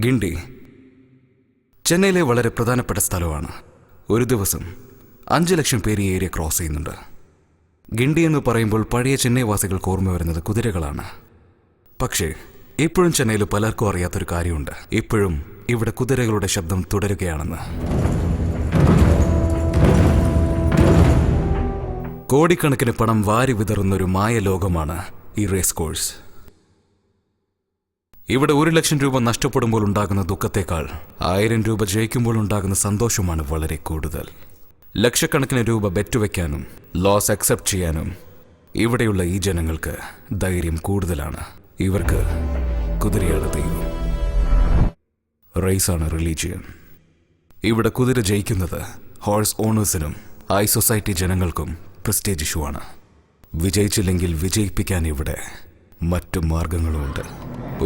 ഗിണ്ടി ചെന്നൈയിലെ വളരെ പ്രധാനപ്പെട്ട സ്ഥലമാണ്. ഒരു ദിവസം 5 ലക്ഷം പേര് ഈ ഏരിയ ക്രോസ് ചെയ്യുന്നുണ്ട്. ഗിണ്ടി എന്ന് പറയുമ്പോൾ പഴയ ചെന്നൈ വാസികൾക്ക് ഓർമ്മ വരുന്നത് കുതിരകളാണ്. പക്ഷേ ഇപ്പോഴും ചെന്നൈയിൽ പലർക്കും അറിയാത്തൊരു കാര്യമുണ്ട്. ഇപ്പോഴും ഇവിടെ കുതിരകളുടെ ശബ്ദം തുടരുകയാണെന്ന്. കോടിക്കണക്കിന് പണം വാരി വിതറുന്നൊരു മായ ലോകമാണ് ഈ റേസ് കോഴ്സ്. ഇവിടെ 1 ലക്ഷം രൂപ നഷ്ടപ്പെടുമ്പോൾ ഉണ്ടാകുന്ന ദുഃഖത്തേക്കാൾ 1000 രൂപ ജയിക്കുമ്പോൾ ഉണ്ടാകുന്ന സന്തോഷമാണ് വളരെ കൂടുതൽ. ലക്ഷക്കണക്കിന് രൂപ ബെറ്റ് വയ്ക്കാനും ലോസ് അക്സെപ്റ്റ് ചെയ്യാനും ഇവിടെയുള്ള ഈ ജനങ്ങൾക്ക് ധൈര്യം കൂടുതലാണ്. ഇവർക്ക് കുതിരയാണ് ദൈവം, റേസാണ് റിലീജിയൻ. ഇവിടെ കുതിര ജയിക്കുന്നത് ഹോഴ്സ് ഓണേഴ്സിനും ഹൈ സൊസൈറ്റി ജനങ്ങൾക്കും പ്രസ്റ്റേജ് ഇഷ്യൂ ആണ്. വിജയിച്ചില്ലെങ്കിൽ വിജയിപ്പിക്കാൻ ഇവിടെ മറ്റു മാർഗങ്ങളുമുണ്ട്.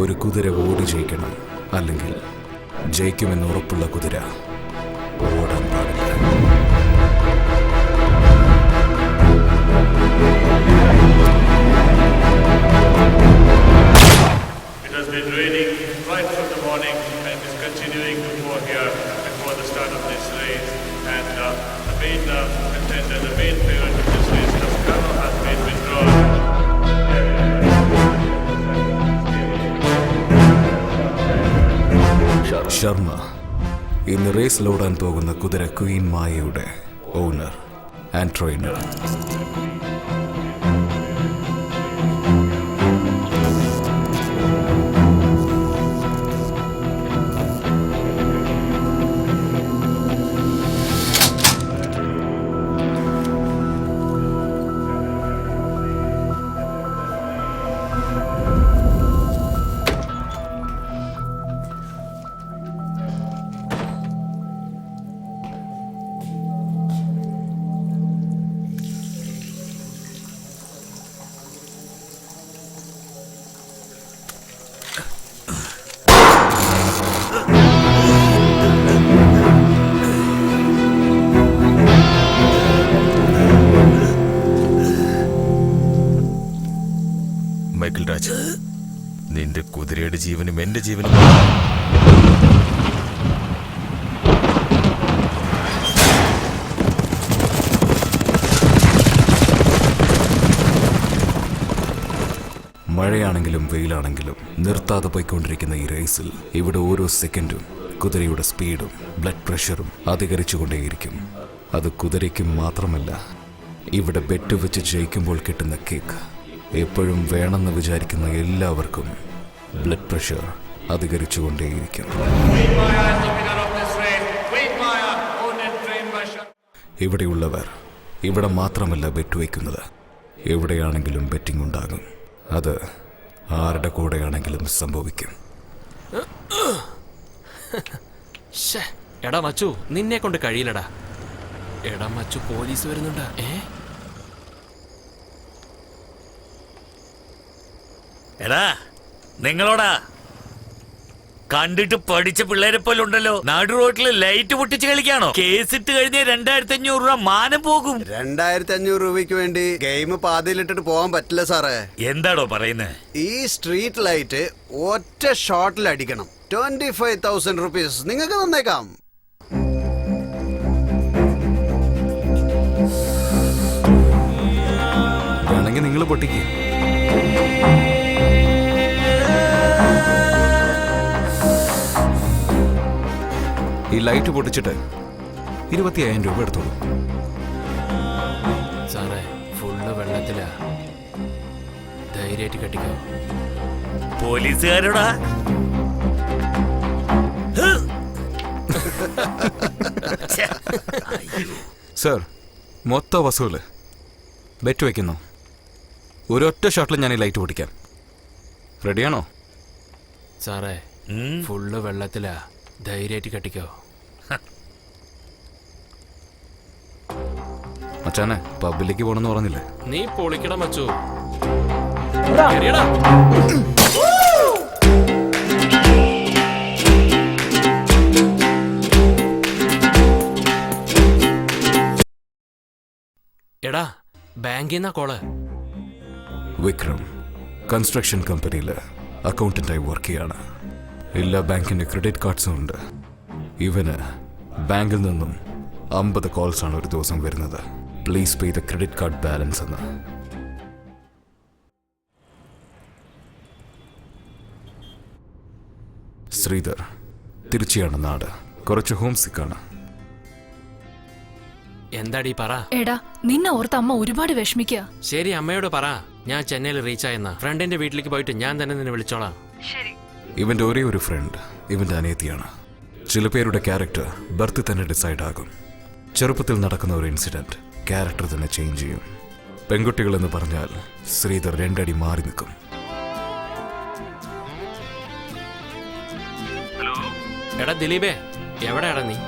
ഒരു കുതിര ഓടി ജയിക്കണം, അല്ലെങ്കിൽ ജയിക്കുമെന്ന് ഉറപ്പുള്ള കുതിര ഓടാൻ പാടില്ല. It has been raining right from the morning and is continuing to pour here before the start of this race. And the main contender, the main favorite of this race, Tuscano, has been withdrawn. Sharma ഇന്ന് റേസിലോടാൻ പോകുന്ന കുതിര queen മായയുടെ owner and trainer. Michael Raj, നിന്റെ കുതിരയുടെ ജീവനും എന്റെ ജീവനും മഴയാണെങ്കിലും വെയിലാണെങ്കിലും നിർത്താതെ പോയിക്കൊണ്ടിരിക്കുന്ന ഈ റേസിൽ ഇവിടെ ഓരോ സെക്കൻഡും കുതിരയുടെ സ്പീഡും ബ്ലഡ് പ്രഷറും അധികരിച്ചുകൊണ്ടേയിരിക്കും. അത് കുതിരയ്ക്കും മാത്രമല്ല, ഇവിടെ ബെറ്റ് വെച്ച് ജയിക്കുമ്പോൾ കിട്ടുന്ന കിക്ക് എപ്പോഴും വേണമെന്ന് വിചാരിക്കുന്ന എല്ലാവർക്കും ബ്ലഡ് പ്രഷർ അധികരിച്ചുകൊണ്ടേയിരിക്കും. ഇവിടെയുള്ളവർ ഇവിടെ മാത്രമല്ല ബെറ്റ് വയ്ക്കുന്നത്, എവിടെയാണെങ്കിലും ബെറ്റിംഗ് ഉണ്ടാകും. അത് ആരുടെ കൂടെയാണെങ്കിലും സംഭവിക്കും. എടാ മച്ചു, നിന്നെ കൊണ്ട് കഴിയില്ലടാ. എടാ മച്ചു, പോലീസ് വരുന്നുണ്ട്. എടാ നിങ്ങളോടാ കണ്ടിട്ട് പഠിച്ച പിള്ളേരെ പോലെ ഉണ്ടല്ലോ. നാടു റോട്ടില് ലൈറ്റ് പൊട്ടിച്ച് കളിക്കാണോ? കേസിട്ട് കഴിഞ്ഞ 2500 രൂപ മാനം പോകും. 2500 രൂപയ്ക്ക് വേണ്ടി ഗെയിം പാതിയിലിട്ടിട്ട് പോകാൻ പറ്റില്ല സാറേ. എന്താടോ പറയുന്നത്? ഈ സ്ട്രീറ്റ് ലൈറ്റ് ഒറ്റ ഷോട്ടിൽ അടിക്കണം. 25,000 റുപ്പീസ് നിങ്ങൾക്ക് തന്നേക്കാം. വേണമെങ്കിൽ നിങ്ങൾ പൊട്ടിക്കുക. ഈ ലൈറ്റ് പൊട്ടിച്ചിട്ട് 25,000 രൂപ എടുത്തോളൂ. സാറേ, ഫുള്ള് വെള്ളത്തിലാ. ധൈര്യമായിട്ട് കെട്ടിക്കോ. പോലീസുകാരോടാ? സർ, മൊത്തം വസൂല് ബെറ്റ് വയ്ക്കുന്നു. ഒരൊറ്റ ഷോട്ടിൽ ഞാൻ ഈ ലൈറ്റ് പൊട്ടിക്കാം. റെഡിയാണോ? സാറേ, ഫുള്ള് വെള്ളത്തിലാ. ധൈര്യമായിട്ട് കെട്ടിക്കോ. മച്ചാനെ, പബ്ബിലേക്ക് പോണെന്ന് പറഞ്ഞില്ലേ? നീ പൊളിക്കട മച്ചു. എടാ, ബാങ്കിൽ നിന്നാ കോള്. വിക്രം കൺസ്ട്രക്ഷൻ കമ്പനിയിൽ അക്കൗണ്ടന്റായി വർക്ക് ചെയ്യാണ്. എല്ലാ ബാങ്കിന്റെ ക്രെഡിറ്റ് കാർഡ്സും ഉണ്ട്. ഇവന് ബാങ്കിൽ നിന്നും 50 കോൾസാണ് ഒരു ദിവസം വരുന്നത്. Please pay the credit card balance എന്ന്. ശ്രീധർ തിരുച്ചിയാണ് നാട്. കുറച്ച് ഹോം സിക്കാണ്. എന്താടി പറ. എടാ നിന്നെ ഓർത്ത് അമ്മ ഒരുപാട് വിഷമിക്കുക. ശരി, അമ്മയോട് പറ ഞാൻ ചെന്നൈയിൽ റീച്ച് ആയെന്ന. ഫ്രണ്ടിന്റെ വീട്ടിലേക്ക് പോയിട്ട് ഞാൻ തന്നെ നിന്നെ വിളിച്ചോളാം. ഇവന്റെ ഒരേ ഒരു ഫ്രണ്ട് ഇവന്റെ അനിയത്തിയാണ്. ചില പേരുടെ ക്യാരക്ടർ ബർത്ത് തന്നെ ഡിസൈഡ് ആകും. ചെറുപ്പത്തിൽ നടക്കുന്ന ഒരു ഇൻസിഡന്റ് ക്യാരക്ടർ തന്നെ ചേഞ്ച് ചെയ്യും. പെൺകുട്ടികൾ എന്ന് പറഞ്ഞാൽ ശ്രീധർ 2 അടി മാറി നിൽക്കും. എടാ ദിലീപേ, എവിടെയാടാ നീ?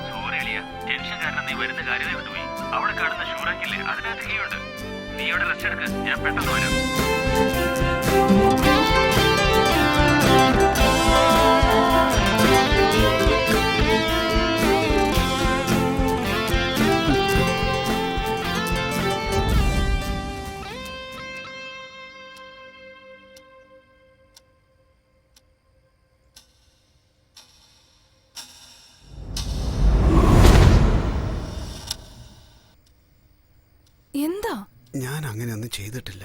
എന്താ? ഞാൻ അങ്ങനെയൊന്നും ചെയ്തിട്ടില്ല.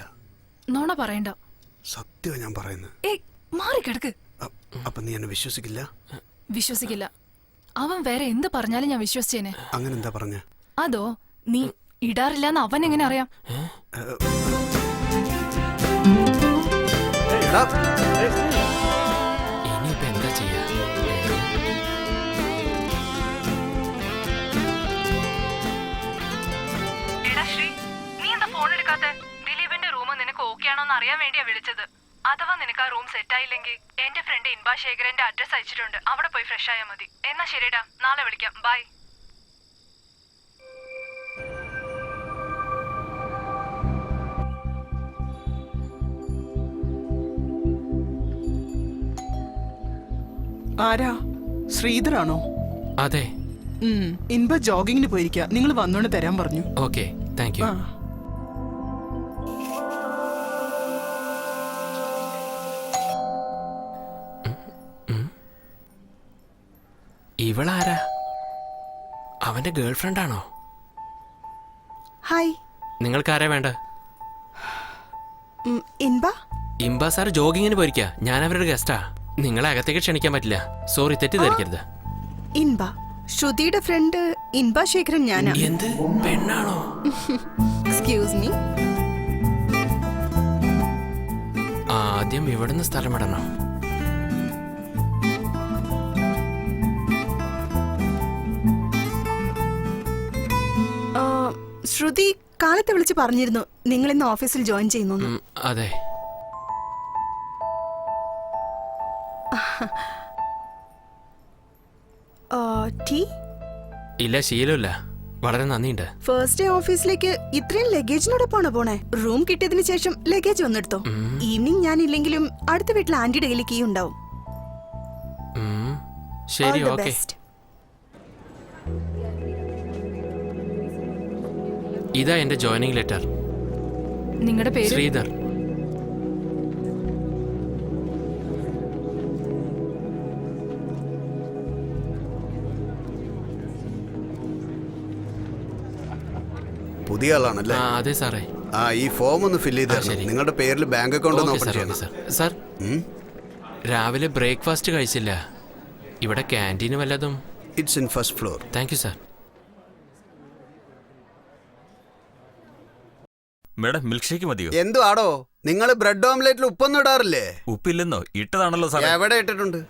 നോണ പറയണ്ട. സത്യമാ ഞാൻ പറയുന്നത്. ഏയ് മാറി കിടക്ക്. അപ്പൊ നീ എന്നെ വിശ്വസിക്കില്ല? വിശ്വസിക്കില്ല. അവൻ വേറെ എന്ത് പറഞ്ഞാലും ഞാൻ വിശ്വസിച്ചേനെ. അങ്ങനെ എന്താ പറഞ്ഞ? അതോ നീ ഇടാറില്ലെന്ന് അവൻ എങ്ങനെ അറിയാം? ഇനിയിപ്പോ എന്താ ചെയ്യാ? ദിലീപിന്റെ റൂം നിനക്ക് ഓക്കെ ആണോന്ന് അറിയാൻ വേണ്ടിയാ വിളിച്ചത്. അഥവാ നിനക്ക് ആ റൂം സെറ്റ് ആയില്ലെങ്കിൽ എന്റെ ഫ്രണ്ട് ഇൻബാ ശേഖരന്റെ അഡ്രസ് അയച്ചിട്ടുണ്ട്. അവിടെ പോയി ഫ്രഷ് ആയാൽ മതി. എന്നാ ശരിടാ, നാളെ വിളിക്കാം. ബൈ. ആരാ? ശ്രീധറാണോ? അതെ. ഇൻബ ജോഗിങ്ങിന് പോയിരിക്കുക. നിങ്ങൾ വന്നോണ്ട് തരാൻ പറഞ്ഞു. Okay, thank you. ഇവളാരാ? അവന്റെ ഗേൾഫ്രണ്ട് ആണോ? ഹായ്. നിങ്ങൾക്കാരാ വേണ്ട? ഇൻബ? ഇംബ സാർ ജോഗിങ്ങിന് പോയിരിക്കുക. ഞാൻ അവരുടെ ഗസ്റ്റാ. നിങ്ങളെ അകത്തേക്ക് ക്ഷണിക്കാൻ പറ്റില്ല. സോറി, തെറ്റിദ്ധരിക്കരുത്. ഇൻബ ശ്രുതിയുടെ ഫ്രണ്ട് ഇൻബ ശേഖരൻ ഞാനാ. എന്ത് പെണ്ണാണോ? Excuse me. ആദ്യം ഇവിടുന്ന് സ്ഥലം വിടണം. ശ്രുതി കാലത്തെ വിളിച്ച് പറഞ്ഞിരുന്നു നിങ്ങൾ ഇന്ന് ഓഫീസിൽ ജോയിൻ ചെയ്യുന്നു. അതെ. ടീ? ഇല്ല, ശീലമില്ല. വളരെ നന്ദിയുണ്ട്. ഫസ്റ്റ് ഡേ ഓഫീസിലേക്ക് ഇത്രയും ലഗേജിനോടൊപ്പമാണോ പോണേ? റൂം കിട്ടിയതിന് ശേഷം ലഗേജ് വന്നെടുത്തോ. ഈവനിങ് ഞാൻ ഇല്ലെങ്കിലും അടുത്ത വീട്ടിൽ ആന്റിയുടെ കയ്യിൽ കീ ഉണ്ടാവും. ശരി, ഓക്കെ. ഇതാ എന്റെ ജോയിനിങ് ലെറ്റർ. നിങ്ങളുടെ പേര്? ശ്രീധർ. പുതിയ ആളാണല്ലേ? അതെ സാറേ. ഈ ഫോം ഒന്ന് ഫില്ല് ചെയ്ത് നിങ്ങളുടെ പേരിൽ ബാങ്ക് അക്കൗണ്ട് ഒന്ന് ഓപ്പൺ ചെയ്യണം. സാർ, രാവിലെ ബ്രേക്ക്ഫാസ്റ്റ് കഴിച്ചില്ല. ഇവിടെ ക്യാൻറ്റീന് വല്ലതും? It's in first floor. Thank you sir. Madam, milk shake മതിയോ? എന്തുവാടോ നിങ്ങൾ ബ്രെഡ് ഓംലെറ്റിൽ ഉപ്പൊന്നും ഇടാറില്ലേ? ഉപ്പില്ലെന്നോ? ഇട്ടതാണല്ലോ സാർ. എവിടെ ഇട്ടിട്ടുണ്ട്?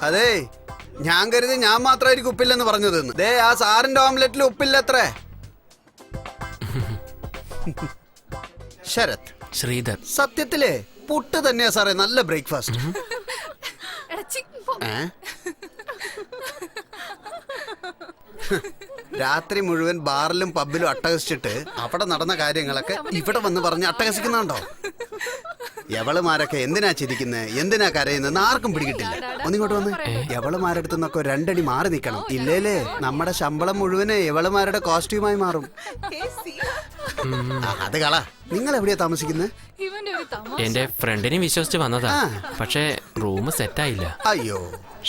അതെ, ഞാൻ കരുതി ഞാൻ മാത്രമായിരിക്കും ഉപ്പില്ലെന്ന് പറഞ്ഞത്. ദേ, ആ സാറിന്റെ ഓംലെറ്റിൽ ഉപ്പില്ല അത്രേ. ശരത്. ശ്രീധർ. സത്യത്തിലേ പുട്ട് തന്നെയാ സാറേ നല്ല ബ്രേക്ക്ഫാസ്റ്റ്. രാത്രി മുഴുവൻ ബാറിലും പബ്ബിലും അട്ടഹസിച്ചിട്ട് അവിടെ നടന്ന കാര്യങ്ങളൊക്കെ ഇവിടെ വന്ന് പറഞ്ഞ് അട്ടഹസിക്കുന്നുണ്ടോ? എവളുമാരൊക്കെ എന്തിനാ ചിരിക്കുന്നത്, എന്തിനാ കരയുന്നത് ആർക്കും പിടികിട്ടില്ല. ഒന്നിങ്ങോട്ട് വന്ന് എവളുമാരടുത്ത് നിന്നൊക്കെ 2 അടി മാറി നിൽക്കണം. ഇല്ലേലേ നമ്മുടെ ശമ്പളം മുഴുവന് എവളുമാരുടെ കോസ്റ്റ്യൂമായി മാറും. അത് കള. നിങ്ങൾ എവിടെയാ താമസിക്കുന്നത്? എന്റെ ഫ്രണ്ടിനെ വിശ്വസിച്ച് വന്നതാ. പക്ഷേ റൂം സെറ്റായില്ല. അയ്യോ,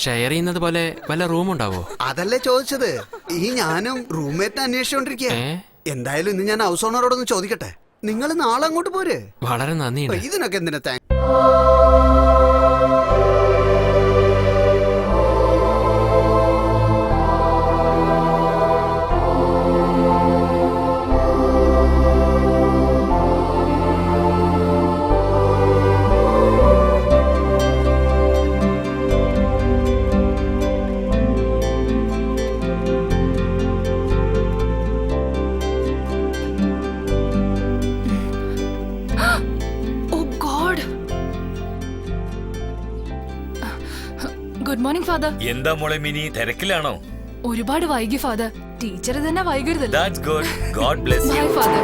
ഷെയർ ചെയ്യുന്നത് പോലെ വല്ല റൂം ഉണ്ടാവോ? അതല്ലേ ചോദിച്ചത്. ഈ ഞാനും റൂംമേറ്റിനെ അന്വേഷിച്ചോണ്ടിരിക്കുക. എന്തായാലും ഇന്ന് ഞാൻ ഹൗസ് ഓണറോടൊന്ന് ചോദിക്കട്ടെ. നിങ്ങൾ നാളെ അങ്ങോട്ട് പോരെ. വളരെ നന്ദിയുണ്ട്. ഇതിനൊക്കെ എന്തിനാ താങ്ക്. Good morning father. എന്താ മോളെ മിനി, തിരക്കിലാണോ? ഒരുപാട് വൈകി ഫാദർ. ടീച്ചർ തന്നെ വൈകരുതല്ലോ. That's good. God bless you. Bye father.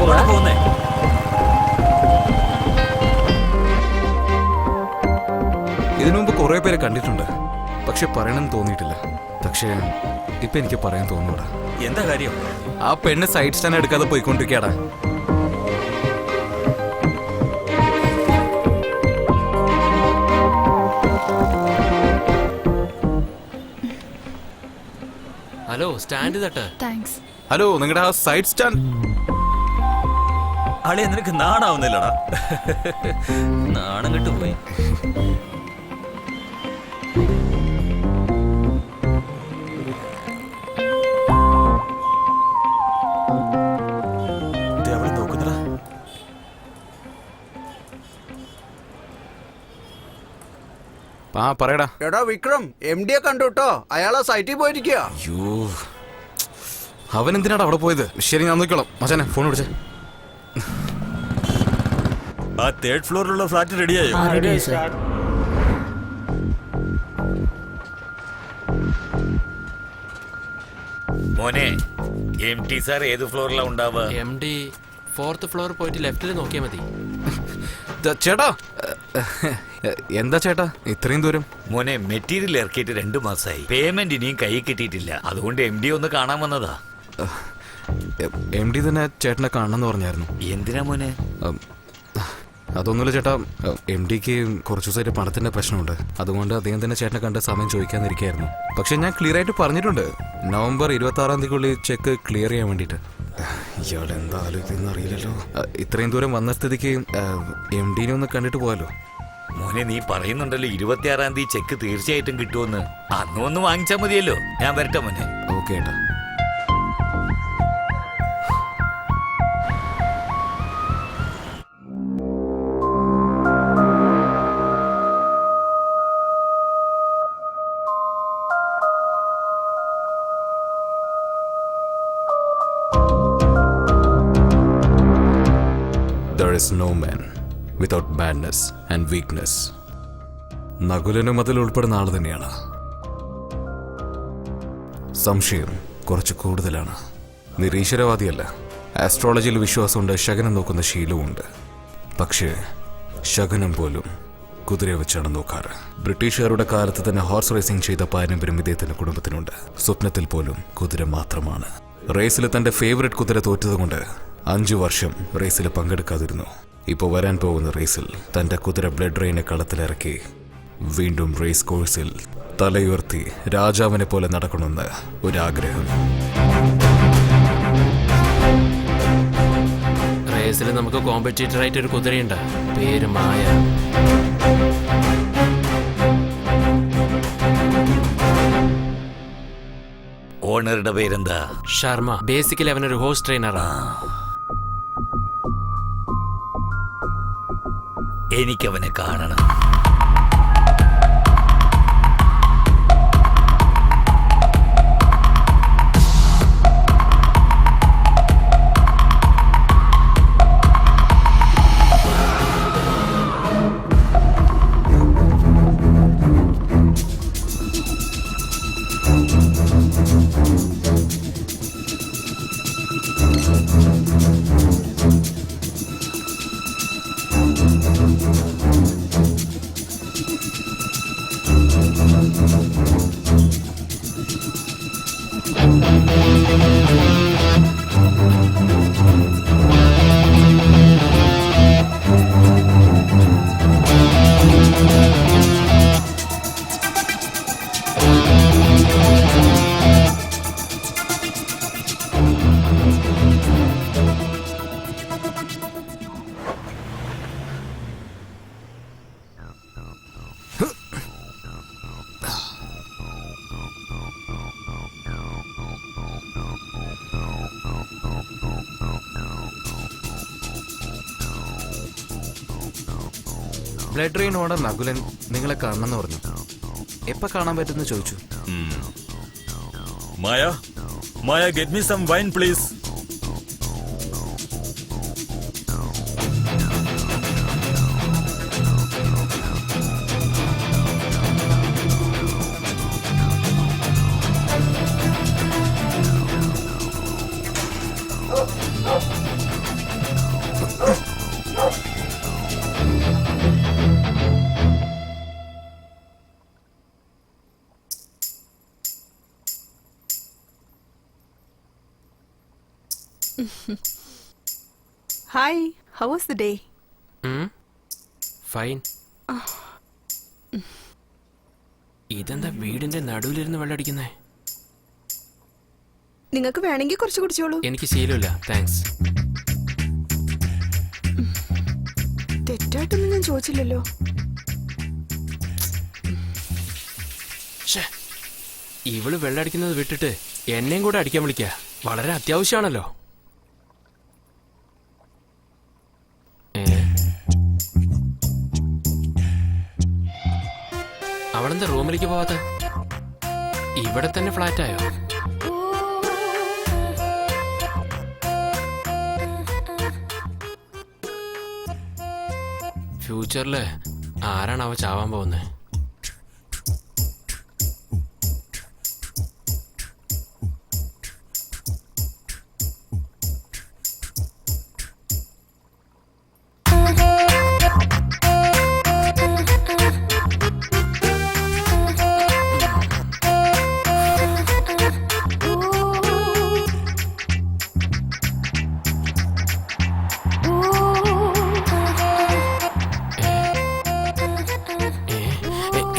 എങ്ങോട്ടാ പോകുന്നേ? ഇതിനു മുമ്പ് കുറെ പേരെ കണ്ടിട്ടുണ്ട്, പക്ഷെ പറയണമെന്ന് തോന്നിയിട്ടില്ല. പക്ഷേ ഇപ്പൊ എനിക്ക് പറയാൻ തോന്നൂടാ. എന്താ കാര്യം? ആ പെണ്ണ് സൈഡ് സ്റ്റാൻഡ് എടുക്കാതെ പോയിക്കൊണ്ടിരിക്കടാ. ഹലോ, സ്റ്റാൻഡ് തട്ട്. താങ്ക്സ്. ഹലോ, നിങ്ങളുടെ ആ സൈഡ് സ്റ്റാൻഡ്. ആളെ നിനക്ക് നാണാവുന്നില്ലടാ. നാണം കെട്ടു പോയി. നോക്കുന്നടാ. ആ പറയടാ. എടാ വിക്രം, MD കണ്ടു കേട്ടോ. അയാളെ സൈറ്റിൽ പോയിരിക്കുക. അയ്യോ, അവൻ എന്തിനാണ് അവിടെ പോയത്? ശരി, ഞാൻ നോക്കിക്കോളാം. മച്ചാനെ ഫോൺ വിളിച്ചേ. ആ 3rd ഫ്ലോറിലുള്ള ഫ്ലാറ്റ് റെഡിയായോ? മോനെ, MT സാർ ഏത് ഫ്ലോറിലാ ഉണ്ടാവുക? MD 4th ഫ്ലോർ പോയിട്ട് ലെഫ്റ്റിൽ നോക്കിയാൽ മതി. ചേട്ടാ, എന്താ ചേട്ടാ ഇത്രയും ദൂരം? മോനെ, മെറ്റീരിയൽ ഇറക്കിയിട്ട് 2 മാസമായി. പേയ്മെന്റ് ഇനിയും കൈ കിട്ടിയിട്ടില്ല. അതുകൊണ്ട് MD ഒന്ന് കാണാൻ വന്നതാ. MD തന്നെ ചേട്ടനെ കാണണമെന്ന് പറഞ്ഞായിരുന്നു. എന്തിനാ മോനെ? അതൊന്നുമില്ല ചേട്ടാ, MDക്ക് കുറച്ച് ദിവസമായിട്ട് പണത്തിന്റെ പ്രശ്നമുണ്ട്. അതുകൊണ്ട് അദ്ദേഹം തന്നെ ചേട്ടനെ കണ്ട് സമയം ചോദിക്കാന്നിരിക്കായിരുന്നു. പക്ഷെ ഞാൻ ക്ലിയർ ആയിട്ട് പറഞ്ഞിട്ടുണ്ട്, നവംബർ 26-ാം തീയതിക്കുള്ളിൽ ചെക്ക് ക്ലിയർ ചെയ്യാൻ വേണ്ടിയിട്ട്. ഇയാൾ എന്താ ആലോചിക്കുന്ന അറിയില്ലല്ലോ. ഇത്രയും ദൂരം വന്ന സ്ഥിതിക്ക് MDനെ ഒന്ന് കണ്ടിട്ട് പോകാലോ. മോനെ, നീ പറയുന്നുണ്ടല്ലോ 26-ാം തീയതി ചെക്ക് തീർച്ചയായിട്ടും കിട്ടുമെന്ന്. അന്ന് ഒന്ന് വാങ്ങിച്ചാൽ മതിയല്ലോ. ഞാൻ വരട്ടെ മോനെ. ഓക്കെ ഏട്ടാ. There is no man without badness and weakness. നകുലനും അതിൽ ഉൾപ്പെടുന്ന ആൾ തന്നെയാണ്. സംശയം കുറച്ച് കൂടുതലാണ്. നിരീശ്വരവാദിയല്ല. ആസ്ട്രോളജിയിൽ വിശ്വാസമുണ്ട്, ശകനം നോക്കുന്ന ശീലവുമുണ്ട്. പക്ഷേ ശകനം പോലും കുതിരയെ വെച്ചാണ് നോക്കാറ്. ബ്രിട്ടീഷുകാരുടെ കാലത്ത് തന്നെ ഹോർസ് റേസിംഗ് ചെയ്ത പാരമ്പര്യം ഇദ്ദേഹത്തിന്റെ കുടുംബത്തിനുണ്ട്. സ്വപ്നത്തിൽ പോലും കുതിര മാത്രമാണ്. റേസിൽ തന്റെ ഫേവറേറ്റ് കുതിര തോറ്റതുകൊണ്ട് 5 വർഷം റേസിൽ പങ്കെടുക്കാതിരുന്നു. ഇപ്പോൾ വരാൻ പോകുന്ന റേസിൽ തന്റെ കുതിര ബ്ലഡ് റെയിനെ കളത്തിലിറക്കി വീണ്ടും റേസ് കോഴ്സിൽ തലയുയർത്തി രാജാവിനെ പോലെ നടക്കണമെന്ന് ഒരാഗ്രഹം. റേസിൽ നമുക്ക് കോമ്പറ്റീറ്റർ ആയിട്ട് ഒരു കുതിരയുണ്ട്, പേര് മായ. ഓണറുടെ പേരെന്താ? ശർമ്മ. ബേസിക്കലി അവനൊരു ഹോഴ്സ് ട്രെയിനറാണ്. എനിക്കവനെ കാണണം. ബ്ലഡ് ഡ്രെയിൻ ഓണർ നകുലൻ നിങ്ങളെ കാണണമെന്ന് പറഞ്ഞു. എപ്പോ കാണാൻ പറ്റുമെന്ന് ചോദിച്ചു. Maya Maya get me some wine please. Hi, how was the day? Fine. ഇതെന്താ വീടിന്റെ നടുവിലിരുന്ന് വെള്ളമടിക്കുന്നേ? നിങ്ങൾക്ക് വേണമെങ്കിൽ കുറച്ച് കുടിച്ചോളൂ. എനിക്ക് ശീലമില്ല, താങ്ക്സ്. തെറ്റായിട്ടൊന്നും ഞാൻ ചോദിച്ചില്ലല്ലോ. ഇവള് വെള്ളമടിക്കുന്നത് വിട്ടിട്ട് എന്നെയും കൂടെ അടിക്കാൻ വിളിക്ക. വളരെ അത്യാവശ്യമാണല്ലോ. അവളെന്താ റൂമിലേക്ക് പോവാത്ത? ഇവിടെ തന്നെ ഫ്ലാറ്റായോ? ഫ്യൂച്ചറില് ആരാണ് അവ ചാവാൻ പോകുന്നത്?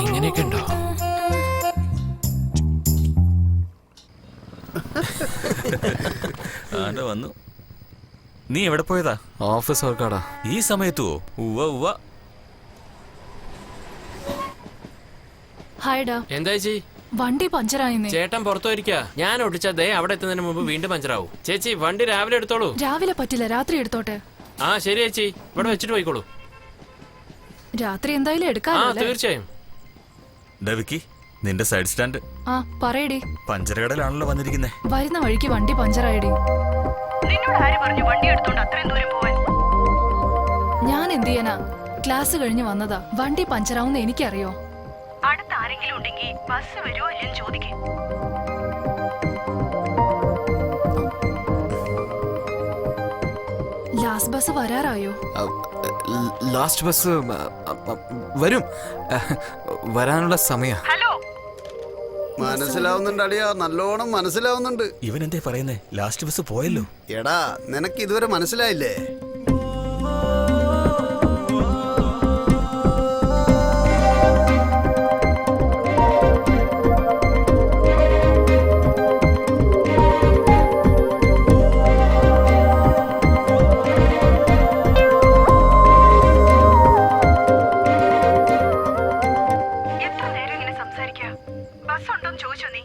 ഇങ്ങനെയൊക്കെ ഉണ്ടോ? വന്നു. നീ എവിടെ പോയതാ? ഓഫീസ് വർക്കാടാ. ഈ സമയത്തുവോ? ഉവ്വ ഉവ്വ. ഹായ്ഡാ. എന്താ ചേച്ചി? വണ്ടി പഞ്ചറായെന്നേ. ചേട്ടൻ പുറത്തു പോയിരിക്കാ. ഞാൻ ഒട്ടിച്ചതേ അവിടെ എത്തുന്നതിന് മുമ്പ് വീണ്ടും പഞ്ചറാവും. ചേച്ചി വണ്ടി രാവിലെ എടുത്തോളൂ. രാവിലെ പറ്റില്ല, രാത്രി എടുത്തോട്ടെ. ആ ശരി ചേച്ചി, ഇവിടെ വെച്ചിട്ട് പോയിക്കോളൂ. രാത്രി എന്തായാലും ആ എടുക്കാമല്ലോ. തീർച്ചയായും. ഡവിക്കി, നിന്റെ സൈഡ് സ്റ്റാൻഡ് ആ പറയടി. പഞ്ചരകടലാണല്ലോ വന്നിരിക്കുന്നേ. വരുന്ന വഴിക്ക് വണ്ടി പഞ്ചറായടി. നിന്നോട് ആര് പറഞ്ഞു വണ്ടി എടുത്തോണ്ട് അത്രയും ദൂരം പോവാൻ? ഞാൻ എന്ത് ചെയ്യാനാ? ക്ലാസ് കഴിഞ്ഞ് വന്നതാ. വണ്ടി പഞ്ചറാവുന്ന എനിക്കറിയോ. അടുത്ത് ആരെങ്കിലും ഉണ്ടെങ്കിൽ ബസ് വരുമോ ഇല്ലെന്ന് ചോദിക്കേ. ലാസ്റ്റ് ബസ് വരാറായോ? ലാസ്റ്റ് ബസ് വരും. വരാനുള്ള സമയ. ഹലോ, മനസ്സിലാവുന്നുണ്ട് അളിയാ, നല്ലോണം മനസ്സിലാവുന്നുണ്ട്. ഇവൻ എന്തേ പറയുന്നേ? ലാസ്റ്റ് ബസ് പോയല്ലോ. എടാ, നിനക്ക് ഇതുവരെ മനസ്സിലായില്ലേ? എത്ര നേരം ഇങ്ങനെ സംസാരിക്കാ? ബസ് ഉണ്ടോന്ന് ചോദിച്ചോ നീ?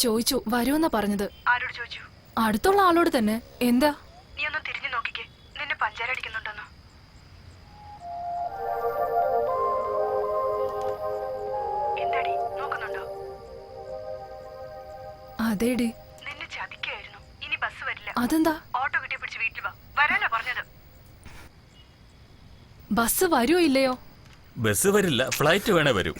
ചോദിച്ചു, വരുമെന്നാ പറഞ്ഞത്. ആരോട് ചോദിച്ചു? അടുത്തുള്ള ആളോട് തന്നെ. എന്താ? നീ ഒന്ന് തിരിഞ്ഞു നോക്കിക്കേ, നിന്നെ പഞ്ചാരടിക്കുന്നുണ്ടോന്ന്. എന്താടി നോക്കുന്നുണ്ടോ? അതേടി. നിന്നെ ചതിക്കായിരുന്നു. ഇനി ബസ് വരില്ല. അതെന്താ? ഓട്ടോ കിട്ടി പിടിച്ച് വീട്ടിൽ വാ. വരാനാ പറഞ്ഞത്. ബസ് വരുമോ ഇല്ലയോ? ബസ് വരില്ല, ഫ്ലൈറ്റ് വേണേ വരൂ.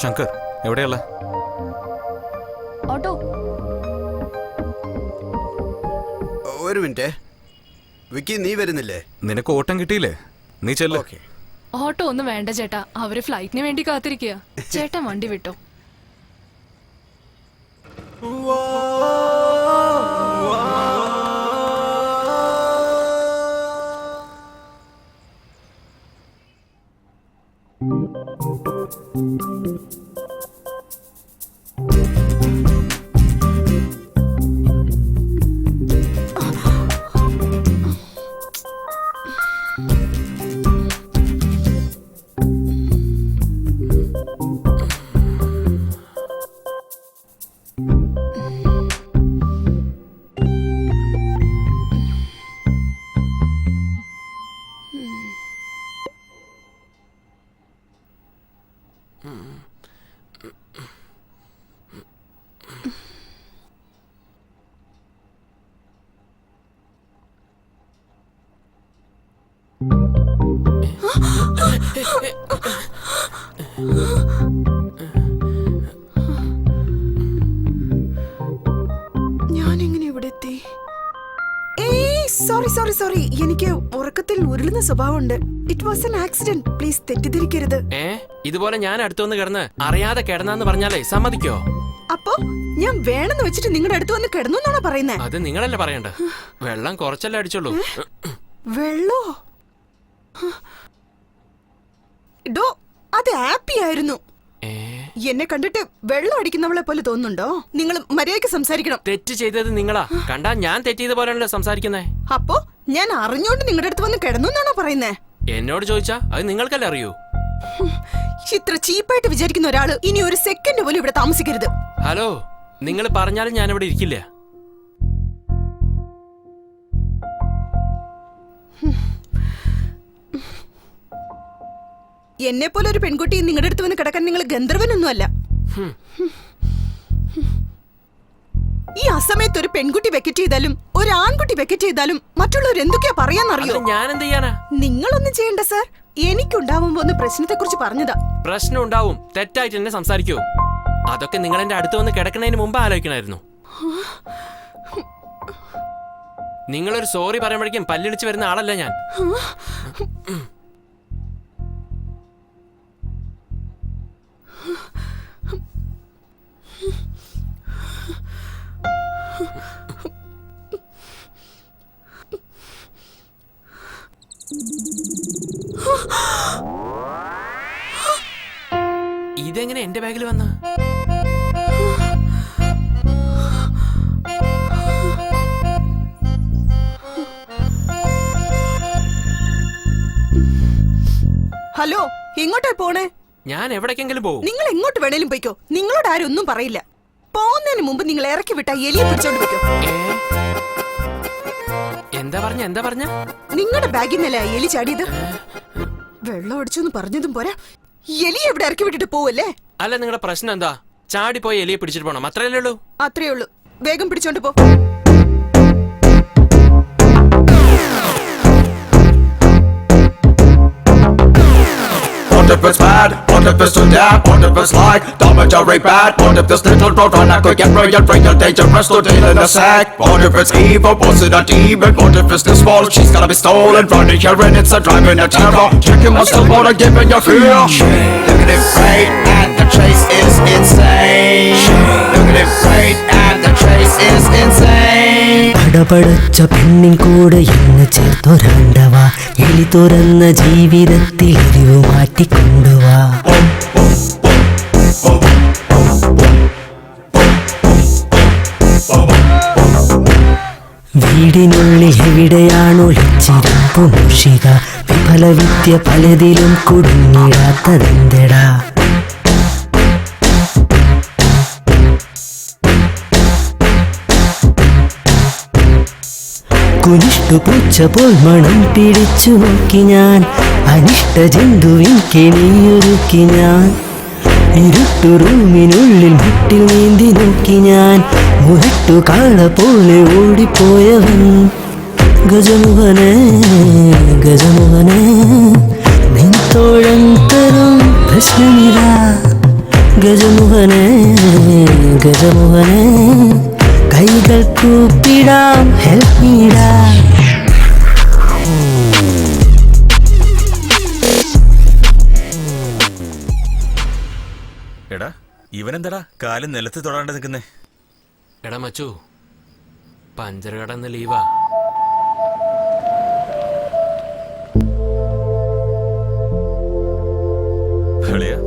ശങ്കർ എവിടെയുള്ള? ഓട്ടോ. ഒരു മിനിറ്റ്, വിക്കി നീ വരുന്നില്ലേ? നിനക്ക് ഓട്ടം കിട്ടിയില്ലേ? നീ ചെല്ലോ. ഓക്കെ. ഓട്ടോ ഒന്നും വേണ്ട ചേട്ടാ, അവര് ഫ്ലൈറ്റിന് വേണ്ടി കാത്തിരിക്കുക. ചേട്ടൻ വണ്ടി വിട്ടോ. ഞാനെങ്ങനെ ഇവിടെ എത്തി? സോറി, എനിക്ക് ഉറക്കത്തിൽ ഉരുളുന്ന സ്വഭാവമുണ്ട്. It was an accident. Please തെറ്റിദ്ധരിക്കരുത്. ഇതുപോലെ ഞാൻ അടുത്തുവന്ന് കിടന്ന് അറിയാതെ കിടന്നാന്ന് പറഞ്ഞാലേ സമ്മതിക്കോ? അപ്പോ ഞാൻ വേണമെന്ന് വെച്ചിട്ട് നിങ്ങളുടെ അടുത്ത് വന്ന് കിടന്നു എന്നാണോ പറയുന്നേ? അത് നിങ്ങളല്ലേ പറയണ്ട. വെള്ളം കുറച്ചല്ലേ അടിച്ചുള്ളൂ. വെള്ളോ? ഡോ, അത് ഹാപ്പി ആയിരുന്നു. എന്നെ കണ്ടിട്ട് വെള്ളം അടിക്കുന്നവളെ പോലെ തോന്നുന്നുണ്ടോ? നിങ്ങൾ മര്യാദയ്ക്ക് സംസാരിക്കണം. തെറ്റ് ചെയ്തത് നിങ്ങളാ. കണ്ടാ ഞാൻ തെറ്റ് ചെയ്ത പോലെയാണല്ലോ സംസാരിക്കുന്നേ. അപ്പോ ഞാൻ അറിഞ്ഞോണ്ട് നിങ്ങളുടെ അടുത്ത് വന്ന് കിടന്നു എന്നാണോ പറയുന്നേ? എന്നോട് ചോദിച്ചാ അത് നിങ്ങൾക്കല്ലേ അറിയൂ. ഇത്ര ചീപ്പായിട്ട് വിചാരിക്കുന്ന ഒരാള് ഇനി ഒരു സെക്കൻഡ് പോലും ഇവിടെ താമസിക്കരുത്. ഹലോ, നിങ്ങൾ പറഞ്ഞാലും ഞാൻ ഇവിടെ ഇരിക്കില്ല. എന്നെ പോലെ ഒരു പെൺകുട്ടി നിങ്ങളുടെ അടുത്ത് വന്ന് കിടക്കാൻ നിങ്ങൾ ഗന്ധർവനൊന്നുമല്ല. ഈ അസമയത്ത് ഒരു പെൺകുട്ടി വെക്കറ്റ് ചെയ്താലും ഒരു ആൺകുട്ടി വെക്കറ്റ് ചെയ്താലും മറ്റുള്ളവർ എന്തൊക്കെയാ പറയാന്നറിയോ? ഞാൻ എന്ത് ചെയ്യാനാ? നിങ്ങളൊന്നും ചെയ്യണ്ട സാർ. എനിക്കുണ്ടാവുമ്പോ ഒന്ന് പ്രശ്നത്തെ കുറിച്ച് പറഞ്ഞതാ. പ്രശ്നം ഉണ്ടാവും. തെറ്റായിട്ട് എന്നെ സംസാരിക്കൂ. അതൊക്കെ നിങ്ങൾ എന്റെ അടുത്ത് വന്ന് കിടക്കുന്നതിന് മുമ്പ് ആലോചിക്കണമായിരുന്നു. നിങ്ങളൊരു സോറി പറയുമ്പോഴേക്കും പല്ലിടിച്ച് വരുന്ന ആളല്ല ഞാൻ. ഇതെങ്ങനെ എന്റെ ബാഗിൽ വന്ന? ഹലോ, എങ്ങോട്ടാ പോണേ? ഞാൻ എവിടേക്കെങ്കിലും പോകും. നിങ്ങൾ എങ്ങോട്ട് വേണേലും പോയിക്കോ. നിങ്ങളോട് ആരും ഒന്നും പറയില്ല. പോകുന്നതിന് മുമ്പ് നിങ്ങൾ ഇറക്കി വിട്ട എലിയെ പിടിച്ചോണ്ട് പോയിക്കോ. എന്താ പറഞ്ഞ? നിങ്ങളുടെ ബാഗിൽ നിന്നല്ലേ എലി ചാടിയത്? വെള്ളം അടിച്ചെന്ന് പറഞ്ഞതും പോരാ, എലിയെ എവിടെ ഇറക്കി വിട്ടിട്ട് പോവല്ലേ? അല്ല, നിങ്ങളുടെ പ്രശ്നം എന്താ? ചാടിപ്പോയി എലിയെ പിടിച്ചിട്ട് പോണം, അത്രയല്ലേ ഉള്ളൂ? അത്രേ ഉള്ളൂ. വേഗം പിടിച്ചോണ്ട് പോ. What if it's bad? What if it's too bad? What if it's like dormitory bad? What if this little girl run out could get real dangerous to deal in a sack? What if it's evil? Was it a demon? What if it's this fault? She's gonna be stolen, running here and it's a driving a terror. Checking my still wanna give it your fear. Look at it great and the chase is insane. Look at it great and the chase is insane. പടപടച്ച പെണ്ണിൻ കൂടെ എന്ന് ചേർത്തൊരാണ്ടവാ, എലി തുറന്ന ജീവിതത്തിൽ എരിവ് മാറ്റിക്കൊണ്ടുവാ. വീടിനുള്ളിൽ എവിടെയാണോ ഒളിച്ചിരുപ്പു മൂഷിക, വിഫല വിദ്യ പലതിലും കുടുങ്ങിടാത്തതെന്തടാ? കുനിഷ്ടു പൂച്ച പോൽ മണം പിടിച്ചു നോക്കി ഞാൻ, അനിഷ്ട ജന്തുവിൻ കെണിയൊരുക്കി ഞാൻ. ഇരുട്ടു റൂമിനുള്ളിൽ മുട്ടിൽ നീന്തി നോക്കി ഞാൻ, മുരട്ടു കാള പോലെ ഓടിപ്പോയവൻ. ഗജമുഖനെ ഗജമുഖനെ, നിൻ തോഴൻ തരും പ്രശ്നമില്ല. ഗജമുഖനെ ഗജമുഖനെ, കൈകൾ കൂപ്പിടാം, ഹെൽപ്പ് മീടാ. ഇവനെന്താടാ കാലും നിലത്ത് തൊടാണ്ട് നിൽക്കുന്നേ? എടാ മച്ചു, പഞ്ചർ കടന്ന് ലീവാ.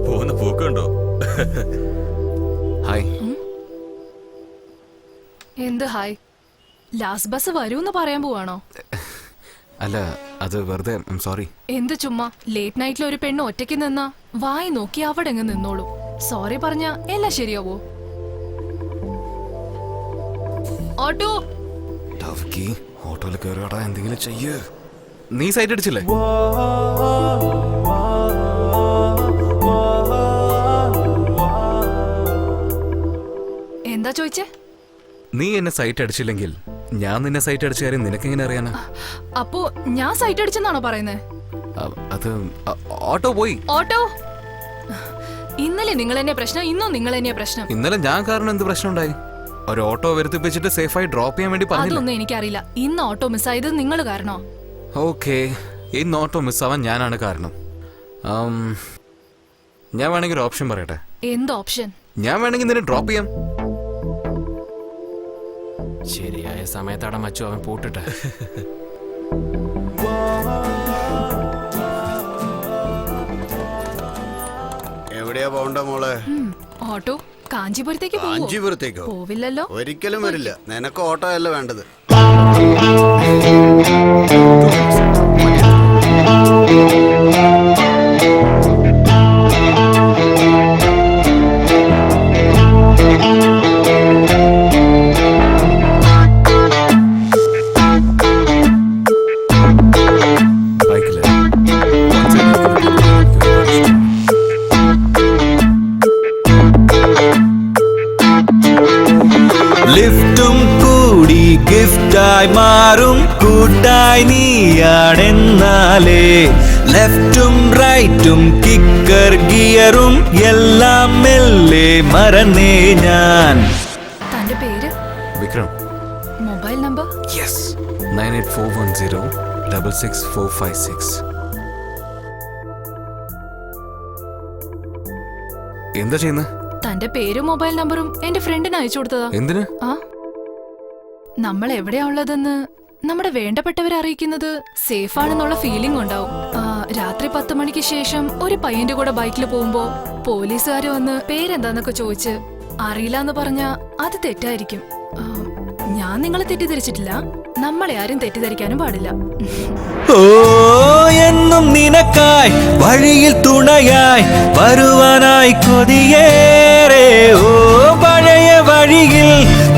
പോകുന്ന പൂക്കുണ്ടോ? ഹായ്. എന്ത് ഹായ്? ലാസ്റ്റ് ബസ് വരൂന്ന് പറയാൻ പോവാണോ? അല്ല, അത് വെറുതെ. സോറി. എന്ത് ചുമ്മാ? ലേറ്റ് നൈറ്റിൽ ഒരു പെണ്ണ് ഒറ്റയ്ക്ക് നിന്നാ വായി നോക്കി അവിടെ അങ്ങ് നിന്നോളൂ. സോറി പറഞ്ഞ എല്ലാം ശരിയാവോ? ഓട്ടോ ഓട്ടോയിൽ കയറിയോടാ, എന്തെങ്കിലും ചെയ്യ്. നീ സൈറ്റ് അടിച്ചില്ലേ? എന്താ ചോദിച്ചേ? നീ എന്നെ സൈറ്റ് അടിച്ചില്ലെങ്കിൽ ഞാൻ നിന്നെ സൈറ്റ് അടിച്ച കാര്യം നിനക്കെങ്ങനെ അറിയാനാ? അപ്പോ ഞാൻ സൈറ്റ് അടിച്ചെന്നാണോ പറയുന്നേ? അത് ഓട്ടോ പോയി. ഓട്ടോ ഇന്നലെ നിങ്ങൾ എന്നെ പ്രശ്നം, ഇന്നും നിങ്ങൾ എന്നെ പ്രശ്നം. ഇന്നലെ ഞാൻ കാരണം എന്ത് പ്രശ്നം ഉണ്ടായി? ഒരു ഓട്ടോ വരുത്തിപ്പിച്ചിട്ട് സേഫായി ഡ്രോപ്പ് ചെയ്യാൻ വേണ്ടി പറഞ്ഞു. അതൊന്നും എനിക്കറിയില്ല. ഇന്ന് ഓട്ടോ മിസ്സായത് നിങ്ങൾ കാരണോ? ഓക്കെ, ഇന്ന് ഓട്ടോ മിസ്സാവാൻ ഞാനാണ് കാരണം. ഞാൻ വേണമെങ്കിൽ ഒരു ഓപ്ഷൻ പറയട്ടെ. എന്ത് ഓപ്ഷൻ? ഞാൻ വേണമെങ്കിൽ നിന്നെ ഡ്രോപ്പ് ചെയ്യാം. ശരിയായ സമയത്താടാ മച്ചു അവൻ പൂട്ടിട്ടെ. എവിടെയാ പോണ്ട മോളെ? ഓട്ടോ കാഞ്ചീപുരത്തേക്ക് പോവോ? കാഞ്ചീപുരത്തേക്കോ? പോവില്ലല്ലോ. ഒരിക്കലും വരില്ല. നിനക്ക് ഓട്ടോ അല്ല വേണ്ടത്. ലിഫ്റ്റും കൂടി ഗിഫ്റ്റായി മാറും കൂട്ടായി നീയാണെന്നാലേ ലെഫ്റ്റും റൈറ്റും കിക്കർ ഗിയറും എല്ലാം മെല്ലെ മറന്നേ ഞാൻ. തന്റെ പേര്? വിക്രം. Mobile number? യെസ്, 9841066456. എന്താ ചെയ്യുന്നത്? തന്റെ പേരും മൊബൈൽ നമ്പറും എന്റെ ഫ്രണ്ടിന് അയച്ചു കൊടുത്തതാ. എന്തിന്? നമ്മൾ എവിടെയാ ഉള്ളതെന്ന് നമ്മുടെ വേണ്ടപ്പെട്ടവരെ അറിയിക്കുന്നത് സേഫ് ആണെന്നുള്ള ഫീലിംഗ് ഉണ്ടാവും. രാത്രി 10 മണിക്ക് ശേഷം ഒരു പയ്യന്റെ കൂടെ ബൈക്കിൽ പോകുമ്പോ പോലീസുകാര് വന്ന് പേരെന്താന്നൊക്കെ ചോദിച്ച് അറിയില്ല എന്ന് പറഞ്ഞാ അത് തെറ്റായിരിക്കും. ഞാൻ നിങ്ങളെ തെറ്റിദ്ധരിച്ചിട്ടില്ല. നമ്മളെ ആരും തെറ്റിദ്ധരിക്കാനും പാടില്ല. ഓ എന്നും നിനക്കായി വഴിയിൽ തുണയായി വരുവാനായി കൊതിയേറെ. ഓ പഴയ വഴിയിൽ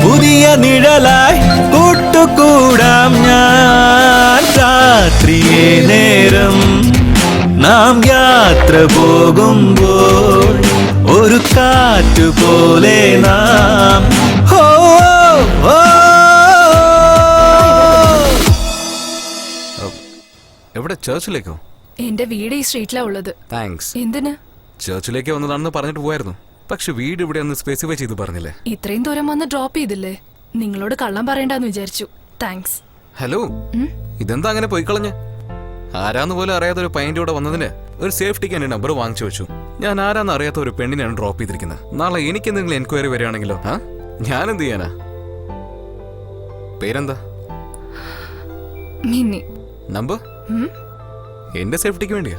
പുതിയ നിഴലായി കൂട്ടുകൂടാം ഞാൻ. രാത്രിയെ നേരം നാം യാത്ര പോകുമ്പോൾ ഒരു കാറ്റുപോലെ നാം. ഓ ഓ എവിടെ? ചർച്ചിലേക്കോ? എന്റെ വീട് ഈ സ്ട്രീറ്റിലാ ഉള്ളത്. താങ്ക്സ്. എന്തിന്? ചർച്ചിലേക്ക് വന്നതാണെന്ന് പറഞ്ഞിട്ട് പോയായിരുന്നു. പക്ഷെ വീട് ഇവിടെ ഒന്ന് സ്പെസിഫൈ ചെയ്ത് പറഞ്ഞില്ലേ? ഇത്രയും ദൂരം വന്ന് ഡ്രോപ്പ് ചെയ്തില്ലേ? നിങ്ങളോട് കള്ളം പറയണ്ടെന്ന് വിചാരിച്ചു. താങ്ക്സ്. ഹലോ, ഇതെന്താ അങ്ങനെ പോയിക്കളഞ്ഞ? ആരാന്ന് പോലും അറിയാത്ത ഒരു പയ്യന്റെ കൂടെ വന്നതിന് ഒരു സേഫ്റ്റിക്ക് എന്റെ നമ്പർ വാങ്ങിച്ചു വെച്ചു. ഞാൻ ആരാന്ന് അറിയാത്ത ഒരു പെണ്ണിനെയാണ് ഡ്രോപ്പ് ചെയ്തിരിക്കുന്നത്. നാളെ എനിക്ക് എന്തെങ്കിലും എൻക്വയറി വരികയാണെങ്കിലോ ഞാൻ എന്ത് ചെയ്യാനാ? പേരെന്താ? മിന്നി. നമ്പർ? എന്റെ സേഫ്റ്റിക്ക് വേണ്ടിയാ.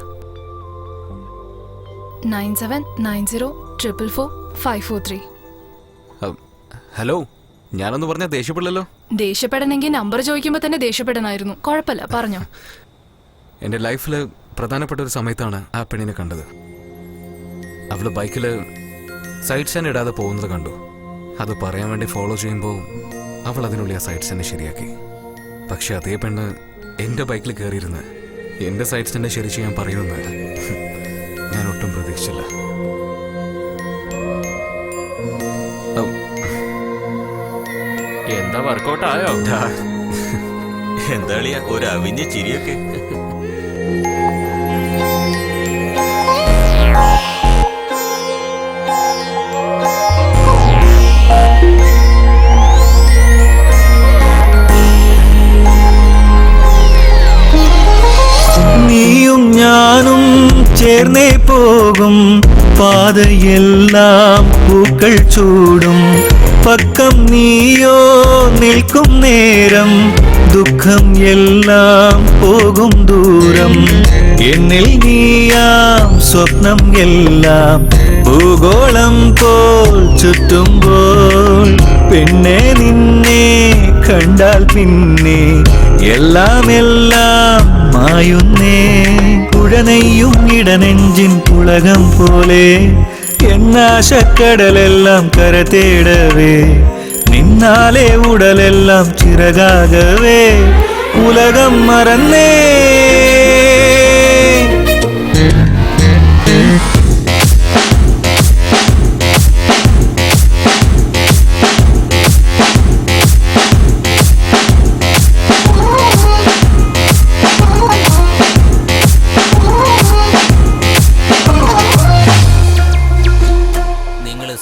9790444543. ഹലോ, ഞാനൊന്ന് പറഞ്ഞാ ദേഷ്യപ്പെടില്ലല്ലോ? ദേഷ്യപ്പെടണമെങ്കിൽ നമ്പർ ചോദിക്കുമ്പോ തന്നെ ദേഷ്യപ്പെടണമായിരുന്നു. കുഴപ്പമില്ല, പറഞ്ഞോ. എന്റെ ലൈഫില് പ്രധാനപ്പെട്ട ഒരു സമയത്താണ് ആ പെണ്ണിനെ കണ്ടത്. അവള് ബൈക്കില് സൈഡ് സ്റ്റാൻഡ് ഇടാതെ പോകുന്നത് കണ്ടു. അത് പറയാൻ വേണ്ടി ഫോളോ ചെയ്യുമ്പോൾ അവൾ അതിനുള്ളിൽ ആ സൈഡ് സ്റ്റാൻഡ് ശരിയാക്കി. പക്ഷെ അതേ പെണ്ണ് എന്റെ ബൈക്കിൽ കയറിയിരുന്ന് എന്റെ സൈഡ് സ്റ്റാൻഡ് ശരി ചെയ്യാൻ പറയുമെന്ന് ഞാൻ ഒട്ടും പ്രതീക്ഷിച്ചില്ല. എന്താ വർക്കൗട്ട് ആയോ? എന്താ ഒരു അവിഞ്ഞ ചിരിയൊക്കെ. നീയും ഞാനും ചേർന്നേ പോകും പാതയെല്ലാം പൂക്കൾ ചൂടും പക്കം നീയോ നിൽക്കും നേരം ദുഃഖം എല്ലാം പോകും ദൂരം എന്നിൽ നീയാം സ്വപ്നം എല്ലാം ഭൂഗോളം പോൽ ചുറ്റുമ്പോൾ പിന്നെ നിന്നെ കണ്ടാൽ പിന്നെ എല്ലാം മായുന്നേ പുഴനെയ്യും ഇടനെഞ്ചിൻ പുളകം പോലെ എന്നാശക്കടലെല്ലാം കര തേടവേ നിന്നാലെ ഉടലെല്ലാം ചിറകാകവേ ഉലകം മറന്നേ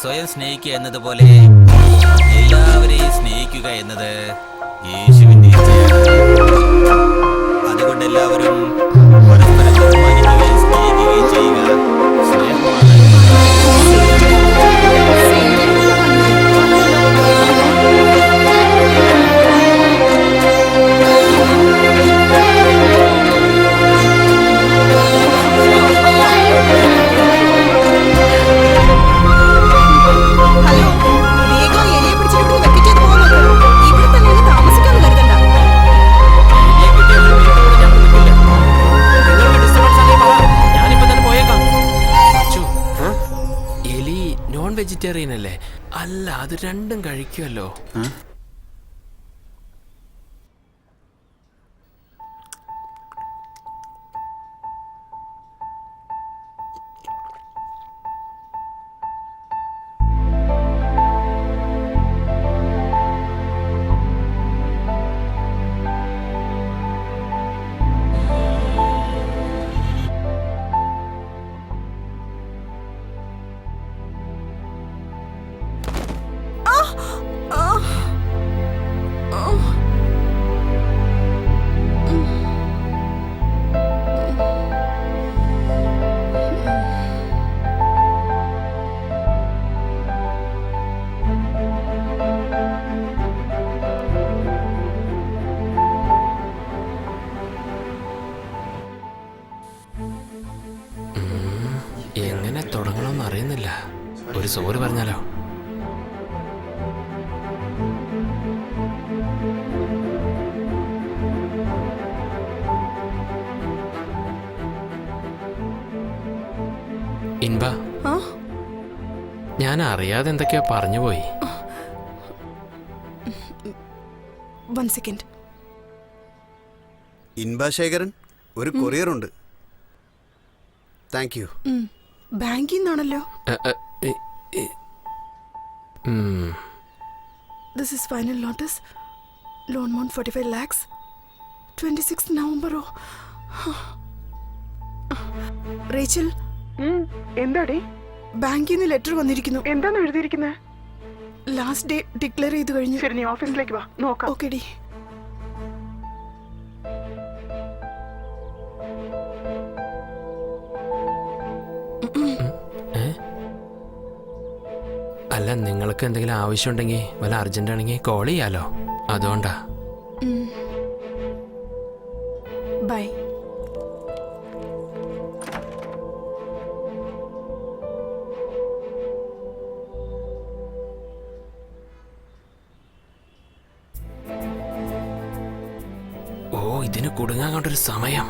സ്വയം സ്നേഹിക്കുക എന്നതുപോലെ എല്ലാവരെയും സ്നേഹിക്കുക എന്നത് യേശുവിന്റെ അതുകൊണ്ട് എല്ലാവരും പരസ്പരം ബഹുമാനിക്കുകയും സ്നേഹിക്കുകയും ചെയ്യുക. വെജിറ്റേറിയൻ അല്ലേ? അല്ല, അത് രണ്ടും കഴിക്കുമല്ലോ. എങ്ങനെ തുടങ്ങണമെന്ന് അറിയുന്നില്ല. ഒരു സോറി പറഞ്ഞാലോ? ഇൻബ, ഞാൻ അറിയാതെ എന്തൊക്കെയോ പറഞ്ഞു പോയി. ഇൻബാശേഖരൻ, ഒരു കൊറിയർ ഉണ്ട്. Thank you. ബാങ്കിൽ നിന്നാണല്ലോ. This is final notice. Loan amount 45 lakhs. 26 November. Rachel, എന്താടി? ബാങ്കിൽ നിന്ന് ലെറ്റർ വന്നിരിക്കുന്നു. എന്താണ് എഴുതിയിരിക്കുന്നത്? ലാസ്റ്റ് ഡേ ഡിക്ലെയർ ചെയ്ത് കഴിഞ്ഞു. ശരി, നീ ഓഫീസിലേക്ക് വാ, നോക്കാം. ഓക്കെടി. അല്ല, നിങ്ങൾക്ക് എന്തെങ്കിലും ആവശ്യമുണ്ടെങ്കിൽ വല്ല അർജന്റ് ആണെങ്കിൽ കോൾ ചെയ്യാലോ, അതുകൊണ്ടാ. ബൈ. ഓ, ഇതിന് കുടുങ്ങാൻ കൊണ്ടൊരു സമയം.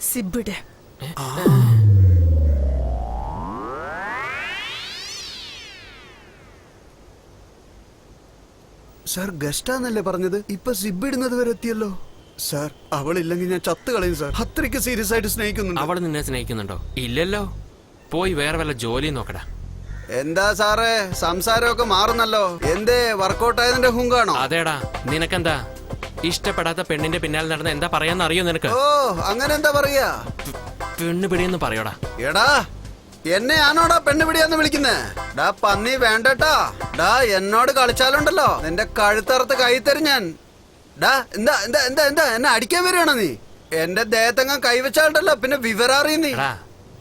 സിബിടെ സാർ ഗസ്റ്റാന്നല്ലേ പറഞ്ഞത്? ഇപ്പൊ സിബ് ഇടുന്നത് വരെ എത്തിയല്ലോ. സാർ അവളില്ലെങ്കിൽ ഞാൻ ചത്ത് കളയും സാർ. അത്രയ്ക്ക് സീരിയസ് ആയിട്ട് സ്നേഹിക്കുന്നുണ്ട്. അവൾ നിന്നെ സ്നേഹിക്കുന്നുണ്ടോ? ഇല്ലല്ലോ. പോയി വേറെ വല്ല ജോലി നോക്കടാ. എന്താ സാറേ സംസാരമൊക്കെ മാറുന്നല്ലോ. എന്തേ വർക്കൗട്ട് ആയതിന്റെ ഹുങ്കാണോ? അതേടാ, നിനക്കെന്താ ഇഷ്ടപ്പെടാത്ത പെണ്ണിന്റെ പിന്നാലെ നടന്ന എന്താ പറയാന്ന് അറിയോ നിനക്ക്? ഓ അങ്ങനെ എന്താ പറയാ? പെണ്ണ് പിടിയെന്ന് പറയോടാ. എടാ എന്നെ ആണോടാ പെണ്ണ് പിടിയാന്ന് വിളിക്കുന്നേ? ഡാ പന്നി വേണ്ടട്ടാ. ഡാ എന്നോട് കളിച്ചാലുണ്ടല്ലോ നിന്റെ കഴുത്തറുത്ത് കൈ തരും ഞാൻ. ഡാ എന്താ എന്താ എന്താ എന്താ എന്നെ അടിക്കാൻ വരികയാണോ നീ? എന്റെ ദേഹത്തെങ്ങാൻ കൈവച്ചാലുണ്ടല്ലോ പിന്നെ വിവരറിയ നീ.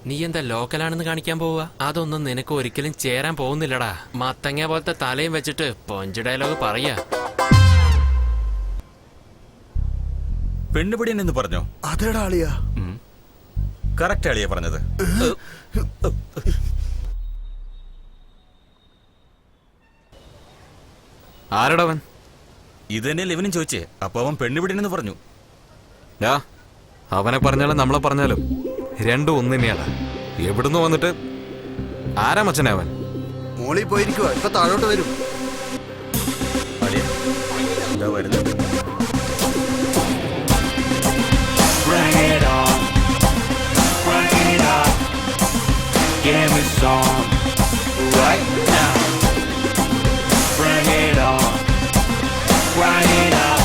നീ എന്താ ലോക്കലാണെന്ന് കാണിക്കാൻ പോവുക? അതൊന്നും നിനക്ക് ഒരിക്കലും ചേരാൻ പോകുന്നില്ലടാ. മത്തങ്ങ പോലത്തെ തലയും വെച്ചിട്ട് പൊഞ്ച് ഡയലോഗ് പറയാ. പെണ്ണുപിടിയൻ എന്ന് പറഞ്ഞോ? അതേടാ ആളിയാ. കറക്റ്റ് ആളിയാ പറഞ്ഞത്. ആരടവൻ? ഇത് തന്നെയല്ലേ ഇവനും ചോദിച്ചേ. അപ്പൊ അവൻ പെണ്ണുപിടിയൻ എന്ന് പറഞ്ഞു. അവനെ പറഞ്ഞാലും നമ്മളെ പറഞ്ഞാലും രണ്ടും ഒന്ന് തന്നെയാണ്. എവിടുന്ന് വന്നിട്ട് ആരാ മച്ചനെ അവൻ? മോളിൽ പോയിരിക്കുവാ, ഇപ്പൊ താഴോട്ട് വരും. വരുന്നുണ്ട്. Bring it on, bring it up, give me some right now. Bring it on, bring it up.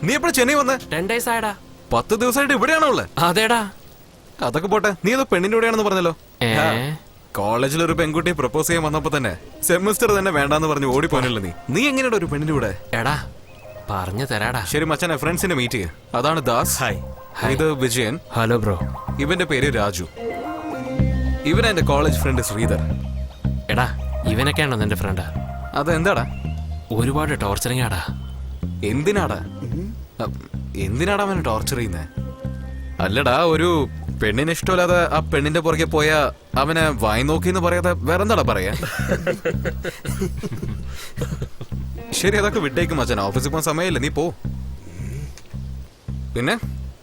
നീ എപ്പോഴാ ചെന്നൈ വന്നേ? 10 days ആയടാ. 10 ദിവസമായിട്ട് ഇവിടെയാണോ ഉള്ളത്? അതേടാ. അതൊക്കെ പോട്ടെ, നീ ഏതോ പെണ്ണിന്റെ കൂടെയാണെന്ന് പറഞ്ഞല്ലോ. കോളേജിൽ ഒരു പെൺകുട്ടിയെ പ്രപ്പോസ് ചെയ്യാൻ വന്നപ്പോ തന്നെ സെമിസ്റ്റർ തന്നെ വേണ്ടാന്ന് പറഞ്ഞ് ഓടിപ്പോനല്ലോ നീ. നീ എങ്ങനെയാ ഒരു പെണ്ണിന്റെ കൂടെ? എടാ പറഞ്ഞു തരാടാ. ശരി മച്ചാനെ, ഫ്രണ്ട്സിനെ മീറ്റ് ചെയ്യ. അതാണ് ദാസ്. ഹായ്. ഇത് വിജയൻ. Hello bro. ഇവന്റെ പേര് രാജു. ഇവൻ എന്റെ കോളേജ് ഫ്രണ്ട് ശ്രീധർ. എടാ ഇവനൊക്കെയാണോ നിന്റെ ഫ്രണ്ട്? അതെന്താടാ? ഒരുപാട് ടോർച്ചറിങ് ആടാ. എന്തിനാടാ അവനെ ടോർച്ചർ ചെയ്യുന്നേ? അല്ലടാ, ഒരു പെണ്ണിന് ഇഷ്ടമില്ലാതെ ആ പെണ്ണിന്റെ പുറകെ പോയാ അവനെ വായി നോക്കിന്ന് പറയാതെ വേറെന്താടാ പറയാ? ശരി അതൊക്കെ വിട്ടേക്കും മച്ചാൻ, ഓഫീസിൽ പോകാൻ സമയമില്ല, നീ പോ. പിന്നെ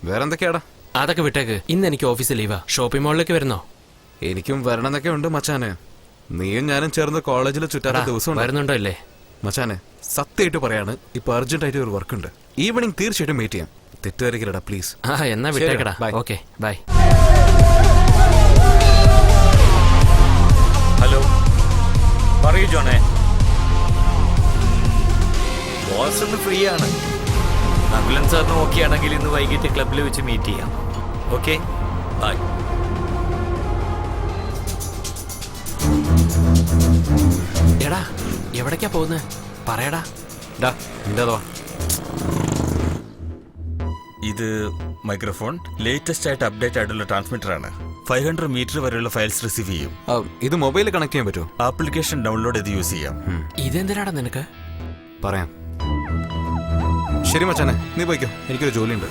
വേറെന്തൊക്കെയാടാ? അതൊക്കെ വിട്ടേക്ക്. ഇന്ന് എനിക്ക് ഓഫീസിൽ ലീവാ. ഷോപ്പിംഗ് മോളിലേക്ക് വരുന്നോ? എനിക്കും വരണമെന്നൊക്കെ ഉണ്ട് മച്ചാനെ. നീയും ഞാനും ചേർന്ന് കോളേജിൽ ചുറ്റാത്ത ദിവസം വരുന്നുണ്ടോ ഇല്ലേ? മച്ചാനെ സത്യമായിട്ട് പറയാണ്, ഇപ്പൊ അർജന്റ് ആയിട്ട് ഒരു വർക്ക് ഉണ്ട്. ഈവനിങ് തീർച്ചയായിട്ടും മീറ്റ് ചെയ്യാം. തെറ്റുവരക്കില്ലടാ പ്ലീസ്. എന്നാ വിട്ടേക്കടാ. Okay bye. ഹലോ പറയൂ ജോണേ. ബോസ് ഒന്ന് ഫ്രീ ആണ്. നകുലൻ സാറിന് ഓക്കെ ആണെങ്കിൽ ഇന്ന് വൈകിട്ട് ക്ലബിൽ വെച്ച് മീറ്റ് ചെയ്യാം. Okay bye. എടാ എവിടേക്കാ പോകുന്നത്? പറയടാ. ഇത് മൈക്രോഫോൺ ലേറ്റസ്റ്റ് ആയിട്ട് അപ്ഡേറ്റ് ആയിട്ടുള്ള ട്രാൻസ്മിറ്റർ ആണ്. 500 മീറ്റർ വരെയുള്ള ഫയൽസ് റിസീവ് ചെയ്യും. ഇത് മൊബൈലിൽ കണക്ട് ചെയ്യാൻ പറ്റുമോ? ആപ്ലിക്കേഷൻ ഡൗൺലോഡ് ചെയ്ത് യൂസ് ചെയ്യാം. ഇതെന്തിനാടാ നിനക്ക്? പറയാം. ശരി മച്ചാനെ, നീ പോയിക്കോ, എനിക്കൊരു ജോലിയുണ്ട്.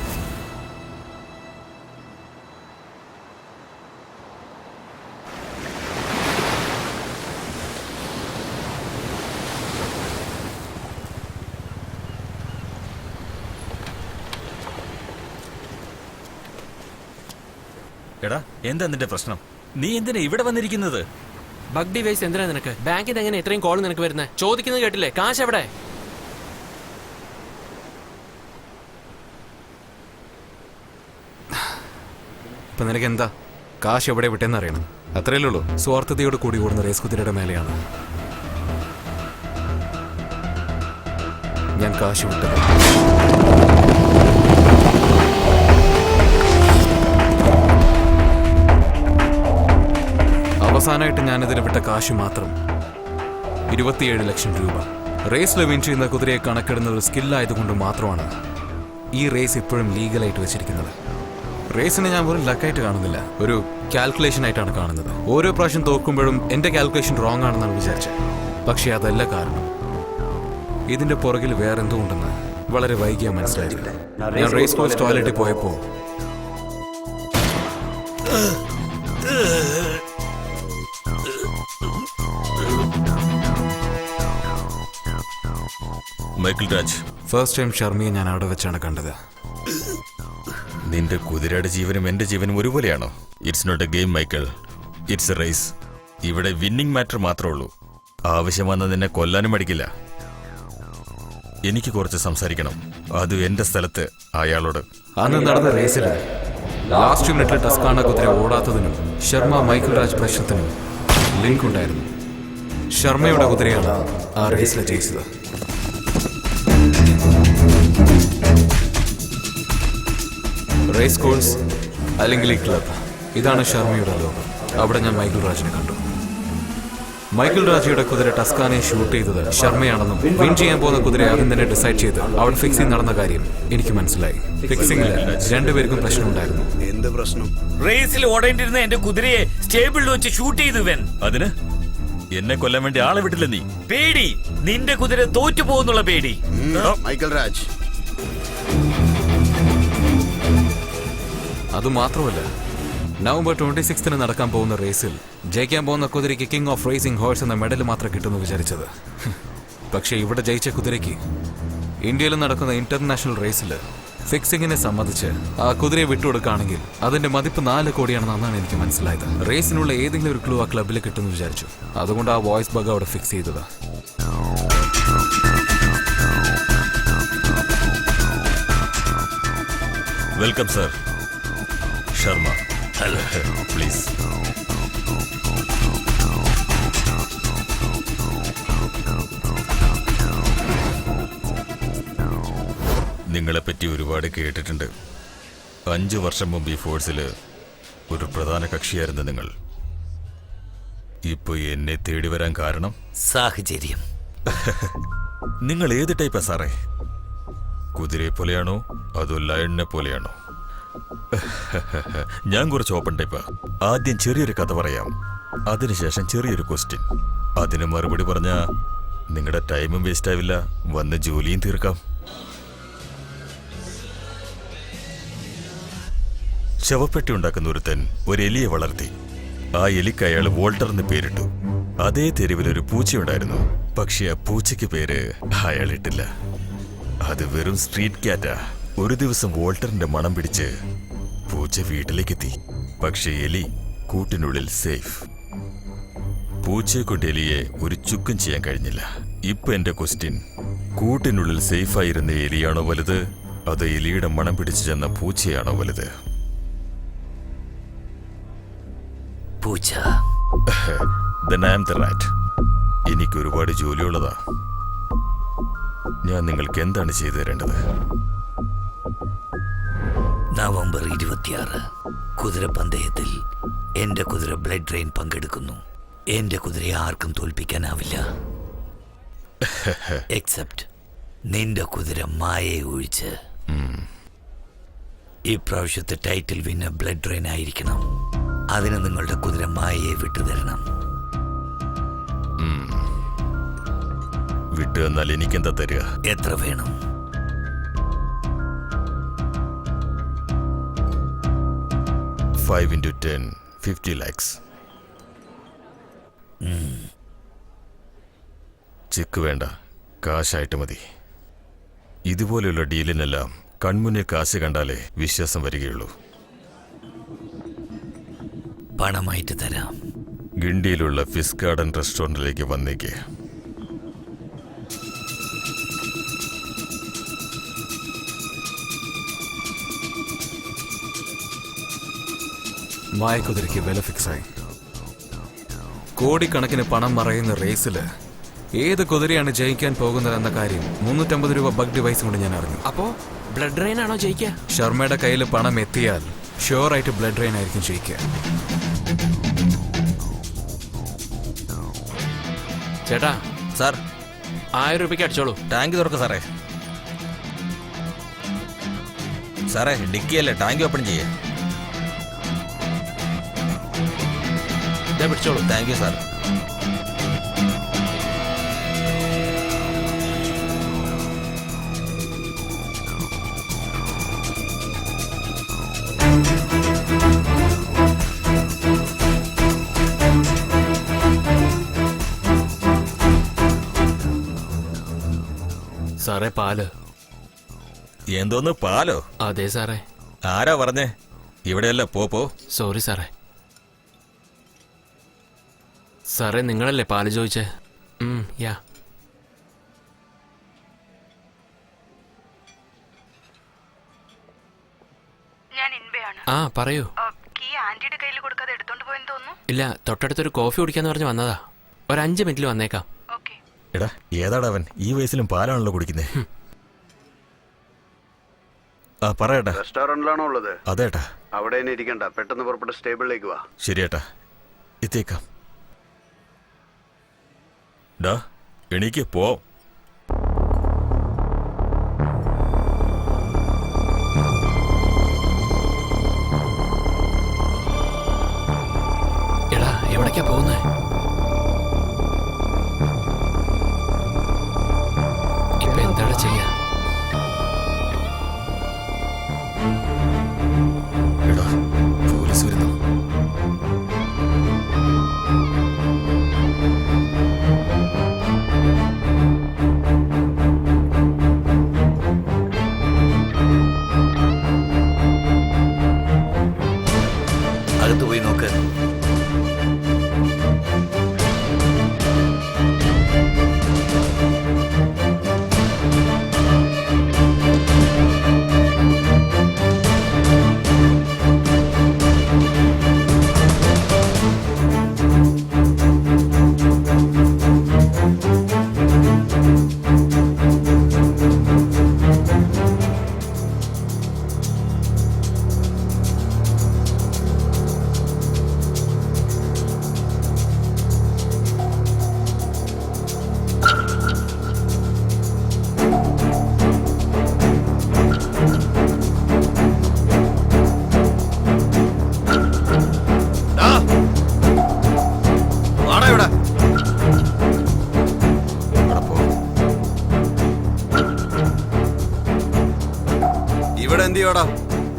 എടാ എന്താ നിന്റെ പ്രശ്നം? നീ എന്തിനാ ഇവിടെ വന്നിരിക്കുന്നത്? ബഗ് ഡിവൈസ് എന്തിനാ നിനക്ക്? ബാങ്കിൽ നിന്ന് എങ്ങനെ ഇത്രയും കോൾ നിനക്ക് വരുന്നത്? ചോദിക്കുന്നത് കേട്ടില്ലേ? കാശ് എവിടെ? ഇപ്പൊ നിനക്ക് എന്താ? കാശ് എവിടെ വിട്ടെന്ന് അറിയണം, അത്രയല്ലേ ഉള്ളൂ. സ്വാർത്ഥതയോട് കൂടി ഓടുന്ന റേസ് കുതിരയുടെ മേലെയാണ് ഞാൻ കാശ് വിട്ടത്. അവസാനമായിട്ട് ഞാനിതിന് വിട്ട കാശ് മാത്രം 27 ലക്ഷം രൂപ. റേസിൽ വിൻ ചെയ്യുന്ന കുതിരയെ കണക്കിടുന്ന ഒരു സ്കില്ലായതുകൊണ്ട് മാത്രമാണ് ഈ റേസ് ഇപ്പോഴും ലീഗലായിട്ട് വെച്ചിരിക്കുന്നത്. റേസിനെ ഞാൻ വെറും ലക്കായിട്ട് കാണുന്നില്ല, ഒരു കാൽക്കുലേഷൻ ആയിട്ടാണ് കാണുന്നത്. ഓരോ പ്രാവശ്യം തോക്കുമ്പോഴും എന്റെ കാൽക്കുലേഷൻ റോങ് ആണെന്നാണ് വിചാരിച്ചത്. പക്ഷെ അതല്ല കാരണം. ഇതിന്റെ പുറകിൽ വേറെന്തോ ഉണ്ടെന്ന് വളരെ വൈകിയാ മനസ്സിലായില്ല. ഞാൻ റേസ് കോഴ്സ് ടോയ്ലറ്റിൽ പോയപ്പോ മൈക്കിൾ രാജ്. ഫസ്റ്റ് ടൈം ഷർമിയെ ഞാൻ അവിടെ വെച്ചാണ് കണ്ടത്. നിന്റെ കുതിരയുടെ ജീവനും എന്റെ ജീവനും ഒരുപോലെയാണോ? It's not a game Michael, it's a race. ഇവിടെ വിന്നിംഗ് മാറ്റർ മാത്രമേ ഉള്ളൂ. ആവശ്യം വന്ന നിന്നെ കൊല്ലാനും മടിക്കില്ല. എനിക്ക് കുറച്ച് സംസാരിക്കണം, അത് എന്റെ സ്ഥലത്ത് അയാളോട്. അന്ന് നടന്ന റേസിൽ ലാസ്റ്റ് മിനിറ്റിൽ ടസ്കാണ കുതിര ഓടാത്തതിനും ശർമ്മ മൈക്കിൾ രാജ് പ്രശ്നത്തിനും ലിങ്ക് ഉണ്ടായിരുന്നു. ശർമ്മയുടെ കുതിരയാണ് ആ റേസിൽ ജയിച്ചത്. റേസ് കോഴ്സ് അല്ലെങ്കിൽ ഈ ക്ലബ്, ഇതാണ് ശർമ്മയുടെ ലോകം. അവിടെ ഞാൻ മൈക്കിൾ രാജിനെ കണ്ടു. മൈക്കിൾ രാജയുടെ കുതിര ടസ്കാനെ ഷൂട്ട് ചെയ്തത് ശർമ്മയാണെന്നും വിൻ ചെയ്യാൻ പോകുന്ന കുതിര ആദ്യം തന്നെ ഡിസൈഡ് ചെയ്ത് അവിടെ ഫിക്സിംഗ് നടന്ന കാര്യം എനിക്ക് മനസ്സിലായി. ഫിക്സിംഗിൽ രണ്ടുപേർക്കും പ്രശ്നമുണ്ടായിരുന്നു. എന്ത് പ്രശ്നം? റേസിൽ ഓടേണ്ടിരുന്ന എന്റെ കുതിരയെ സ്റ്റേബിളിൽ വെച്ച് ഷൂട്ട് ചെയ്തു ഇവൻ. അതിന് എന്നെ കൊല്ലാൻ വേണ്ടി ആളെ വിട്ടില്ല നീ. പേടി, നിന്റെ കുതിര തോറ്റു പോകുന്നുള്ള പേടി. മൈക്കിൾ രാജ്, അതുമാത്രമല്ല, നവംബർ 26 നടക്കാൻ പോകുന്ന റേസിൽ ജയിക്കാൻ പോകുന്ന കുതിരയ്ക്ക് കിങ് ഓഫ് റേസിംഗ് ഹോഴ്സ് എന്ന മെഡൽ മാത്രം കിട്ടുമെന്ന് വിചാരിച്ചത്. പക്ഷേ ഇവിടെ ജയിച്ച കുതിരയ്ക്ക് ഇന്ത്യയിൽ നടക്കുന്ന ഇന്റർനാഷണൽ റേസിൽ ഫിക്സിങ്ങിനെ സംബന്ധിച്ച് ആ കുതിരയെ വിട്ടുകൊടുക്കുകയാണെങ്കിൽ അതിന്റെ മതിപ്പ് 4 കോടിയാണെന്നാണ് എനിക്ക് മനസ്സിലായത്. റേസിനുള്ള ഏതെങ്കിലും ഒരു ക്ലൂ ആ ക്ലബിൽ കിട്ടുമെന്ന് വിചാരിച്ചു. അതുകൊണ്ട് ആ വോയിസ് ബഗ് അവിടെ ഫിക്സ് ചെയ്തത്. Welcome sir. ശർമ്മ പ്ലീസ്. നിങ്ങളെപ്പറ്റി ഒരുപാട് കേട്ടിട്ടുണ്ട്. 5 വർഷം മുമ്പ് ഈ ഫോഴ്സിൽ ഒരു പ്രധാന കക്ഷിയായിരുന്നു നിങ്ങൾ. ഇപ്പൊ എന്നെ തേടി വരാൻ കാരണം സാഹചര്യം. നിങ്ങൾ ഏത് ടൈപ്പാ സാറേ? കുതിരയെ പോലെയാണോ അതോ ലയണിനെ പോലെയാണോ? ഞാൻ കുറച്ച് ഓപ്പൺ ടൈപ്പാ. ആദ്യം ചെറിയൊരു കഥ പറയാം, അതിനുശേഷം ചെറിയൊരു ക്വസ്റ്റ്യൻ. അതിന് മറുപടി പറഞ്ഞാ നിങ്ങളുടെ ടൈമും വേസ്റ്റ് ആവില്ല, വന്ന് ജോലിയും തീർക്കാം. ശവപ്പെട്ടി ഉണ്ടാക്കുന്ന ഒരുത്തൻ ഒരു എലിയെ വളർത്തി. ആ എലിക്ക് അയാൾ വോൾട്ടർ എന്ന് പേരിട്ടു. അതേ തെരുവിലൊരു പൂച്ചയുണ്ടായിരുന്നു. പക്ഷെ ആ പൂച്ചയ്ക്ക് പേര് അയാൾ ഇട്ടില്ല. അത് വെറും സ്ട്രീറ്റ് ക്യാറ്റാ. ഒരു ദിവസം വോൾട്ടറിന്റെ മണം പിടിച്ച് പൂച്ച വീട്ടിലേക്കെത്തി. പക്ഷെ എലി കൂട്ടിനുള്ളിൽ സേഫ്. പൂച്ചയെ കൊണ്ട് എലിയെ ഒരു ചുക്കും ചെയ്യാൻ കഴിഞ്ഞില്ല. ഇപ്പൊ എന്റെ ക്വസ്റ്റ്യൻ, കൂട്ടിനുള്ളിൽ സേഫായിരുന്ന എലിയാണോ വലുത് അതോ എലിയുടെ മണം പിടിച്ചു ചെന്ന പൂച്ചയാണോ വലുത്? പൂച്ച. Then I am the rat. എനിക്ക് ഒരുപാട് ജോലിയുള്ളതാ. ഞാൻ നിങ്ങൾക്ക് എന്താണ് ചെയ്തു തരേണ്ടത്? നവംബർ 26 കുതിരപ്പന്തയത്തിൽ എന്റെ കുതിര ബ്ലഡ് ഡ്രെയിൻ പങ്കെടുക്കുന്നു. എന്റെ കുതിരയെ ആർക്കും തോൽപ്പിക്കാനാവില്ല, എക്സെപ്റ്റ് നിന്റെ കുതിര മായയെ ഒഴിച്ച്. ഈ പ്രാവശ്യത്തെ ടൈറ്റിൽ വിന്നർ ബ്ലഡ് ഡ്രെയിൻ ആയിരിക്കണം. അതിന് നിങ്ങളുടെ കുതിര മായയെ വിട്ടുതരണം. വിട്ടു എന്നാൽ എനിക്കെന്താ തരിക? എത്ര വേണം? 5 into 10, 50 lakhs. ചെക്ക് വേണ്ട, കാശായിട്ട് മതി. ഇതുപോലെയുള്ള ഡീലിനെല്ലാം കൺമുന്നിൽ കാശ് കണ്ടാലേ വിശ്വാസം വരികയുള്ളൂ. പണമായിട്ട് തരാം. ഗിണ്ടിയിലുള്ള ഫിസ് ഗാർഡൻ റെസ്റ്റോറൻറ്റിലേക്ക് വന്നേക്ക്. മായക്കുതിരയ്ക്ക് വില ഫിക്സായി. കോടിക്കണക്കിന് പണം മറയുന്ന റേസിൽ ഏത് കുതിരയാണ് ജയിക്കാൻ പോകുന്നതെന്ന കാര്യം 350 രൂപ ബഗ് ഡിവൈസ് കൊണ്ട് ഞാൻ അറിഞ്ഞു. അപ്പോ ബ്ലഡ് ഡ്രെയിൻ ആണോ ജയിക്കുക? ശർമ്മയുടെ കയ്യിൽ പണം എത്തിയാൽ ഷുവറായിട്ട് ബ്ലഡ് ഡ്രെയിൻ ആയിരിക്കും ജയിക്കുക. ചേട്ടാ. സാർ, 1000 രൂപയ്ക്ക് അടിച്ചോളൂ. ടാങ്ക് തുറക്ക് സാറേ. സാറേ, ഡിക്കിയല്ലേ, ടാങ്ക് ഓപ്പൺ ചെയ്യേ. പിടിച്ചോളൂ. Thank you sir. സാറേ പാല്. എന്തോന്ന് പാലോ? അതെ സാറേ. ആരാ പറഞ്ഞേ? ഇവിടെയല്ല, പോ. സോറി സാറേ. സാറേ നിങ്ങളല്ലേ പാല് ചോദിച്ചേ? യാ. ഞാൻ ഇൻബയാണ്. ആ പറയൂ. കീ ആന്റിയുടെ കയ്യിൽ കൊടുക്കാതെ എടുത്തോണ്ട് പോയെന്ന് തോന്നുന്നു. ഇല്ല, തൊട്ടടുത്തൊരു കോഫി കുടിക്കാന്ന് പറഞ്ഞ് വന്നതാ. ഒരു 5 മിനിറ്റിൽ വന്നേക്കാം. എടാ, ഏതാടാ അവൻ? ഈ വയസ്സിലും പാലാണല്ലോ കുടിക്കുന്നേ. ആ പറയട്ടാ. റെസ്റ്റോറന്റിലാണോ ഉള്ളത്? അതേട്ടാ. അവിടെ തന്നെ ഇരിക്കണ്ട, പെട്ടെന്ന് പുറപ്പെട്ട് സ്റ്റേബിളിലേക്ക് വാ. ശരിയേട്ടാ, എത്തിയേക്കാം. ഡാ എണീക്ക്, പോ. എടാ എവിടേക്കാ പോകുന്നേ? ഇപ്പൊ എന്താണ് ചെയ്യാ? എടാ, പോലീസ് വരുന്നു. അകത്ത് പോയി നോക്ക്.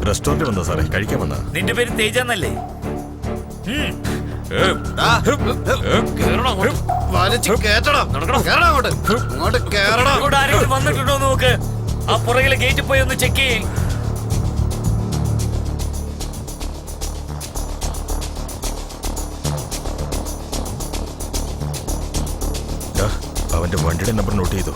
റെസ്റ്റോറന്റ് വന്നോ സാറേ? കഴിക്കാൻ വന്നാ? നിന്റെ പേര് തേജാന്നല്ലേ? ആരെങ്കിലും വന്നിട്ടുണ്ടോ നോക്ക്. ആ പുറകിലെ ഗേറ്റിൽ പോയി ഒന്ന് ചെക്ക് ചെയ്യേ. അവന്റെ വണ്ടിയുടെ നമ്പർ നോട്ട് ചെയ്തു.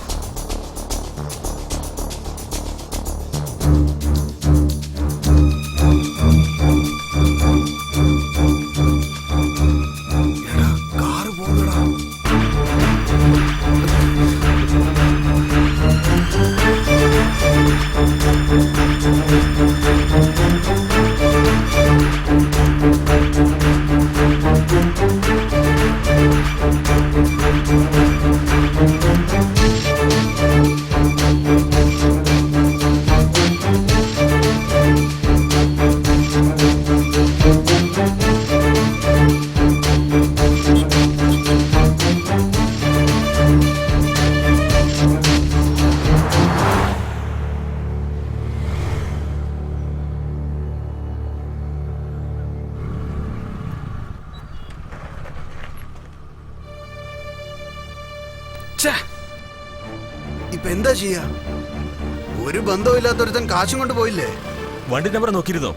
ഇപ്പൊ എന്താ ചെയ്യാ? ഒരു ബന്ധമില്ലാത്തൊരുത്തൻ കാശും കൊണ്ട് പോയില്ലേ? വണ്ടി നമ്പർ നോക്കിയിരുന്നോ?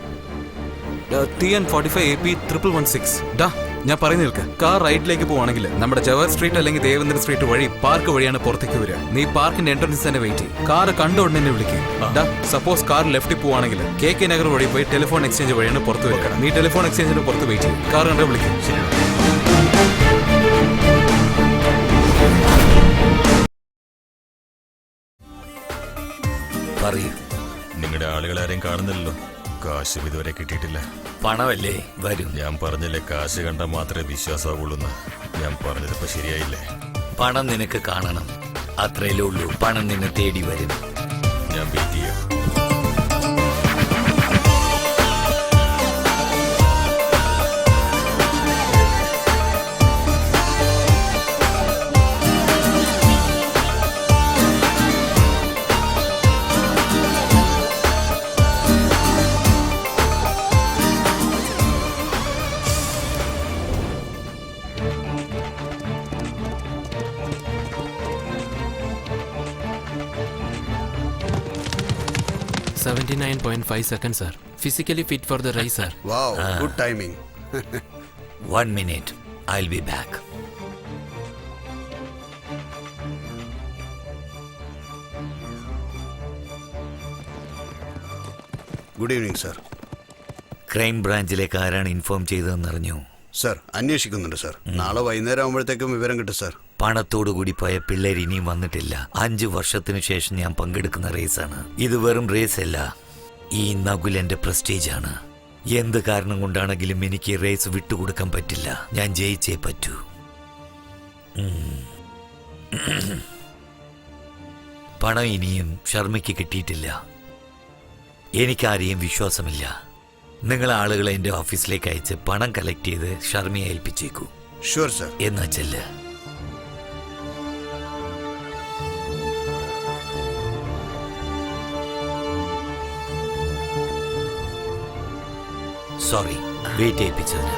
TN45AP116. ഡാ ഞാൻ പറഞ്ഞു നിൽക്ക്. കാർ റൈറ്റിലേക്ക് പോവാണെങ്കിൽ നമ്മുടെ ജവഹർ സ്ട്രീറ്റ് അല്ലെങ്കിൽ ദേവേന്ദ്ര സ്ട്രീറ്റ് വഴി പാർക്ക് വഴിയാണ് പുറത്തേക്ക് വരിക. നീ പാർക്കിന്റെ എൻട്രൻസ് തന്നെ വെയിറ്റ് ചെയ്യും. കാർ കണ്ട ഉടനെ എന്നെ വിളിക്കും. ഡാ സപ്പോസ് കാർ ലെഫ്റ്റിൽ പോവാണെങ്കിൽ KK നഗർ വഴി പോയി ടെലിഫോൺ എക്സ്ചേഞ്ച് വഴിയാണ് പുറത്ത് വരിക. നീ ടെലിഫോൺ എക്സ്ചേഞ്ചിന് പുറത്ത് വെയിറ്റ് ചെയ്യും. കാർ കണ്ട വിളിക്കും. ശരി. നിങ്ങളുടെ ആളുകളെ ആരെയും കാണുന്നില്ലല്ലോ. കാശും ഇതുവരെ കിട്ടിയിട്ടില്ല. പണമല്ലേ വരും. ഞാൻ പറഞ്ഞില്ലേ, കാശ് കണ്ടാൽ മാത്രമേ വിശ്വാസമാവുള്ളൂ. ഞാൻ പറഞ്ഞതിപ്പോ ശരിയായില്ലേ? പണം നിനക്ക് കാണണം, അത്രയല്ലേ ഉള്ളൂ. പണം നിന്നെ തേടി വരും. ഞാൻ വെയിറ്റ് ചെയ്യാം. 79.5 seconds, sir. Physically fit for the race, sir. Wow, good timing. 1 minute. I'll be back. Good evening, sir. Crime ബ്രാഞ്ചിലേക്ക് ആരാണ് ഇൻഫോം ചെയ്തതെന്നറിഞ്ഞു? സർ, അന്വേഷിക്കുന്നുണ്ട് സർ. നാളെ വൈകുന്നേരം ആകുമ്പോഴത്തേക്കും വിവരം കിട്ടും സർ. പണത്തോടുകൂടി പോയ പിള്ളേർ ഇനിയും വന്നിട്ടില്ല. 5 വർഷത്തിനു ശേഷം ഞാൻ പങ്കെടുക്കുന്ന റേസാണ് ഇത്. വെറും റേസ് അല്ല, ഈ നകുൽ എന്റെ പ്രസ്റ്റീജ് ആണ്. എന്ത് കാരണം കൊണ്ടാണെങ്കിലും എനിക്ക് റേസ് വിട്ടുകൊടുക്കാൻ പറ്റില്ല. ഞാൻ ജയിച്ചേ പറ്റൂ. പണം ഇനിയും ശർമ്മയ്ക്ക് കിട്ടിയിട്ടില്ല. എനിക്കാരെയും വിശ്വാസമില്ല. നിങ്ങൾ ആളുകളെ എന്റെ ഓഫീസിലേക്ക് അയച്ച് പണം കളക്ട് ചെയ്ത് ശർമ്മയെ ഏൽപ്പിച്ചേക്കൂ. Sure sir. എന്നാ ചെല്ല്. Sorry, wait ചെയ്യിപ്പിച്ചതിന്.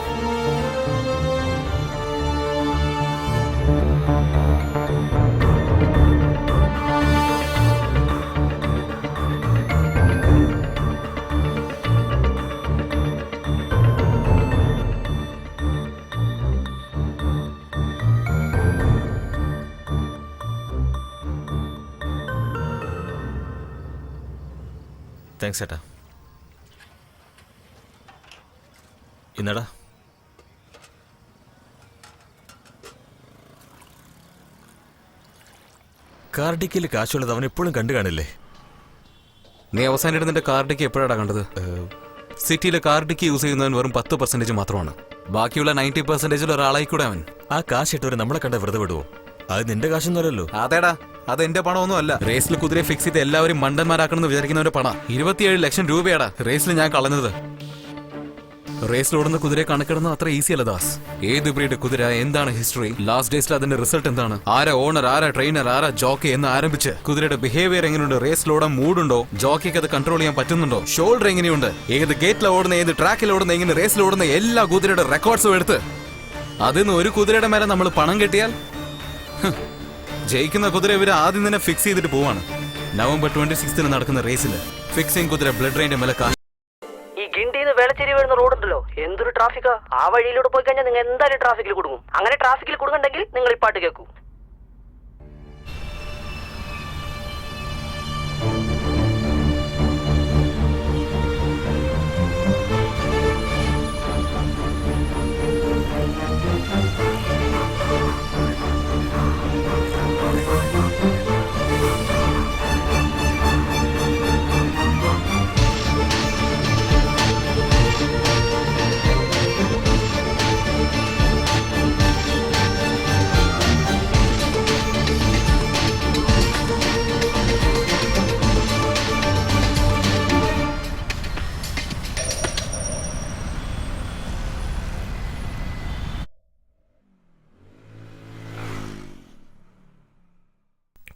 താങ്ക്സ് ചേട്ടാ. ഇന്നടാ കാർഡിക്കയിൽ കാശുള്ളത് അവൻ എപ്പോഴും കണ്ടു കാണില്ലേ? നീ അവസാനമായിട്ട് നിന്റെ കാർഡിക്ക് എപ്പോഴാണ് കണ്ടത്? സിറ്റിയിലെ കാർഡിക്ക് യൂസ് ചെയ്യുന്നവൻ വെറും 10% മാത്രമാണ്. ബാക്കിയുള്ള 90% ഒരാളായിക്കൂടെ അവൻ. ആ കാശ് ഇട്ടവരെ നമ്മളെ കണ്ട വെറുതെ വിടുവോ? അത് നിന്റെ കാശൊന്നുമല്ലല്ലോ. അതേടാ, അത് എന്റെ പണമൊന്നും അല്ല. റേസിൽ കുതിരയെ ഫിക്സ് ചെയ്ത് എല്ലാവരും മണ്ടന്മാരാക്കണമെന്ന് വിചാരിക്കുന്നവന്റെ പണം 27 ലക്ഷം രൂപയാടാ റേസിൽ ഞാൻ കളഞ്ഞത്. റേസിലോടുന്ന കുതിരയെ കണക്കിടുന്നത് അത്ര ഈസി അല്ല ദാസ്. ഏത് ബ്രീഡ് കുതിര, എന്താണ് ഹിസ്റ്ററി, ലാസ്റ്റ് ഡേയ്സിൽ അതിന്റെ റിസൾട്ട് എന്താണ്, ആരാ ഓണർ, ആരാ ട്രെയിനർ, ആരാ ജോക്കി എന്ന് ആരംഭിച്ച് കുതിരയുടെ ബിഹേവിയർ എങ്ങനെയുണ്ട്, റേസിലോടാൻ മൂഡുണ്ടോ, ജോക്കിക്ക് അത് കൺട്രോൾ ചെയ്യാൻ പറ്റുന്നുണ്ടോ, ഷോൾഡർ എങ്ങനെയുണ്ട്, ഏത് ഗേറ്റിൽ ഓടുന്ന, ഏത് ട്രാക്കിൽ ഓടുന്ന, എങ്ങനെ റേസിൽ ഓടുന്ന എല്ലാ കുതിരയുടെ റെക്കോർഡ്സും എടുത്ത് അതിന്ന് ഒരു കുതിരയുടെ മേലെ നമ്മൾ പണം കെട്ടിയാൽ ജയിക്കുന്ന കുതിര ഇവര് ആദ്യം തന്നെ ഫിക്സ് ചെയ്തിട്ട് പോവാണ്. നവംബർ 26 നടക്കുന്ന റേസിൽ ഫിക്സിംഗ് കുതിര ബ്ലഡ് റെയിന്റെ മേലെ ഈ ഗിണ്ടിന്ന് വേളച്ചേരി വരുന്ന റോഡുണ്ടല്ലോ, എന്തൊരു ട്രാഫിക്കാ. ആ വഴിയിലൂടെ പോയി കഴിഞ്ഞാൽ നിങ്ങൾ എന്തായാലും ട്രാഫിക്കിൽ കുടുങ്ങും. അങ്ങനെ ട്രാഫിക്കിൽ കുടുങ്ങണ്ടെങ്കിൽ നിങ്ങൾ ഈ പാട്ട് കേൾക്കൂ.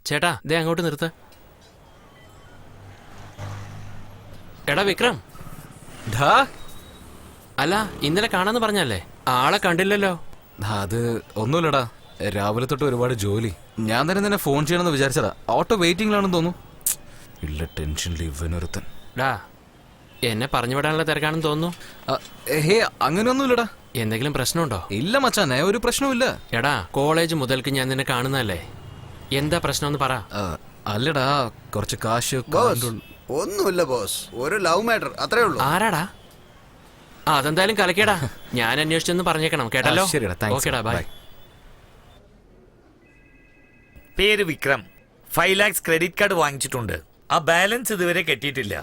ചേട്ടാ, ദേ അങ്ങോട്ട് നിർത്ത്. എടാ വിക്രം, അല്ല ഇന്നലെ കാണാന്ന് പറഞ്ഞല്ലേ, ആളെ കണ്ടില്ലല്ലോ. അത് ഒന്നുമില്ലടാ, രാവിലെ തൊട്ട് ഒരുപാട് ജോലി. ഞാൻ തന്നെ നിന്നെ ഫോൺ ചെയ്യണമെന്ന് വിചാരിച്ചതാ. ഓട്ടോ വെയിറ്റിംഗിലാണെന്ന് തോന്നുന്നു. ഇല്ല, ടെൻഷനിൽ ഇവനൊരുത്തൻ. ഡാ, എന്നെ പറഞ്ഞു വിടാനുള്ള തിരക്കാണെന്ന് തോന്നുന്നു. ഹേ, അങ്ങനെയൊന്നുമില്ലടാ. എന്തെങ്കിലും പ്രശ്നമുണ്ടോ? ഇല്ല മച്ചാനെ, ഒരു പ്രശ്നവുമില്ല. എടാ, കോളേജ് മുതൽക്ക് ഞാൻ നിന്നെ കാണുന്നല്ലേ, എന്താ പ്രശ്നം പറ. അല്ലടാ, കുറച്ച് കാശ്. ഒന്നുമില്ല ബോസ്, ഒരു ലവ് മാറ്റർ, അത്രേ ഉള്ളൂ. ആരാടാ? അതെന്തായാലും കലക്കേടാ, ഞാൻ അന്വേഷിച്ചെന്ന് പറഞ്ഞേക്കണം കേട്ടല്ലോ. ഓക്കേടാ, ബൈ. പേര് വിക്രം. 5 lakhs ക്രെഡിറ്റ് കാർഡ് വാങ്ങിച്ചിട്ടുണ്ട്. ആ ബാലൻസ് ഇതുവരെ കെട്ടിയിട്ടില്ല.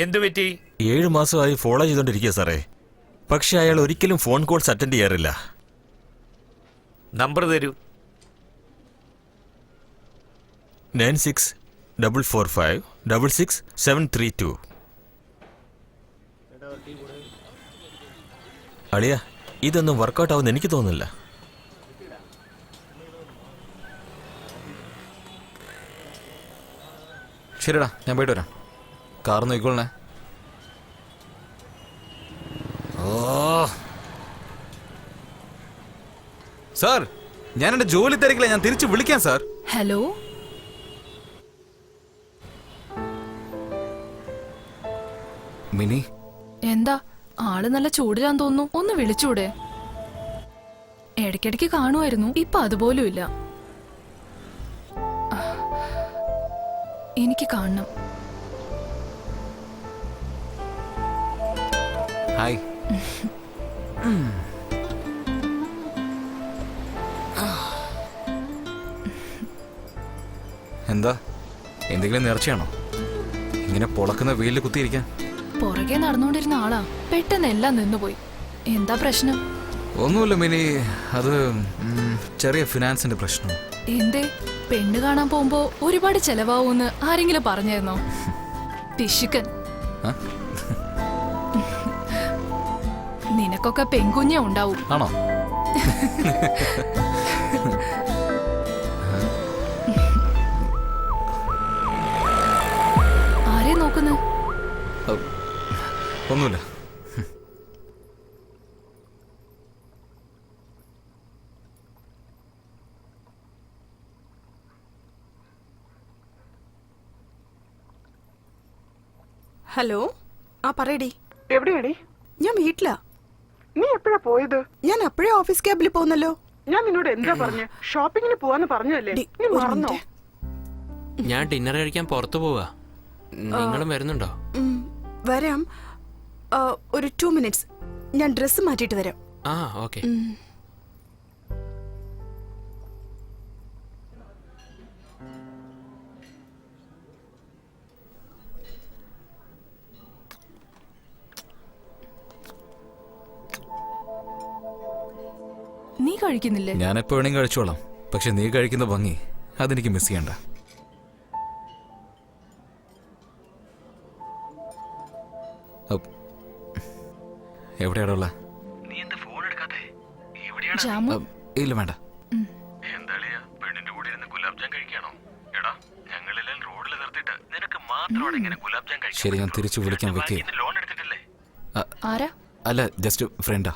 എന്തു പറ്റി? 7 മാസമായി ഫോളോ ചെയ്തോണ്ടിരിക്കുക സാറേ. പക്ഷെ അയാൾ ഒരിക്കലും ഫോൺ കോൾസ് അറ്റൻഡ് ചെയ്യാറില്ല. നമ്പർ തരൂ. 9644566732. അളിയ, ഇതൊന്നും വർക്കൗട്ട് ആവുമെന്ന് എനിക്ക് തോന്നുന്നില്ല. ശരിടാ, ഞാൻ പോയിട്ട് വരാം. കാർ നോക്കിക്കോളണേ. സാർ, ഞാൻ എന്റെ ജോലി തിരക്കില്ല, ഞാൻ തിരിച്ചു വിളിക്കാം സാർ. ഹലോ, മിനി, എന്താ ആള് നല്ല ചൂടിലാന്ന് തോന്നുന്നു. ഒന്ന് വിളിച്ചൂടെ? ഇടയ്ക്കിടയ്ക്ക് കാണുമായിരുന്നു, ഇപ്പൊ അതുപോലും ഇല്ല. എനിക്ക് കാണണം. ഹായ്. എന്താ, എന്തെങ്കിലും നേർച്ചയാണോ ഇങ്ങനെ പൊളക്കുന്ന വെയിലിൽ കുത്തിയിരിക്കാൻ? പുറകെ നടന്നുകൊണ്ടിരുന്ന ആളാ, പെട്ടെന്ന് എല്ലാം നിന്നുപോയി. എന്താ പ്രശ്നം? ഒന്നുമില്ല മിനി, അത് ചെറിയ ഫിനാൻസിന്റെ പ്രശ്നം. എന്തേ? പെണ്ണ് കാണാൻ പോകുമ്പോ ഒരുപാട് ചെലവാവൂന്ന് ആരെങ്കിലും പറഞ്ഞായിരുന്നോ? പിശുക്കൻ. നിനക്കൊക്കെ പെൺകുഞ്ഞേ ഉണ്ടാവും. ആണോ? ആരെ നോക്കുന്നു? ഒന്നുമില്ല. ഹലോ, ആ പറയടി. എവിടെയാടി? ഞാൻ വീട്ടിലാ. നീ എപ്പോഴാ പോയത്? ഞാൻ അപ്പോഴേ ഓഫീസ് ക്യാബിൽ പോന്നല്ലോ. ഞാൻ നിന്നോട് എന്താ പറഞ്ഞ? ഷോപ്പിങ്ങിന് പോവാന്ന് പറഞ്ഞതല്ലേ? നീ മറന്നോ? ഞാൻ ഡിന്നർ കഴിക്കാൻ പുറത്തു പോവാ. നിങ്ങളും വരുന്നുണ്ടോ? വരാം. ഒരു 2 minutes. ഞാൻ ഡ്രസ്സ് മാറ്റിയിട്ട് വരാം. ആ, ഓക്കെ. നീ കഴിക്കുന്നില്ലേ? ഞാൻ എപ്പോ വേണമെങ്കിൽ കഴിച്ചോളാം, പക്ഷെ നീ കഴിക്കുന്ന ഭംഗി അതെനിക്ക് മിസ് ചെയ്യണ്ട. എവിടെയാണുള്ള? ഇല്ല, വേണ്ട. ശരി, ഞാൻ തിരിച്ചു വിളിക്കാൻ വെക്കേ. ആരാ? അല്ല, ജസ്റ്റ് ഫ്രണ്ടാ.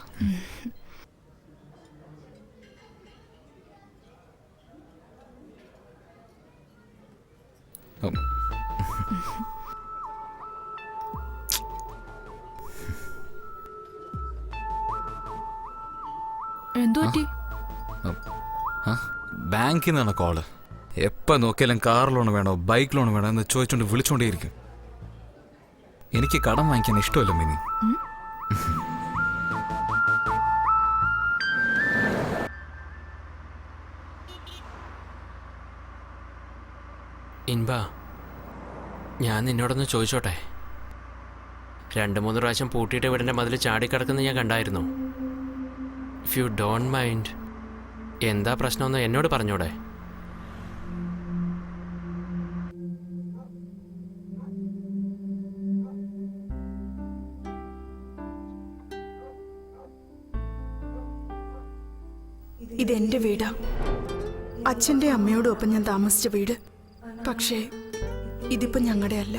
എന്തുപറ്റി? ബാങ്കിൽ നിന്നാണ് കോള്. എപ്പോ നോക്കിയാലും കാർ ലോൺ വേണോ ബൈക്ക് ലോൺ വേണോ എന്ന് ചോദിച്ചോണ്ട് വിളിച്ചോണ്ടേയിരിക്കും. എനിക്ക് കടം വാങ്ങിക്കാൻ ഇഷ്ടമല്ല മിനി. ഇൻബ, ഞാൻ നിന്നോടൊന്ന് ചോദിച്ചോട്ടെ? 2-3 പ്രാവശ്യം പൂട്ടിയിട്ട് വീടിൻ്റെ മതിൽ ചാടിക്കിടക്കുന്നത് ഞാൻ കണ്ടായിരുന്നു. ഇഫ് യു ഡോണ്ട് മൈൻഡ്, എന്താ പ്രശ്നമെന്ന് എന്നോട് പറഞ്ഞോടെ? ഇതെന്റെ വീടാ. അച്ഛന്റെ അമ്മയോടൊപ്പം ഞാൻ താമസിച്ച വീട്. പക്ഷേ ഇതിപ്പോ ഞങ്ങളുടെ അല്ല.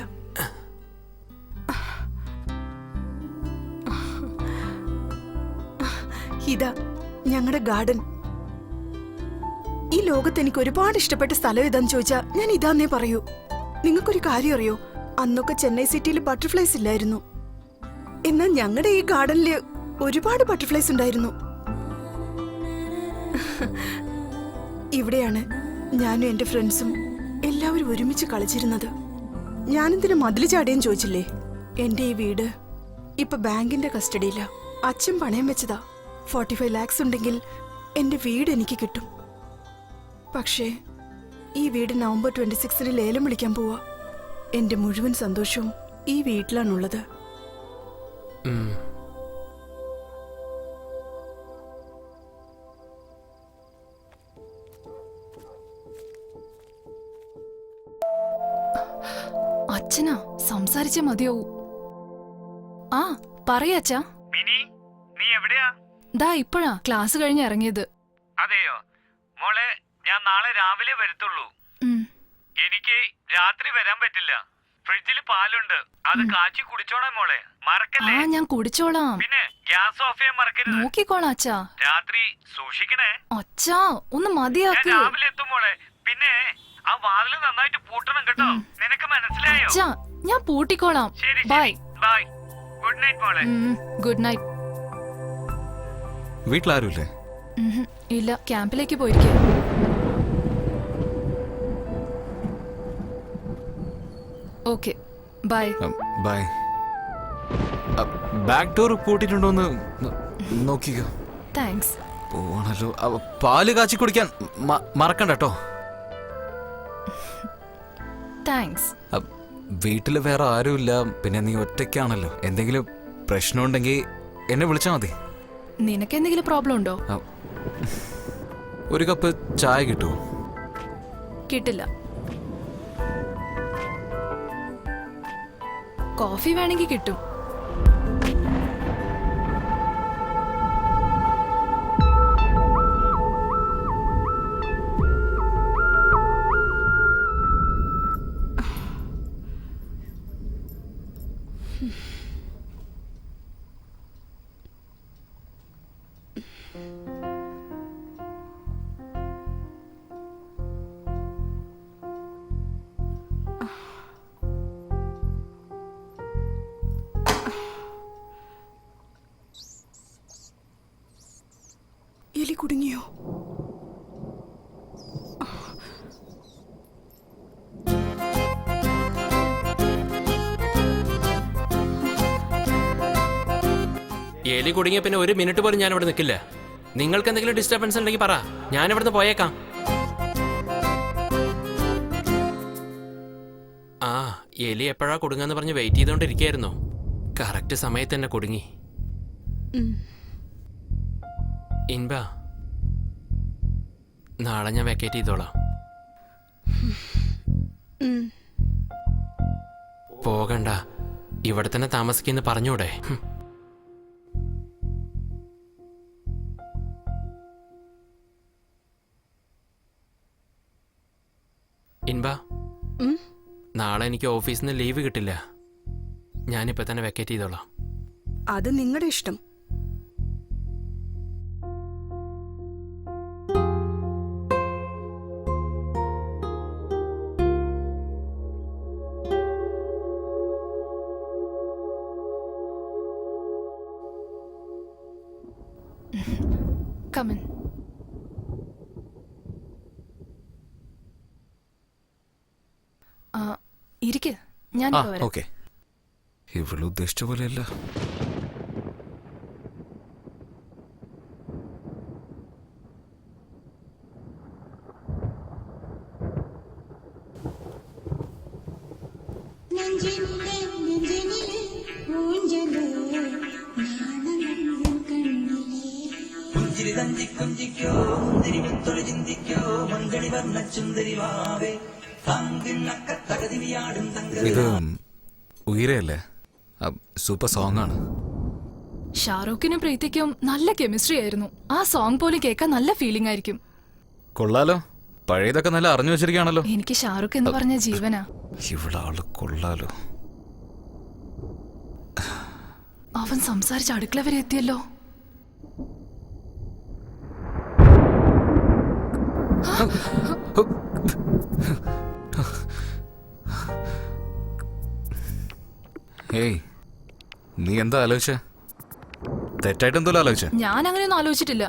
ഇതാ ഞങ്ങളുടെ ഗാർഡൻ. ഈ ലോകത്ത് എനിക്ക് ഒരുപാട് ഇഷ്ടപ്പെട്ട സ്ഥലം ഏതാന്ന് ചോദിച്ചാ ഞാൻ ഇതാന്നേ പറയൂ. നിങ്ങൾക്കൊരു കാര്യം അറിയോ? അന്നൊക്കെ ചെന്നൈ സിറ്റിയിൽ ബട്ടർഫ്ലൈസ് ഇല്ലായിരുന്നു. എന്നാൽ ഞങ്ങളുടെ ഈ ഗാർഡനില് ഒരുപാട് ബട്ടർഫ്ലൈസ് ഉണ്ടായിരുന്നു. ഇവിടെയാണ് ഞാനും എന്റെ ഫ്രണ്ട്സും എല്ലാവരും ഒരുമിച്ച് കളിച്ചിരുന്നത്. ഞാനെന്തിനു മതില് ചാടിയെന്ന് ചോദിച്ചില്ലേ? എന്റെ ഈ വീട് ഇപ്പൊ ബാങ്കിന്റെ കസ്റ്റഡിയിലാ. അച്ഛൻ പണയം വെച്ചതാ. 45 lakhs ഉണ്ടെങ്കിൽ എന്റെ വീട് എനിക്ക് കിട്ടും. പക്ഷേ ഈ വീട് November 26 ലേലം വിളിക്കാൻ പോവാ. എന്റെ മുഴുവൻ സന്തോഷവും ഈ വീട്ടിലാണുള്ളത്. അച്ഛനാ, സംസാരിച്ചേ മതിയാവൂ. ആ പറയാച്ചാ. നീ എവിടെയാ? ദാ ഇപ്പോഴാ ക്ലാസ് കഴിഞ്ഞ് ഇറങ്ങിയത്. അതെയോ മോളെ, ഞാൻ നാളെ രാവിലെ വരത്തുള്ളൂ. എനിക്ക് രാത്രി വരാൻ പറ്റില്ല. ഫ്രിഡ്ജിൽ പാലുണ്ട്, അത് കാച്ചി കുടിച്ചോളാം മോളെ. മറക്കല്ലേ? ആ, ഞാൻ കുടിച്ചോളാം. പിന്നെ ഗ്യാസ് ഓഫ് ചെയ്യാൻ മറക്കരുത്. നോക്കിക്കോളാം അച്ഛാ. രാത്രി സൂക്ഷിക്കണേ. അച്ഛാ ഒന്ന് മതിയാക്ക്. ഞാൻ രാവിലെ എത്തും മോളെ. പിന്നെ ആ വാതില് നന്നായിട്ട് പൂട്ടണം കേട്ടോ. നിനക്ക് മനസ്സിലായോ? അച്ഛാ ഞാൻ പൂട്ടിക്കോളാം. ശരി, ബൈ. ബൈ. ഗുഡ് നൈറ്റ് മോളെ. Good night. വീട്ടിലാരുമില്ലേ? ഇല്ല, ക്യാമ്പിലേക്ക് പോയിരിക്കും. Okay, bye. Bye. Back door പൂട്ടിട്ടുണ്ടോന്ന് നോക്കിക്കോ. താങ്ക്സ്. പോണല്ലോ. പാല് കാച്ചി കുടിക്കാൻ മറക്കണ്ട കേട്ടോ. താങ്ക്സ്. വീട്ടില് വേറെ ആരുമില്ല, പിന്നെ നീ ഒറ്റയ്ക്കാണല്ലോ. എന്തെങ്കിലും പ്രശ്നമുണ്ടെങ്കിൽ എന്നെ വിളിച്ചാൽ മതി. നിനക്ക് എന്തെങ്കിലും പ്രോബ്ലം ഉണ്ടോ? ഒരു കപ്പ് ചായ കിട്ടുമോ? കിട്ടില്ല. കോഫി വേണമെങ്കിൽ കിട്ടും. എലി കുടുങ്ങിയോ? എലി കുടുങ്ങിയ പിന്നെ ഒരു മിനിറ്റ് പോലും ഞാൻ ഇവിടെ നിൽക്കില്ല. നിങ്ങൾക്ക് എന്തെങ്കിലും ഡിസ്റ്റർബൻസ് ഉണ്ടെങ്കിൽ പറ, ഞാൻ ഇവിടുന്ന് പോയേക്കാം. ആ, എലി എപ്പോഴാ കുടുങ്ങാന്ന് പറഞ്ഞ് വെയിറ്റ് ചെയ്തോണ്ടിരിക്കുകയായിരുന്നു. കറക്റ്റ് സമയത്ത് തന്നെ കുടുങ്ങി. ഇൻബ, നാളെ ഞാൻ വെക്കേറ്റ് ചെയ്തോളാം. പോകണ്ട, ഇവിടെ തന്നെ താമസിക്കുന്ന പറഞ്ഞൂടെ? ഇൻബ, നാളെ എനിക്ക് ഓഫീസിൽ നിന്ന് ലീവ് കിട്ടില്ല. ഞാനിപ്പോ തന്നെ വെക്കേറ്റ് ചെയ്തോളാം. അത് നിങ്ങളുടെ ഇഷ്ടം. Come in. ഇരിക്ക്, ഞാൻ വരാം. ഓക്കെ. ഇവള് ഉദ്ദേശിച്ച പോലെയല്ല. ഇത് ഉയരല്ലേ? സൂപ്പർ സോങ് ആണ്. ഷാറൂഖിനും പ്രീതിക്കും നല്ല കെമിസ്ട്രി ആയിരുന്നു. ആ സോങ് പോലും കേൾക്കാൻ നല്ല ഫീലിംഗ് ആയിരിക്കും. കൊള്ളാലോ, പഴയതൊക്കെ നല്ല അറിഞ്ഞു വെച്ചിരിക്കുകയാണല്ലോ. എനിക്ക് ഷാറൂഖ് എന്ന് പറഞ്ഞ ജീവനാ. ഇവിടെ ആള് കൊള്ളാലോ. അവൻ സംസാരിച്ച് അടുക്കള വരെ എത്തിയല്ലോ. ഏയ്, നീ എന്താ ആലോചിച്ച? തെറ്റായിട്ട് എന്തോലും ആലോചിച്ച? ഞാൻ അങ്ങനെയൊന്നും ആലോചിച്ചിട്ടില്ല.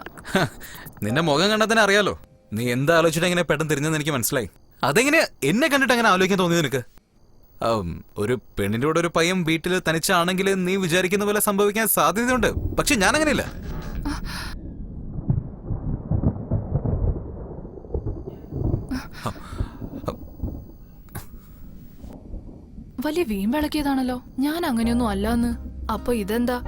നിന്റെ മുഖം കണ്ടാൽ തന്നെ അറിയാലോ നീ എന്താ ആലോചിച്ചിട്ട് എങ്ങനെ പെട്ടെന്ന് തിരിഞ്ഞെന്ന് എനിക്ക് മനസ്സിലായി. അതെങ്ങനെ എന്നെ കണ്ടിട്ട് അങ്ങനെ ആലോചിക്കാൻ തോന്നി നിനക്ക്? ഒരു പെണ്ണിന്റെ കൂടെ ഒരു പയ്യൻ വീട്ടിൽ തനിച്ചാണെങ്കിൽ നീ വിചാരിക്കുന്ന പോലെ സംഭവിക്കാൻ സാധ്യതയുണ്ട്. പക്ഷെ ഞാൻ അങ്ങനെയില്ല. വലിയ വീമ്പിളക്കിയതാണല്ലോ. ഞാൻ അങ്ങനെയൊന്നും അല്ലെന്ന്. അപ്പൊ ഇതെന്താ?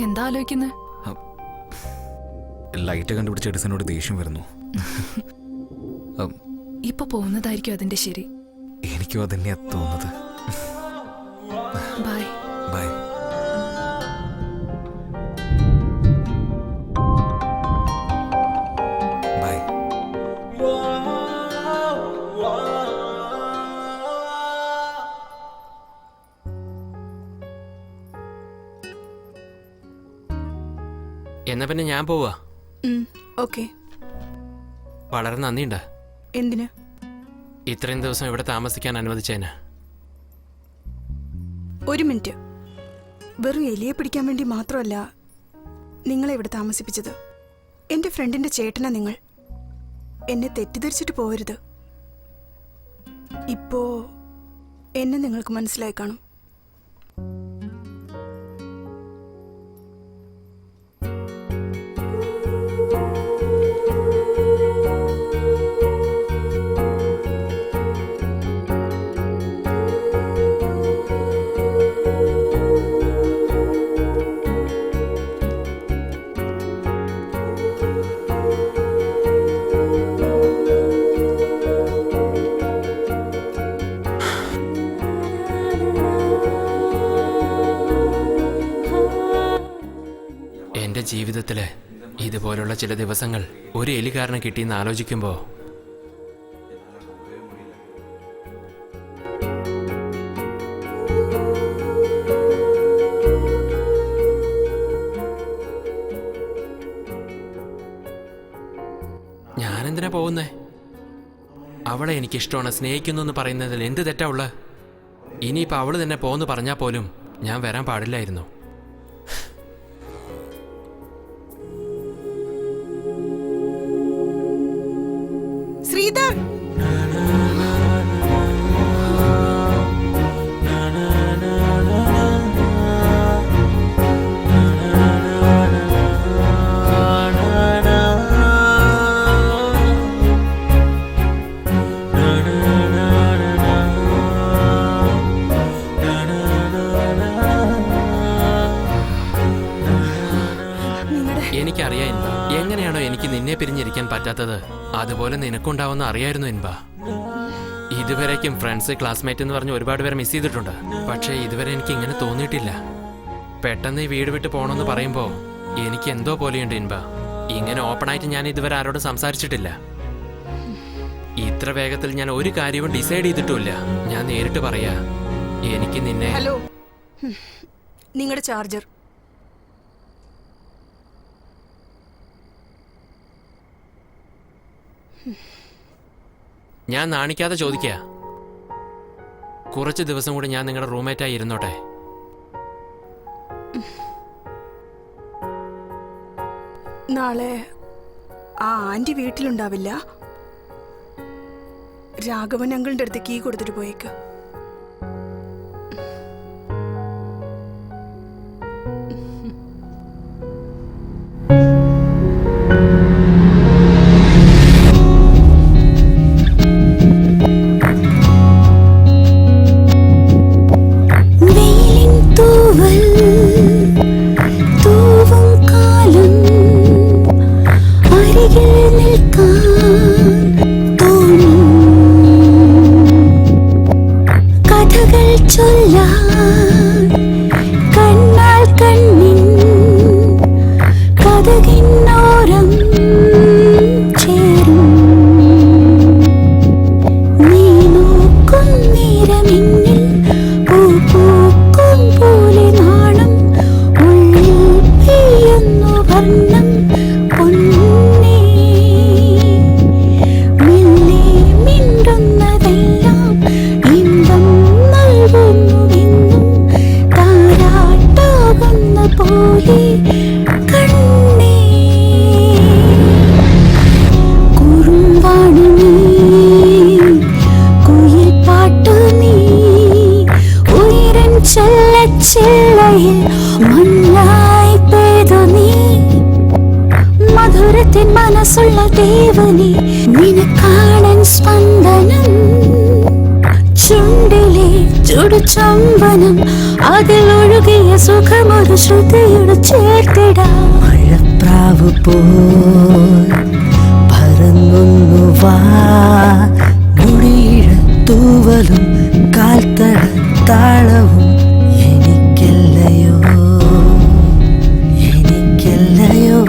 എന്താ ആലോചിക്കുന്നത്? ലൈറ്റ് കണ്ടുപിടിച്ച എഡിസനോട് ദേഷ്യം വരുന്നു. ഇപ്പൊ പോകുന്നതായിരിക്കും അതിന്റെ ശരി. എനിക്കും അതന്നെയാ തോന്നുന്നത്. ബൈ. എന്നാ പിന്നെ ഞാൻ പോവാ. ഓക്കെ. വളരെ നന്ദിയുണ്ട്. എന്തിന്? ഇത്രയും ദിവസം ഇവിടെ താമസിക്കാൻ അനുവദിച്ചേന്. ഒരു മിനിറ്റ്. വെറും എലിയെ പിടിക്കാൻ വേണ്ടി മാത്രമല്ല നിങ്ങളെ ഇവിടെ താമസിപ്പിച്ചത്. എന്റെ ഫ്രണ്ടിന്റെ ചേട്ടനാ നിങ്ങൾ. എന്നെ തെറ്റിദ്ധരിച്ചിട്ട് പോകരുത്. ഇപ്പോ എന്നെ നിങ്ങൾക്ക് മനസ്സിലായി കാണും. എന്റെ ജീവിതത്തില് ഇതുപോലുള്ള ചില ദിവസങ്ങൾ ഒരു എലി കാരണം കിട്ടിയെന്ന് ആലോചിക്കുമ്പോ ഞാനെന്തിനാ പോകുന്നേ? അവളെ എനിക്കിഷ്ടമാണ്, സ്നേഹിക്കുന്നു എന്ന് പറയുന്നതിൽ എന്ത് തെറ്റാ ഉള്ള? ഇനിയിപ്പോൾ അവള് തന്നെ പോന്ന് പറഞ്ഞാൽ പോലും ഞാൻ വരാൻ പാടില്ലായിരുന്നു. ശ്രീധർ, എനിക്കറിയാം ഇൻബ, എങ്ങനെയാണോ എനിക്ക് നിന്നെ പിരിഞ്ഞിരിക്കാൻ പറ്റാത്തത് അതുപോലെ നിനക്കുണ്ടാവുന്ന അറിയായിരുന്നു ഇൻബ. ഇതുവരേക്കും ഫ്രണ്ട്സ്, ക്ലാസ്മേറ്റ് എന്ന് പറഞ്ഞ് ഒരുപാട് പേരെ മിസ് ചെയ്തിട്ടുണ്ട്. പക്ഷേ ഇതുവരെ എനിക്ക് ഇങ്ങനെ തോന്നിയിട്ടില്ല. പെട്ടെന്ന് ഈ വീട് വിട്ട് പോകണമെന്ന് പറയുമ്പോൾ എനിക്ക് എന്തോ പോലെയുണ്ട് ഇൻബ. ഇങ്ങനെ ഓപ്പണായിട്ട് ഞാൻ ഇതുവരെ ആരോടും സംസാരിച്ചിട്ടില്ല. ഇത്ര വേഗത്തിൽ ഞാൻ ഒരു കാര്യവും ഡിസൈഡ് ചെയ്തിട്ടുമില്ല. ഞാൻ നേരിട്ട് പറയാ, എനിക്ക് നിന്നെ. ഹലോ, നിങ്ങളുടെ ചാർജർ. ഞാൻ നാണിക്കാതെ ചോദിക്കുക, കുറച്ച് ദിവസം കൂടി ഞാൻ നിങ്ങളുടെ റൂംമേറ്റായി ഇരുന്നോട്ടെ? നാളെ ആ ആന്റി വീട്ടിലുണ്ടാവില്ല. രാഘവൻ അങ്കിളിന്റെ അടുത്ത് കീ കൊടുത്തിട്ട് പോയേക്ക്. മനസ്സുള്ള ദേവനെ നിനക്കാണൻ സ്പന്ദനം, ചുണ്ടിലെ ചുടുചമ്പനം, അതിലൊഴുകിയ സുഖമൊരു ശ്രുതിയുടെ ചേർത്തിടാം. മഴപ്രാവ് പോൽ പറന്നൊന്നു വാ, മുടിയിഴ തൂവലും കാൽത്തട താളവും എനിക്കല്ലയോ, എനിക്കല്ലയോ.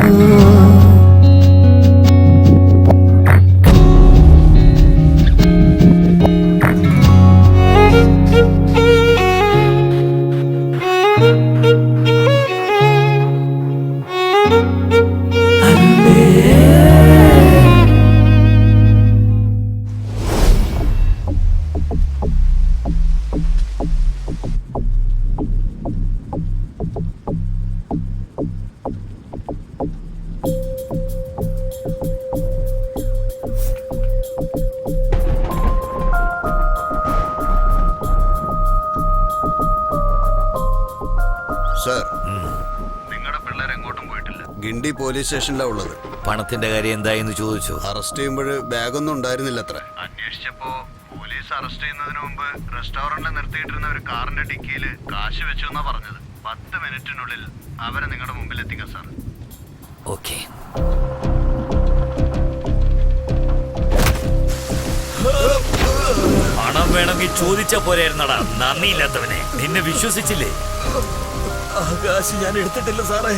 സർ, നിങ്ങളുടെ പിള്ളേർ എങ്ങോട്ടും പോയിട്ടില്ല. ഗിണ്ടി പോലീസ് സ്റ്റേഷനിലാണ് ഉള്ളത്. പണത്തിന്റെ കാര്യം എന്തായെന്ന് ചോദിച്ചു. അറസ്റ്റ് ചെയ്യുമ്പോൾ ബാഗൊന്നും ഉണ്ടായിരുന്നില്ല അത്ര. അന്വേഷിച്ചപ്പോ പോലീസ് അറസ്റ്റ് ചെയ്യുന്നതിന് മുമ്പ് റെസ്റ്റോറന്റിൽ നിർത്തിയിട്ടിരുന്ന ഒരു കാറിന്റെ ഡിക്കിയിൽ കാശ് വെച്ചു എന്നാ പറഞ്ഞത്. 10 മിനിറ്റിനുള്ളിൽ അവരെ നിങ്ങളുടെ മുമ്പിൽ എത്തിക്കാം സാർ. ഓക്കെ. പണം വേണമെങ്കിൽ ചോദിച്ചാ പോരായിരുന്നടാ, നന്ദിയില്ലാത്തവനെ. നിന്നെ വിശ്വസിച്ചില്ലേ? കാശ് ഞാൻ എടുത്തിട്ടില്ല സാറേ.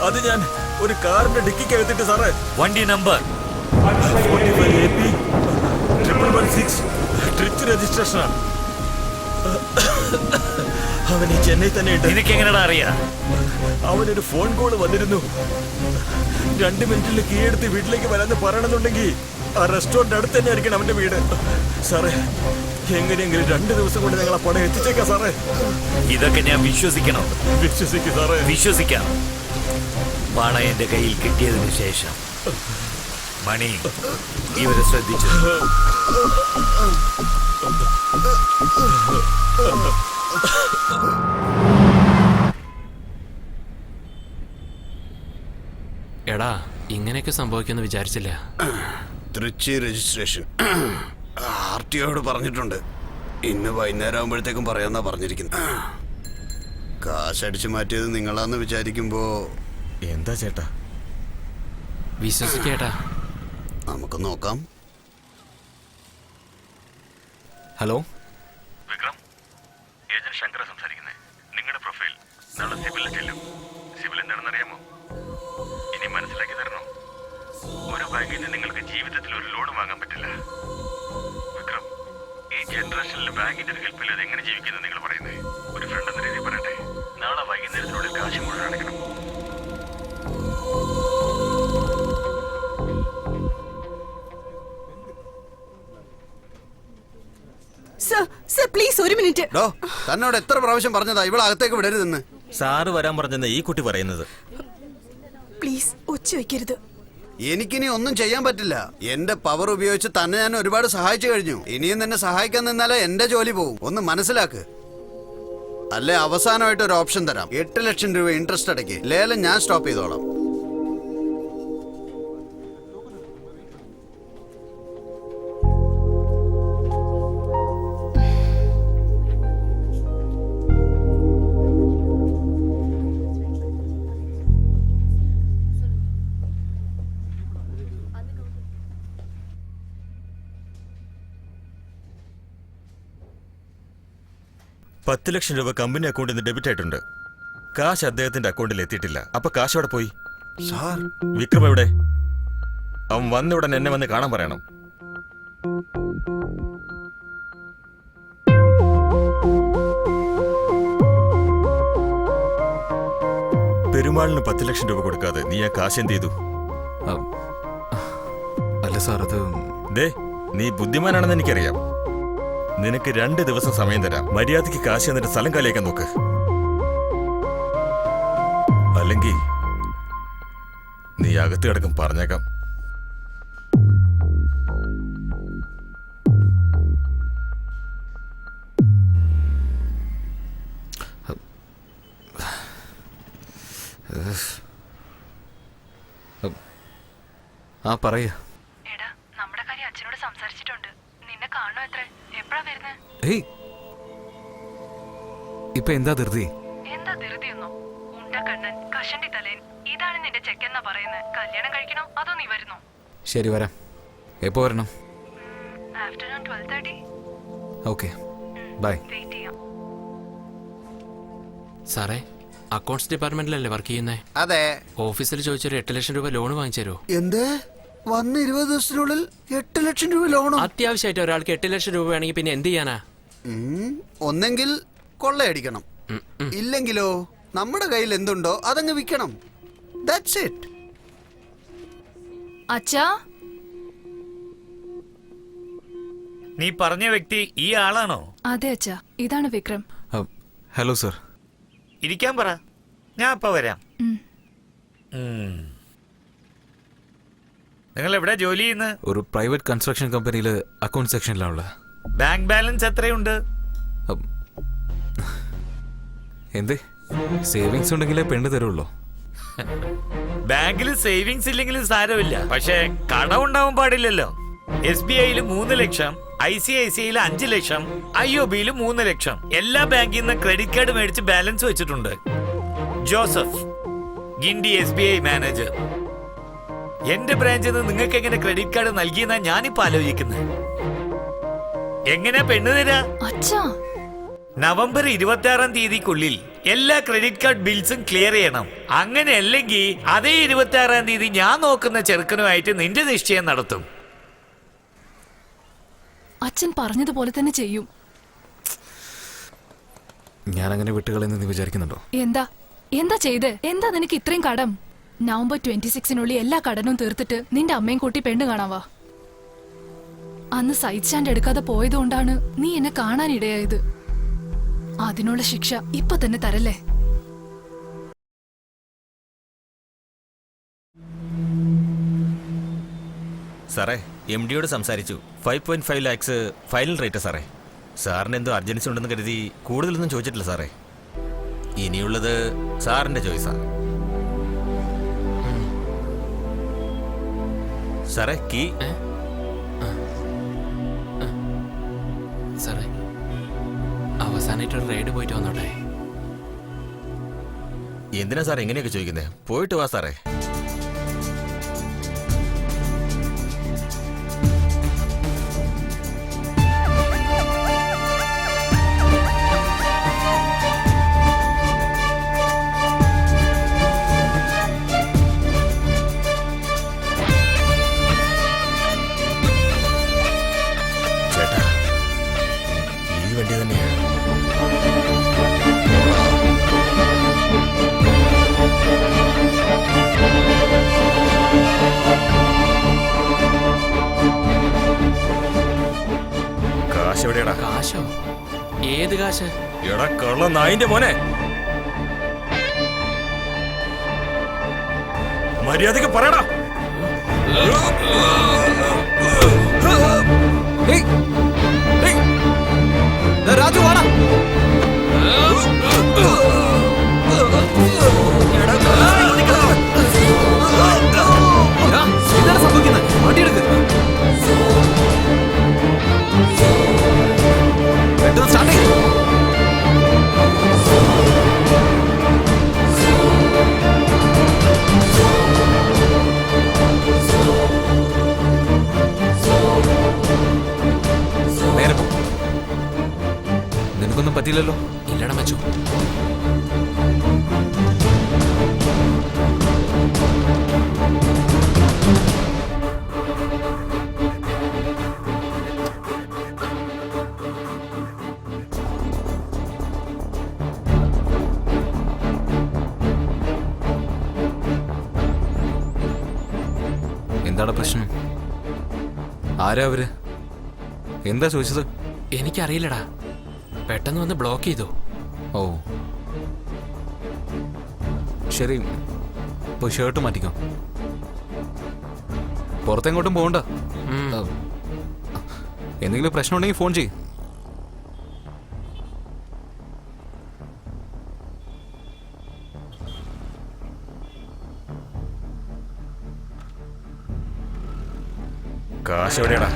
അത് ഞാൻ ഒരു കാറിന്റെ ഡിക്കിക്ക് എടുത്തിട്ട് സാറേ. വണ്ടി നമ്പർ 45AP116 ട്രിച്ച് രജിസ്ട്രേഷനാണ്. അവൻ ഈ ചെന്നൈ തന്നെ ഉണ്ട്. നിനക്ക് എങ്ങനെയാ അറിയാ? അവനൊരു ഫോൺ കോൾ വന്നിരുന്നു. 2 മിനിറ്റിൽ കീഴെടുത്ത് വീട്ടിലേക്ക് വരാന്ന് പറയണമെന്നുണ്ടെങ്കിൽ ആ റെസ്റ്റോറന്റ് അടുത്ത് തന്നെ ആയിരിക്കണം അവന്റെ വീട്. സാറേ, എങ്ങനെയെങ്കിലും 2 ദിവസം കൊണ്ട് ഞങ്ങൾ ആ പണം എത്തിച്ചേക്കാം സാറേ. ഇതൊക്കെ ഞാൻ വിശ്വസിക്കണം? വിശ്വസിക്കും സാറേ. വിശ്വസിക്കാം. പണം എന്റെ കയ്യിൽ കിട്ടിയതിനു ശേഷം മണി ഇവരെ ശ്രദ്ധിച്ചു. എടാ, ഇങ്ങനെയൊക്കെ സംഭവിക്കുമെന്ന് വിചാരിച്ചില്ല. തൃച്ചി രജിസ്ട്രേഷൻ RTOയോട് പറഞ്ഞിട്ടുണ്ട്. ഇന്ന് വൈകുന്നേരം ആകുമ്പോഴത്തേക്കും പറയാന്നാ പറഞ്ഞിരിക്കുന്നത്. കാശടിച്ചു മാറ്റിയത് നിങ്ങളാന്ന് വിചാരിക്കുമ്പോ എന്താ ചേട്ടാ? വിശ്വസിക്കേട്ടാ. നമുക്ക് നോക്കാം. ഹലോ വിക്രം, ഏജന്റ് ശങ്കര സംസാരിക്കുന്നത്. നിങ്ങളുടെ പ്രൊഫൈൽ നാളെ സിവിലിൽ ചെല്ലും. സിവിൽ എന്താണെന്നറിയാമോ? ഇനി മനസ്സിലാക്കി തരണം. ഒരു ബാങ്കിൽ നിന്ന് നിങ്ങൾക്ക് ജീവിതത്തിൽ ഒരു ലോൺ വാങ്ങാൻ പറ്റില്ല. വിക്രം, ഈ ജനറേഷനിൽ ബാങ്കിന്റെ ഹെൽപ്പിൽ അത് എങ്ങനെ ജീവിക്കുന്നത് നിങ്ങൾ പറയുന്നത്? ഒരു ഫ്രണ്ട് എന്ന രീതിയിൽ പറയട്ടെ, നാളെ വൈകുന്നേരത്തിനുള്ളിൽ കാശ് മുഴുവൻ അടയ്ക്കണം. പ്ലീസ്, ഒരു മിനിറ്റ്. തന്നോട് എത്ര പ്രാവശ്യം പറഞ്ഞതാ ഇവിടെ അകത്തേക്ക് വിടരുതെന്ന്? സാറ് വരാൻ പറഞ്ഞെന്ന് ഈ കുട്ടി പറയുന്നത്. പ്ലീസ്, ഒച്ച വയ്ക്കരുത്. എനിക്കിനി ഒന്നും ചെയ്യാൻ പറ്റില്ല. എന്റെ പവർ ഉപയോഗിച്ച് തന്നെ ഞാൻ ഒരുപാട് സഹായിച്ചു കഴിഞ്ഞു. ഇനിയും നിന്നെ സഹായിക്കാൻ നിന്നാലേ എന്റെ ജോലി പോവും. ഒന്ന് മനസ്സിലാക്ക്. അല്ലെ അവസാനമായിട്ട് ഒരു ഓപ്ഷൻ തരാം. 8 ലക്ഷം രൂപ ഇൻട്രസ്റ്റ് അടയ്ക്ക്. ലേലം ഞാൻ സ്റ്റോപ്പ് ചെയ്തോളാം. $10 ലക്ഷം കമ്പനി അക്കൗണ്ടിൽ നിന്ന് ഡെബിറ്റ് ആയിട്ടുണ്ട്. കാശ് അദ്ദേഹത്തിന്റെ അക്കൗണ്ടിൽ എത്തിയിട്ടില്ല. അപ്പൊ കാശ് അവിടെ പോയി. വിക്രം എവിടെ? അവൻ വന്ന ഉടനെ എന്നെ വന്ന് കാണാൻ പറയണം. പെരുമാളിന് 10 ലക്ഷം കൊടുക്കാതെ നീ ആ കാശ് എന്ത് ചെയ്തു? അല്ല സാർ, അത് ദേ, നീ ബുദ്ധിമാനാണെന്ന് എനിക്കറിയാം. നിനക്ക് 2 ദിവസം സമയം തരാം. മര്യാദയ്ക്ക് കാശ് എന്നിട്ട് സ്ഥലം കാലിയാക്കാൻ നോക്ക്. അല്ലെങ്കിൽ നീ അകത്ത് കിടക്കും. പറഞ്ഞേക്കാം. ആ പറയാ. എടാ, നമ്മുടെ കാര്യം അച്ഛനോട് സംസാരിച്ചിട്ടുണ്ട്. നിന്നെ കാണോ എത്ര? എപ്പോഴാ വരുന്നത്? ഏയ്, ഇപ്പൊ എന്താ ധൃതി? എന്താ ധൃതിയൊന്നോ? ഉണ്ടക്കണ്ണൻ, കഷണ്ടി തലേൻ, ഇതാണ് നിന്റെ ചെക്കെന്നാ പറയുന്നത്. കല്യാണം കഴിക്കണോ അതോ നീ വരുന്നോ? ശരി, വരാം. എപ്പോ വരണം? ആഫ്റ്റർനൂൺ 12:30. Okay, by. വെയിറ്റ് ചെയ്യാം. സാറേ, അക്കൗണ്ട്സ് ഡിപ്പാർട്ട്മെന്റിലല്ലേ വർക്ക് ചെയ്യുന്നേ? അതെ. ഓഫീസിൽ ചോദിച്ചൊരു 8 ലക്ഷം രൂപ ലോൺ വാങ്ങിച്ചു തരുമോ? എന്ത്? വന്ന് 20 ദിവസത്തിനുള്ളിൽ 8 ലക്ഷം രൂപ ലോണോ? അത്യാവശ്യമായിട്ട് ഒരാൾക്ക് 8 ലക്ഷം രൂപ വേണമെങ്കിൽ പിന്നെ എന്ത് ചെയ്യാനാ? ഒന്നെങ്കിൽ കൊള്ളയടിക്കണം, ഇല്ലെങ്കിലോ നമ്മുടെ കയ്യിൽ എന്തുണ്ടോ അതങ്ങ് വിൽക്കണം. That's it. അച്ഛാ, നീ പറഞ്ഞ വ്യക്തി ഈ ആളാണോ? അതെ അച്ഛാ, ഇതാണ് വിക്രം. Hello sir. ഇരിക്കാൻ പറ, ഞാൻ ഇപ്പൊ വരാം. നിങ്ങൾ എവിടെ ജോലി ചെയ്യുന്നത്? ഒരു പ്രൈവറ്റ് കൺസ്ട്രക്ഷൻ കമ്പനിയിൽ അക്കൗണ്ട് സെക്ഷനിലാണുള്ളത്. ബാങ്ക് ബാലൻസ് എത്രയുണ്ട്? എന്തേ? സേവിങ്സ് ഉണ്ടെങ്കിലേ പെണ്ണ് തരുള്ളൂ. ബാങ്കിൽ സേവിങ്സ് ഇല്ലെങ്കിലും സാരമില്ല, പക്ഷെ കടം ഉണ്ടാവാൻ പാടില്ലല്ലോ. SBIയിൽ 3 ലക്ഷം, ICICIയിൽ 5 ലക്ഷം, IOBയിൽ 3 ലക്ഷം. എല്ലാ ബാങ്കിൽ നിന്നും ക്രെഡിറ്റ് കാർഡ് മേടിച്ച് ബാലൻസ് വെച്ചിട്ടുണ്ട്. Joseph, Guindy SBI manager. എന്റെ ബ്രാഞ്ചിൽ നിന്ന് നിങ്ങൾക്ക് എങ്ങനെ ക്രെഡിറ്റ് കാർഡ് നൽകിയെന്നാ ഞാനിപ്പോ ആലോചിക്കുന്നത്. എങ്ങനെയാ പെണ്ണ് തരാ? നവംബർ 26-ാം തീയതിക്കുള്ളിൽ എല്ലാ ക്രെഡിറ്റ് കാർഡ് ബിൽസും ക്ലിയർ ചെയ്യണം. അങ്ങനെ അല്ലെങ്കിൽ അതേ 26-ാം തീയതി ഞാൻ നോക്കുന്ന ചെറുക്കനുമായിട്ട് നിന്റെ നിശ്ചയം നടത്തും. അച്ഛൻ പറഞ്ഞതുപോലെ തന്നെ ചെയ്യും. ഞാൻ അങ്ങനെ വിട്ടുകളെന്ന് നീ വിചാരിക്കുന്നുണ്ടോ? എന്താ എന്താ ചെയ്ത്? എന്താ നിനക്ക് ഇത്രയും കടം? നവംബർ 26-നുള്ളിൽ എല്ലാ കടനും തീർത്തിട്ട് നിന്റെ അമ്മയും കൂട്ടി പെണ്ണ് കാണാവാ. അന്ന് സൈഡ് സ്റ്റാൻഡ് എടുക്കാതെ പോയതുകൊണ്ടാണ് നീ എന്നെ കാണാനിടയായത്. അതിനുള്ള ശിക്ഷ ഇപ്പൊ തന്നെ തരല്ലേ? സാറേ, MD-യോട് സംസാരിച്ചു. 5.5 ലാക്സ് ഫൈനൽ റേറ്റ് സാറേ. സാറിന് എന്തോ അർജൻസി ഉണ്ടെന്ന് കരുതി കൂടുതലൊന്നും ചോദിച്ചിട്ടില്ല സാറേ. ഇനിയുള്ളത് സാറിന്റെ ചോയ്സാ. സാറേ, കീ. സാറേ, അവസാനമായിട്ടൊരു റൈഡ് പോയിട്ട് വന്നോട്ടെ. എന്തിനാ സാർ എങ്ങനെയൊക്കെ ചോദിക്കുന്നേ? പോയിട്ട് വാ സാറേ. ചേട്ടാ, ഈ വണ്ടി തന്നെയാ. കാശ് എവിടെയാടാ? കാശോ? ഏത് കാശ്? എടാ കള്ള നായിന്റെ മോനെ, മര്യാദക്ക് പറയടാ. രാജു വാടാ. എന്താണ് സംഭവിക്കുന്നത്? വണ്ടിയെടുക്ക്. പെട്ടെന്ന് സ്റ്റാർട്ട് ചെയ്യ്. നേരെ പോ. നിനക്കൊന്നും പറ്റില്ലല്ലോ? ഇല്ലട മച്ചു. എന്താണ് പ്രശ്നം? ആരാ അവര്? എന്താ ചോദിച്ചത്? എനിക്കറിയില്ലടാ, പെട്ടെന്ന് വന്ന് ബ്ലോക്ക് ചെയ്തു. ഓ ശരി, പോയി ഷർട്ട് മാറ്റിക്കോ. പുറത്തെങ്ങോട്ടും പോകണ്ട. എന്തെങ്കിലും പ്രശ്നം ഉണ്ടെങ്കിൽ ഫോൺ ചെയ്യും. കാശ് എവിടെയാടാ?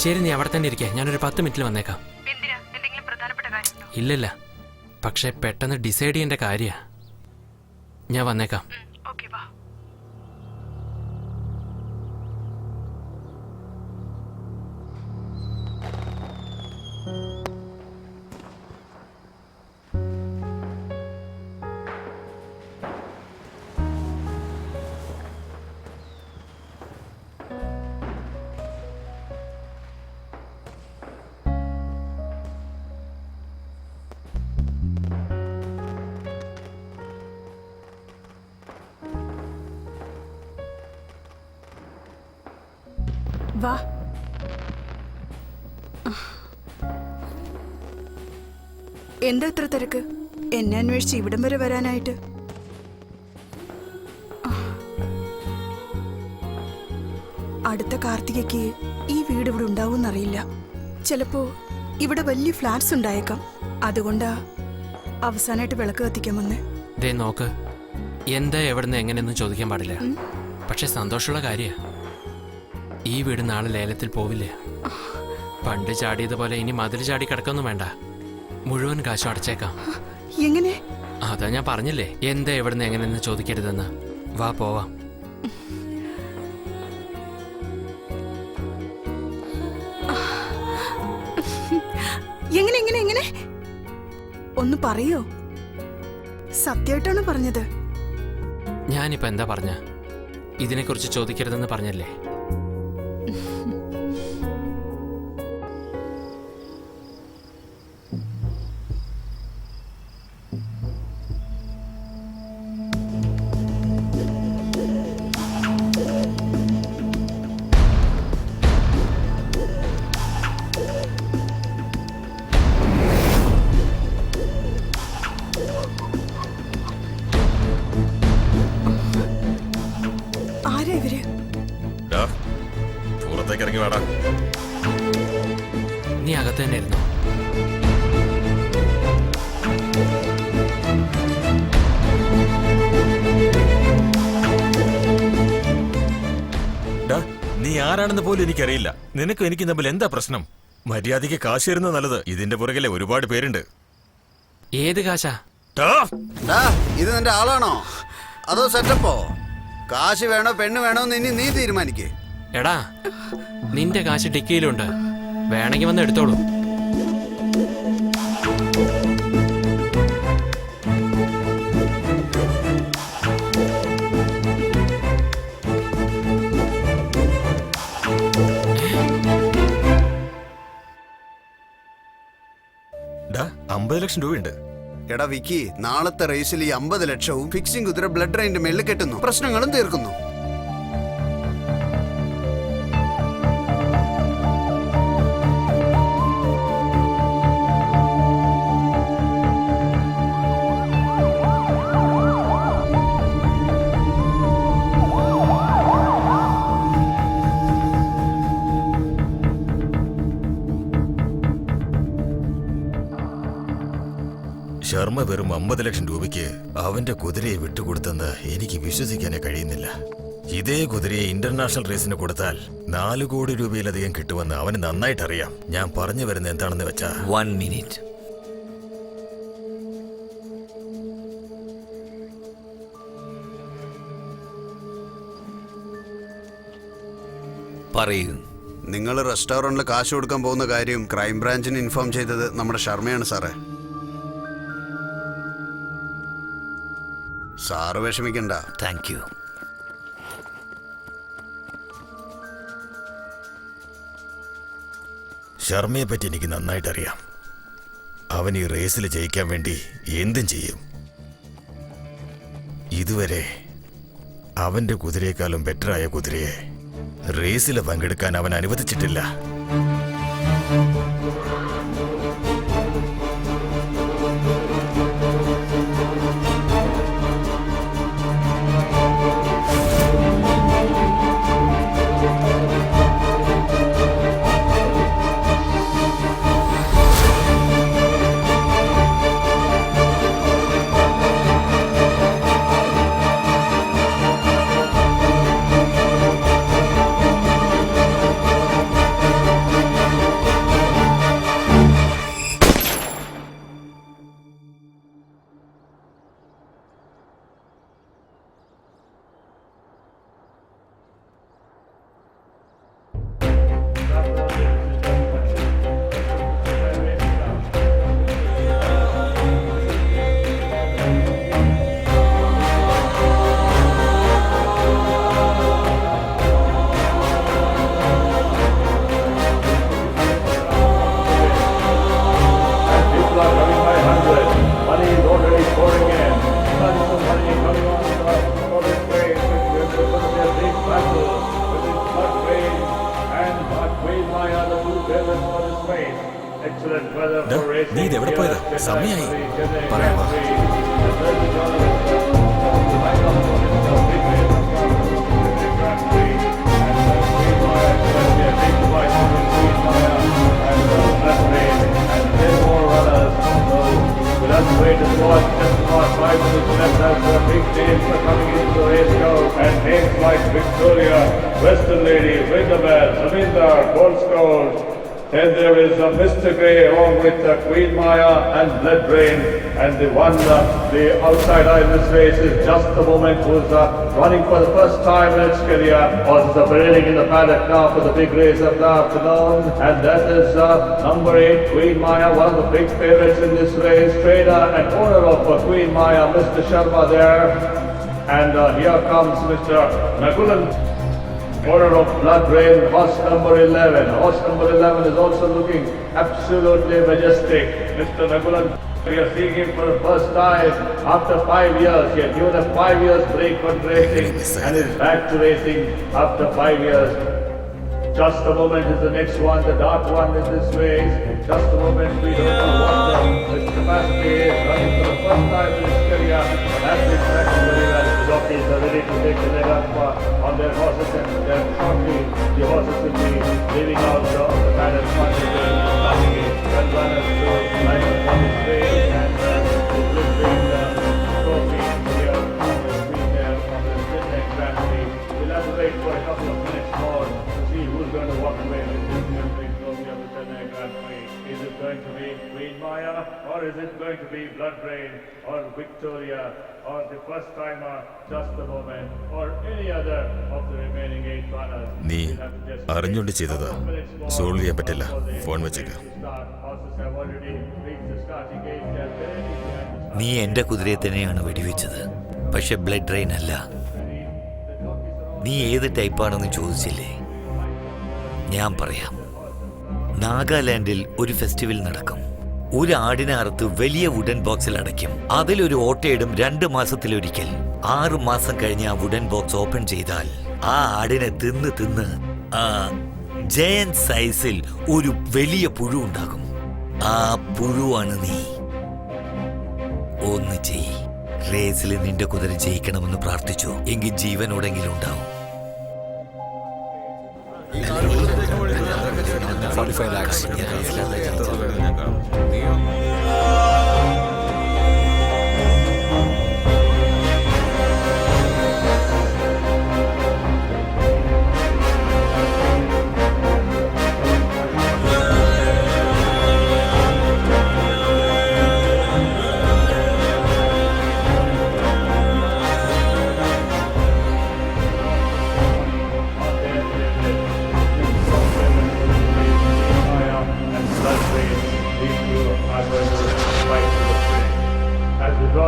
ശരി, നീ അവിടെ തന്നെ ഇരിക്കുക. ഞാനൊരു 10 മിനിറ്റിൽ വന്നേക്കാം. എന്തിനാ? എന്തെങ്കിലും പ്രധാനപ്പെട്ട കാര്യമുണ്ടോ? ഇല്ലില്ല, പക്ഷെ പെട്ടെന്ന് ഡിസൈഡ് ചെയ്യേണ്ട കാര്യ. ഞാൻ വന്നേക്കാം. ഓക്കെ, വാ. വാ. എന്താ ഇത്ര തിരക്ക്? എന്നെ അന്വേഷിച്ച് ഇവിടം വരെ വരാനായിട്ട്? അടുത്ത കാർത്തികയ്ക്ക് ഈ വീട് ഇവിടെ ഉണ്ടാവുമെന്നറിയില്ല. ചിലപ്പോ ഇവിടെ വലിയ ഫ്ലാറ്റ്സ് ഉണ്ടായേക്കാം. അതുകൊണ്ടാ അവസാനമായിട്ട് വിളക്ക് കത്തിക്കാൻ വന്നേ. ദേ നോക്ക്, എന്താ എവിടുന്ന് എങ്ങനെയൊന്നും ചോദിക്കാൻ പാടില്ല. പക്ഷെ സന്തോഷമുള്ള കാര്യ, ഈ വീട് നാളെ ലേലത്തിൽ പോവില്ല. പണ്ട് ചാടിയതുപോലെ ഇനി മതിൽ ചാടി കിടക്കൊന്നും വേണ്ട. മുഴുവൻ കാശും അടച്ചേക്കാം. എങ്ങനെ? അതാ ഞാൻ പറഞ്ഞില്ലേ, എന്താ എവിടുന്ന് എങ്ങനെയെന്ന് ചോദിക്കരുതെന്ന്. വാ, പോവാം. എങ്ങനെ എങ്ങനെ എങ്ങനെ ഒന്ന് പറയോ? സത്യമായിട്ടാണ് പറഞ്ഞത്? ഞാനിപ്പോ എന്താ പറഞ്ഞ? ഇതിനെക്കുറിച്ച് ചോദിക്കരുതെന്ന് പറഞ്ഞല്ലേ? ആരാ ഇവര്? പുറത്തേക്ക് ഇറങ്ങി വേടാ. നീ അകത്ത് തന്നെ ഇരുന്നോ. നീ ആരാണെന്ന് പോലും എനിക്കറിയില്ല. നിനക്കും എനിക്ക് തമ്മിൽ എന്താ പ്രശ്നം? മര്യാദയ്ക്ക് കാശ് തരുന്നത് നല്ലത്. ഇതിന്റെ പുറകിലെ ഒരുപാട് പേരുണ്ട്. ഏത് കാശാ? ഇത് നിന്റെ ആളാണോ അതോ സെറ്റപ്പോ? കാശ് വേണോ പെണ്ണ് വേണോ എന്ന് ഇനി നീ തീരുമാനിക്കേ. എടാ, നിന്റെ കാശ് ഡിക്കിയിലുണ്ട്, വേണമെങ്കിൽ വന്ന് എടുത്തോളൂ. ഡാ, 50 ലക്ഷം രൂപയുണ്ട്. എടാ വിക്കി, നാളത്തെ റേസിൽ ഈ 50 ലക്ഷവും ഫിക്സിംഗ് കുതിര ബ്ലഡ് ഡ്രെയിനിന്റെ മേളിൽ കെട്ടുന്നു, പ്രശ്നങ്ങളും തീർക്കുന്നു. ശർമ്മ വെറും 50 ലക്ഷം രൂപയ്ക്ക് അവന്റെ കുതിരയെ വിട്ടുകൊടുത്തെന്ന് എനിക്ക് വിശ്വസിക്കാനേ കഴിയുന്നില്ല. ഇതേ കുതിരയെ ഇന്റർനാഷണൽ റേസിന് കൊടുത്താൽ 4 കോടി രൂപയിലധികം കിട്ടുമെന്ന് അവന് നന്നായിട്ടറിയാം. ഞാൻ പറഞ്ഞു വരുന്നത് എന്താണെന്ന് വെച്ചാ, 1 മിനിറ്റ്. പറയൂ. നിങ്ങൾ റെസ്റ്റോറന്റിൽ കാശ് കൊടുക്കാൻ പോകുന്ന കാര്യം ക്രൈംബ്രാഞ്ചിന് ഇൻഫോം ചെയ്തത് നമ്മുടെ ശർമ്മയാണ് സാറേ. സാറ് വിഷമിക്കണ്ട. Thank you. ശർമ്മയെ പറ്റി എനിക്ക് നന്നായിട്ടറിയാം. അവൻ ഈ റേസിൽ ജയിക്കാൻ വേണ്ടി എന്തും ചെയ്യും. ഇതുവരെ അവന്റെ കുതിരയെക്കാളും ബെറ്ററായ കുതിരയെ റേസിൽ പങ്കെടുക്കാൻ അവൻ അനുവദിച്ചിട്ടില്ല. excellent weather ഡാ, for racing. നീ ഇതെവിടെ പോയതാ? Chennai സമയായി. Grand Prix, Chennai പറയാം, Grand വാ. Prix. The third tournament, right off the big race of Chennai Grand Prix. And Queen Maya is going to be a big fight between Queen Maya and Blood Rain. And 10 more runners. So we'll have to wait and watch. Just about 5 minutes left as the big names are coming into the race now. And names like Victoria, Western Lady, Windermere, Zamindar, Gold Scout. Then there is Mr. Grey along with Queen Maya and Blood Rain. And the one, the outside eye in this race is Just the Moment, who's running for the first time in its career. Also parading in the paddock now for the big race of the afternoon. And that is number 8, Queen Maya, one of the big favorites in this race. Trainer and owner of Queen Maya, Mr. Sharma there. And here comes Mr. Nagulan, owner of Blood Rain, horse number 11. Horse number 11 is also looking absolutely majestic. Mr. Nagulan, we are seeing him for the first time after 5 years. He had given a 5 years break from racing and is back to racing after 5 years. Just a Moment is the next one, the dark one in this race. Just a Moment, we don't know what the capacity is, running for the first time in his career. That's exactly very well. The jockeys are ready to take the leg up on their horses, and then shortly the horses will be leaving out of the paddock, starting it. Well runners to line up on this race, and the glittering trophy here on the screen there on the Chennai Grand Prix. We'll have to wait for a couple of minutes more to see who's going to walk away with this glittering trophy of the Chennai Grand Prix. Is it going to be Queen Maya, or is it going to be Blood Rain, or Victoria, or the first timer, Just a Moment, or any other of the remaining 8 runners? നീ We'll have to just അറിഞ്ഞുകൊണ്ട് ചെയ്തതാ. Solve ചെയ്യാൻ പറ്റില്ല. Phone വെച്ചേക്ക്. horses have already reached the starting gate. They are very behind the നീ എൻ്റെ കുതിരയെ തന്നെയാണ് വെടിവെച്ചത്, പക്ഷെ ബ്ലഡ് റെയിൻ അല്ല. നീ ഏത് ടൈപ്പാണെന്ന് ചോദിച്ചില്ലേ? ഞാൻ പറയാം. നാഗാലാൻഡിൽ ഒരു ഫെസ്റ്റിവൽ നടക്കും. ഒരു ആടിനെ അറുത്ത് വലിയ വുഡൻ ബോക്സിൽ അടയ്ക്കും. അതിലൊരു ഓട്ടയിടും 2 മാസത്തിലൊരിക്കൽ. 6 മാസം കഴിഞ്ഞ് ആ വുഡൻ ബോക്സ് ഓപ്പൺ ചെയ്താൽ ആ ആടിനെ തിന്ന് ആ ജയൻ സൈസിൽ ഒരു വലിയ പുഴു ഉണ്ടാകും. ആ പുഴുവാണ് നീ. ഒന്ന് ചെയ്. റേസിൽ നിന്റെ കുതിര ജയിക്കണമെന്ന് പ്രാർത്ഥിച്ചു, എങ്കിൽ ജീവനോടെങ്കിലും ഉണ്ടാവും. 45 lakhs.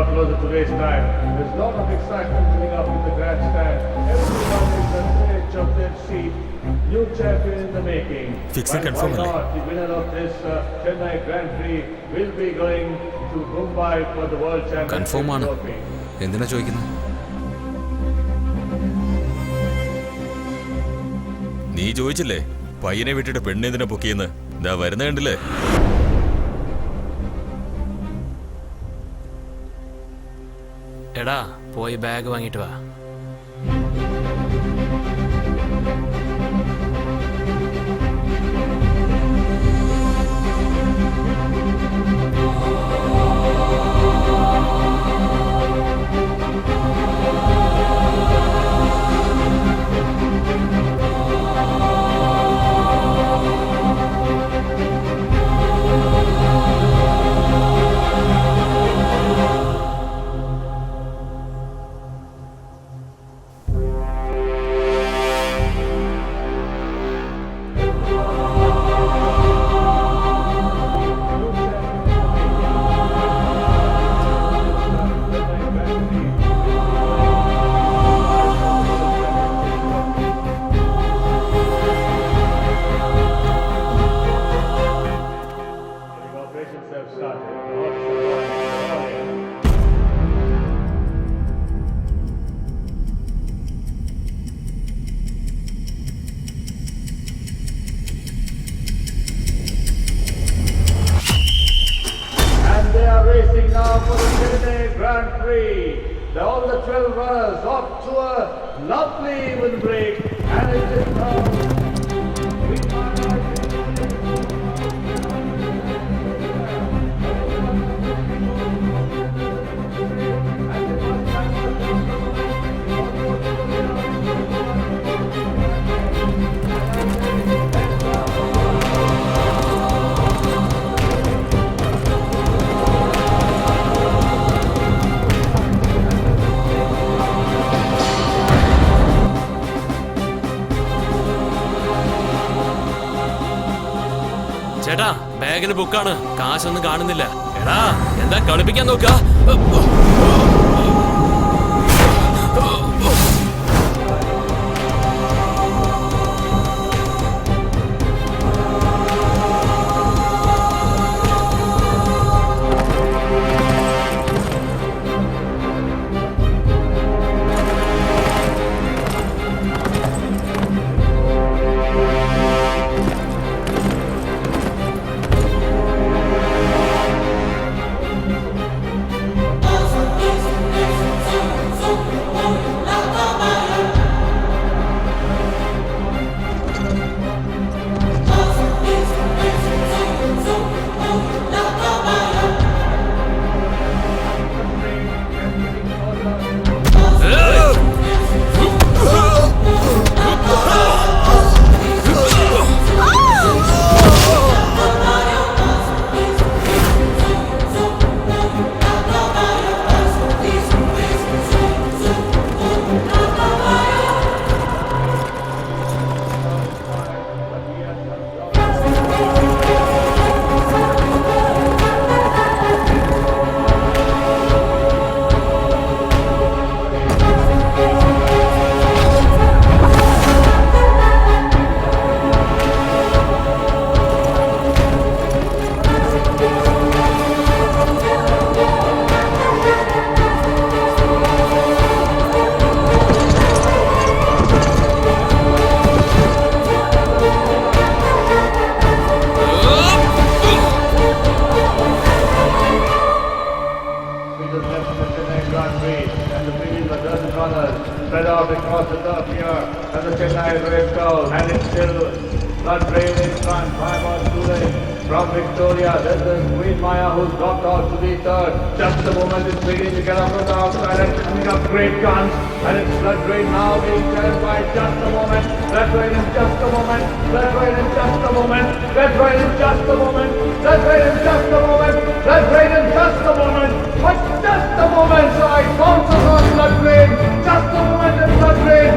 Closer to race time. There's a lot of excitement building up in the grandstand. Everyone is on the edge of their seat. New champion in the making. Fixing confirm Why not? The winner of this Chennai Grand Prix will be going to Mumbai for the World Championship confirm ആണ്. trophy. എന്തിനാ ചോദിക്കുന്നത്? നീ ചോദിച്ചില്ലേ പയ്യനെ വിട്ടിട്ട് പെണ്ണെന്തിനെ പൊക്കിയെന്ന്? ഇതാ വരുന്ന കണ്ടില്ലേ? എടാ പോയി ബാഗ് വാങ്ങിട്ട് വാ. for the Chennai Grand Prix. All the 12 runners off to a lovely windbreak, and it is now. ചേട്ടാ ബാഗിൽ ബുക്കാണ്, കാശൊന്നും കാണുന്നില്ല. എടാ എന്താ കളിപ്പിക്കാൻ നോക്ക? Spread out across the turf here, and the Chennai race goes, and it's still not brave in front. 5 on 2 lanes from Victoria. There's the Queen Maya who's dropped out to the third. Just a moment, it's beginning to get up on the outside and coming up great guns. And it's Blood Rain now being carried by just a moment. Blood Rain in just a moment. Blood Rain in just a moment. Blood Rain in just a moment. Blood Rain in just a moment. Blood Rain in just a moment. But just a moment, so I bounces on Blood Rain. Just a moment in Blood Rain.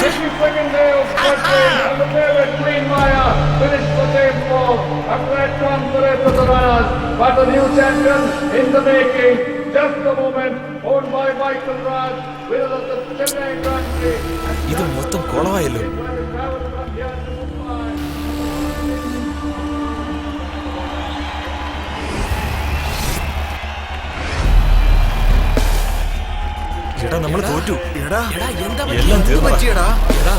Taking second nails, Blood Rain, and the favorite Queen Maya finished the same fall. A great confidence of the runners, but the new champion in the making. Just a moment, owned by Michael Raj, winner of the Chennai Grand Prix. ഇത് മൊത്തം കുളമായല്ലോ. എടാ നമ്മൾ തോറ്റു. എടാ എന്താ എല്ലാം തീർന്നു. എടാ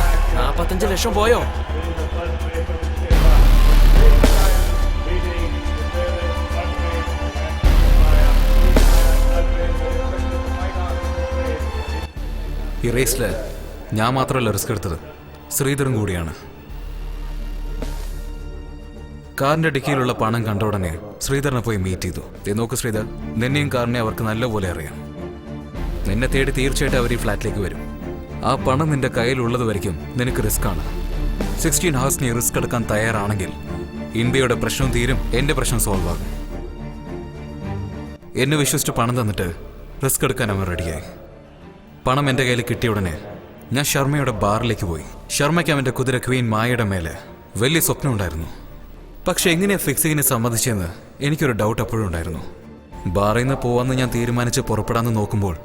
45 ലക്ഷം പോയോ? ഈ റേസില് ഞാൻ മാത്രമല്ല റിസ്ക് എടുത്തത്, ശ്രീധറും കൂടിയാണ്. കാറിന്റെ ഡിക്കിയിലുള്ള പണം കണ്ട ഉടനെ ശ്രീധറിനെ പോയി മീറ്റ് ചെയ്തു. നോക്ക് ശ്രീധർ, നിന്നെയും കാറിനെ അവർക്ക് നല്ലപോലെ അറിയാം. നിന്നെ തേടി തീർച്ചയായിട്ടും അവർ ഈ ഫ്ലാറ്റിലേക്ക് വരും. ആ പണം നിന്റെ കയ്യിലുള്ളത് വരയ്ക്കും നിനക്ക് റിസ്ക് ആണ്. 16 hours നീ റിസ്ക് എടുക്കാൻ തയ്യാറാണെങ്കിൽ ഇന്ത്യയുടെ പ്രശ്നം തീരും, എന്റെ പ്രശ്നം സോൾവ് ആകും. എന്നെ വിശ്വസിച്ച് പണം തന്നിട്ട് റിസ്ക് എടുക്കാൻ അവൻ റെഡിയായി. പണം എൻ്റെ കയ്യിൽ കിട്ടിയ ഉടനെ ഞാൻ ശർമ്മയുടെ ബാറിലേക്ക് പോയി. ശർമ്മയ്ക്ക് അവൻ്റെ കുതിര ക്വീൻ മായയുടെ മേലെ വലിയ സ്വപ്നം ഉണ്ടായിരുന്നു. പക്ഷെ എങ്ങനെയാ ഫിക്സിങ്ങിനെ സമ്മതിച്ചെന്ന് എനിക്കൊരു ഡൗട്ട് അപ്പോഴും ഉണ്ടായിരുന്നു. ബാറിൽ നിന്ന് പോവാന്ന് ഞാൻ തീരുമാനിച്ച് പുറപ്പെടാമെന്ന് നോക്കുമ്പോൾ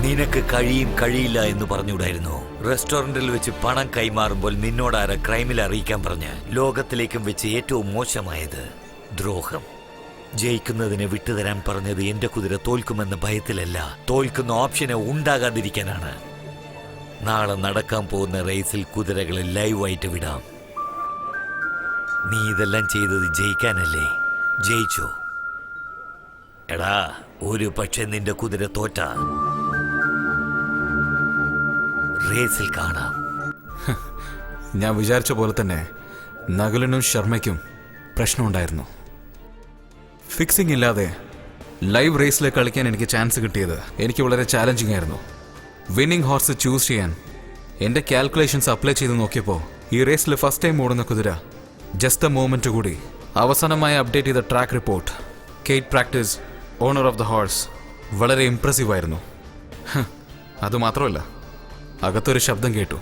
നീ നിനക്ക് കഴിയും കഴിയില്ല എന്ന് പറഞ്ഞുകൂടായിരുന്നു? റെസ്റ്റോറന്റിൽ വെച്ച് പണം കൈമാറുമ്പോൾ നിന്നോടാര ക്രൈമിൽ അറിയിക്കാൻ പറഞ്ഞ് ലോകത്തിലേക്കും വെച്ച് ഏറ്റവും മോശമായത് ദ്രോഹം. ജയിക്കുന്നതിനെ വിട്ടുതരാൻ പറഞ്ഞത് എന്റെ കുതിര തോൽക്കുമെന്ന ഭയത്തിലല്ല, തോൽക്കുന്ന ഓപ്ഷന് ഉണ്ടാകാതിരിക്കാനാണ്. നാളെ നടക്കാൻ പോകുന്ന റേസിൽ കുതിരകളെ ലൈവായിട്ട് വിടാം. നീ ഇതെല്ലാം ചെയ്തത് ജയിക്കാനല്ലേ? ജയിച്ചോ? എടാ, ഒരു പക്ഷെ നിന്റെ കുതിര തോറ്റ റേസിൽ കാണാം. ഞാൻ വിചാരിച്ച പോലെ തന്നെ നകുലിനും ശർമ്മയ്ക്കും പ്രശ്നമുണ്ടായിരുന്നു. ഫിക്സിംഗ് ഇല്ലാതെ ലൈവ് റേസിൽ കളിക്കാൻ എനിക്ക് ചാൻസ് കിട്ടിയത് എനിക്ക് വളരെ ചാലഞ്ചിങ് ആയിരുന്നു. വിന്നിംഗ് ഹോർസ് ചൂസ് ചെയ്യാൻ എൻ്റെ കാൽക്കുലേഷൻസ് അപ്ലൈ ചെയ്ത് നോക്കിയപ്പോൾ ഈ റേസിൽ ഫസ്റ്റ് ടൈം ഓടുന്ന കുതിര ജസ്റ്റ് എ മോമെന്റ് കൂടി അവസാനമായി അപ്ഡേറ്റ് ചെയ്ത track report gate practice owner of the horse വളരെ ഇംപ്രസീവ് ആയിരുന്നു. അതുമാത്രമല്ല, അകത്തൊരു ശബ്ദം കേട്ടു,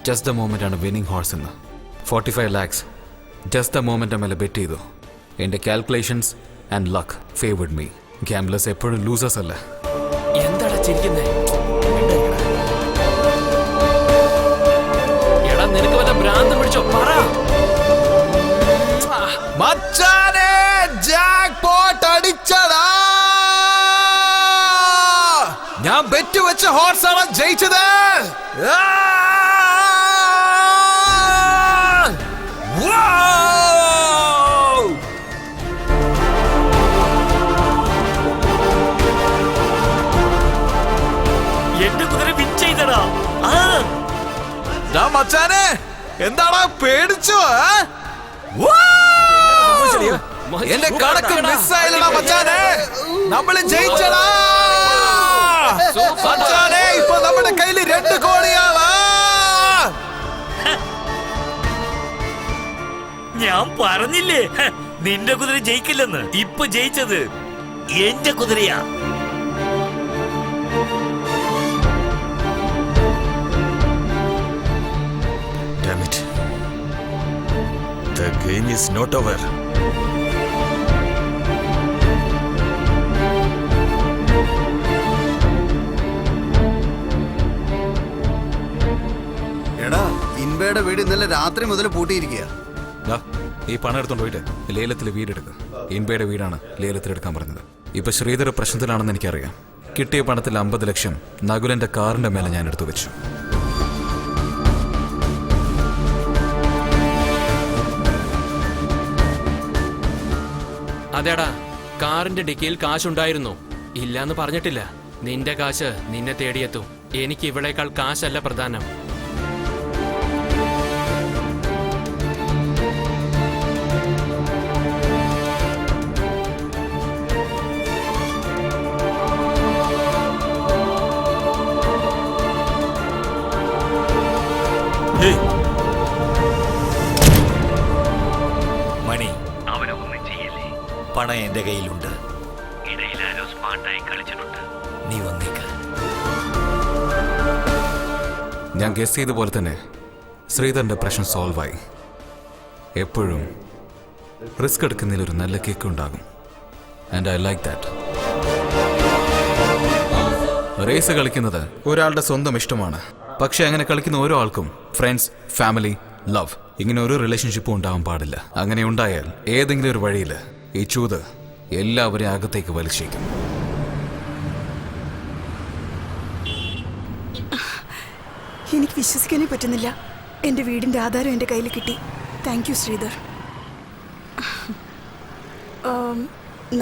ജസ്റ്റ് ദ മോമെന്റ് ആണ് വിന്നിംഗ് ഹോഴ്സ് എന്ന്. 45 lakhs ജസ്റ്റ് ദ മോമെന്റ് മേലെ ബെറ്റ് ചെയ്തു. എൻ്റെ calculations and luck favoured me. Gamblers എപ്പോഴും ലൂസേഴ്സ് അല്ല. എന്താടാ ചിരിക്കുന്നേ? എടാ, നിനക്ക് വല്ല ഭ്രാന്ത് പിടിച്ചോ? പറ. മച്ചാനെ, ജാക്ക്പോട്ട് അടിച്ചടാ! ഞാൻ ബെറ്റ് വെച്ച ഹോർസാണ് ജയിച്ചത്. എന്റെ കുതിര വിൻ ചെയ്തടാ. മച്ചാനെ, എന്താടാ പേടിച്ചോ? എന്റെ കണക്ക് മിസ്സായില്ലടാ മച്ചാനെ. നമ്മള് ജയിച്ചടാ മച്ചാനെ. ഇപ്പൊ നമ്മുടെ കയ്യിൽ 2 കോടിയാളാ. ഞാൻ പറഞ്ഞില്ലേ നിന്റെ കുതിര ജയിക്കില്ലെന്ന്. ഇപ്പൊ ജയിച്ചത് എന്റെ കുതിരയാ. Damn it. The game is not over. എടാ, ഇൻബയുടെ വീട് ഇന്നലെ രാത്രി മുതൽ പൂട്ടിയിരിക്കുക. ഈ പണം എടുത്തോണ്ട് പോയിട്ട് ലേലത്തിൽ വീടെടുക്കുക. ഇൻബയുടെ വീടാണ് ലേലത്തിലെടുക്കാൻ പറഞ്ഞത്. ഇപ്പൊ ശ്രീധർ പ്രശ്നത്തിലാണെന്ന് എനിക്കറിയാം. കിട്ടിയ പണത്തിൽ 50 ലക്ഷം നകുലന്റെ കാറിന്റെ മേലെ ഞാൻ എടുത്തു വെച്ചു. അതേടാ, കാറിന്റെ ഡിക്കിയിൽ കാശുണ്ടായിരുന്നു. ഇല്ലാന്ന് പറഞ്ഞിട്ടില്ല. നിന്റെ കാശ് നിന്നെ തേടിയെത്തും. എനിക്ക് ഇവളേക്കാൾ കാശല്ല പ്രധാനം. മണി, അവനൊന്നും ചെയ്യല്ലേ. പണം എന്റെ കയ്യിലുണ്ട്. ഇടയിലാരോ സ്മാർട്ടായി കളിച്ചിട്ടുണ്ട്. നീ വന്നേക്ക. ഞാൻ ഗസ് ചെയ്ത പോലെ തന്നെ ശ്രീധറിന്റെ പ്രശ്നം സോൾവ് ആയി. എപ്പോഴും റിസ്ക് എടുക്കുന്നതിൽ ഒരു നല്ല കേക്ക് ഉണ്ടാകും. And I like that. Race കളിക്കുന്നത് ഒരാളുടെ സ്വന്തം ഇഷ്ടമാണ്. പക്ഷെ അങ്ങനെ കളിക്കുന്ന ഓരോ ആൾക്കും ഫ്രണ്ട്സ്, ഫാമിലി, ലവ് ഇങ്ങനെ ഒരു റിലേഷൻഷിപ്പും ഉണ്ടാവാൻ പാടില്ല. അങ്ങനെ ഉണ്ടായാൽ ഏതെങ്കിലും ഒരു വഴിയിൽ ഈ ചൂത് എല്ലാവരെയും അകത്തേക്ക് വലിച്ചേക്കും. എനിക്ക് വിശ്വസിക്കാനേ പറ്റുന്നില്ല. എൻ്റെ വീടിൻ്റെ ആധാരം എൻ്റെ കയ്യിൽ കിട്ടി. Thank you Sridhar.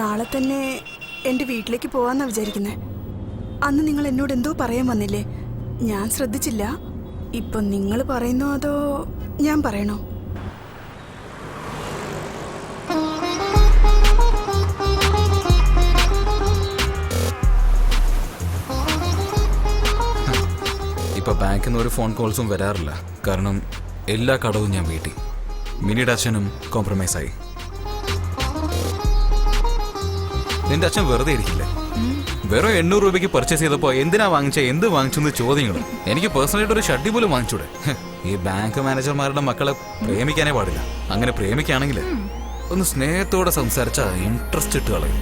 നാളെ തന്നെ എൻ്റെ വീട്ടിലേക്ക് പോകാമെന്നാണ് വിചാരിക്കുന്നത്. അന്ന് നിങ്ങൾ എന്നോട് എന്തോ പറയാൻ വന്നില്ലേ? ഞാൻ ശ്രദ്ധിച്ചില്ല. ഇപ്പം നിങ്ങൾ പറയുന്നോ അതോ ഞാൻ പറയണോ? ഇപ്പൊ ബാങ്കിൽ നിന്ന് ഒരു ഫോൺ കോൾസും വരാറില്ല. കാരണം എല്ലാ കടവും ഞാൻ വീട്ടി. മിനിയുടെ അച്ഛനും കോംപ്രമൈസായി. നിന്റെ അച്ഛൻ വെറുതെ ഇരിക്കില്ലേ? വെറും 800 രൂപയ്ക്ക് പർച്ചേസ് ചെയ്തപ്പോ എന്തിനാ വാങ്ങിച്ച, എന്ത് വാങ്ങിച്ചെന്ന് ചോദ്യങ്ങൾ. എനിക്ക് പേഴ്സണലായിട്ട് ഒരു ഷഡ്ഡി പോലും വാങ്ങിച്ചൂടെ? ഈ ബാങ്ക് മാനേജർമാരുടെ മക്കളെ പ്രേമിക്കാനേ പാടില്ല. അങ്ങനെ പ്രേമിക്കുകയാണെങ്കിൽ ഒന്ന് സ്നേഹത്തോടെ സംസാരിച്ചാൽ ഇൻട്രസ്റ്റ് ഇട്ട് കളയും.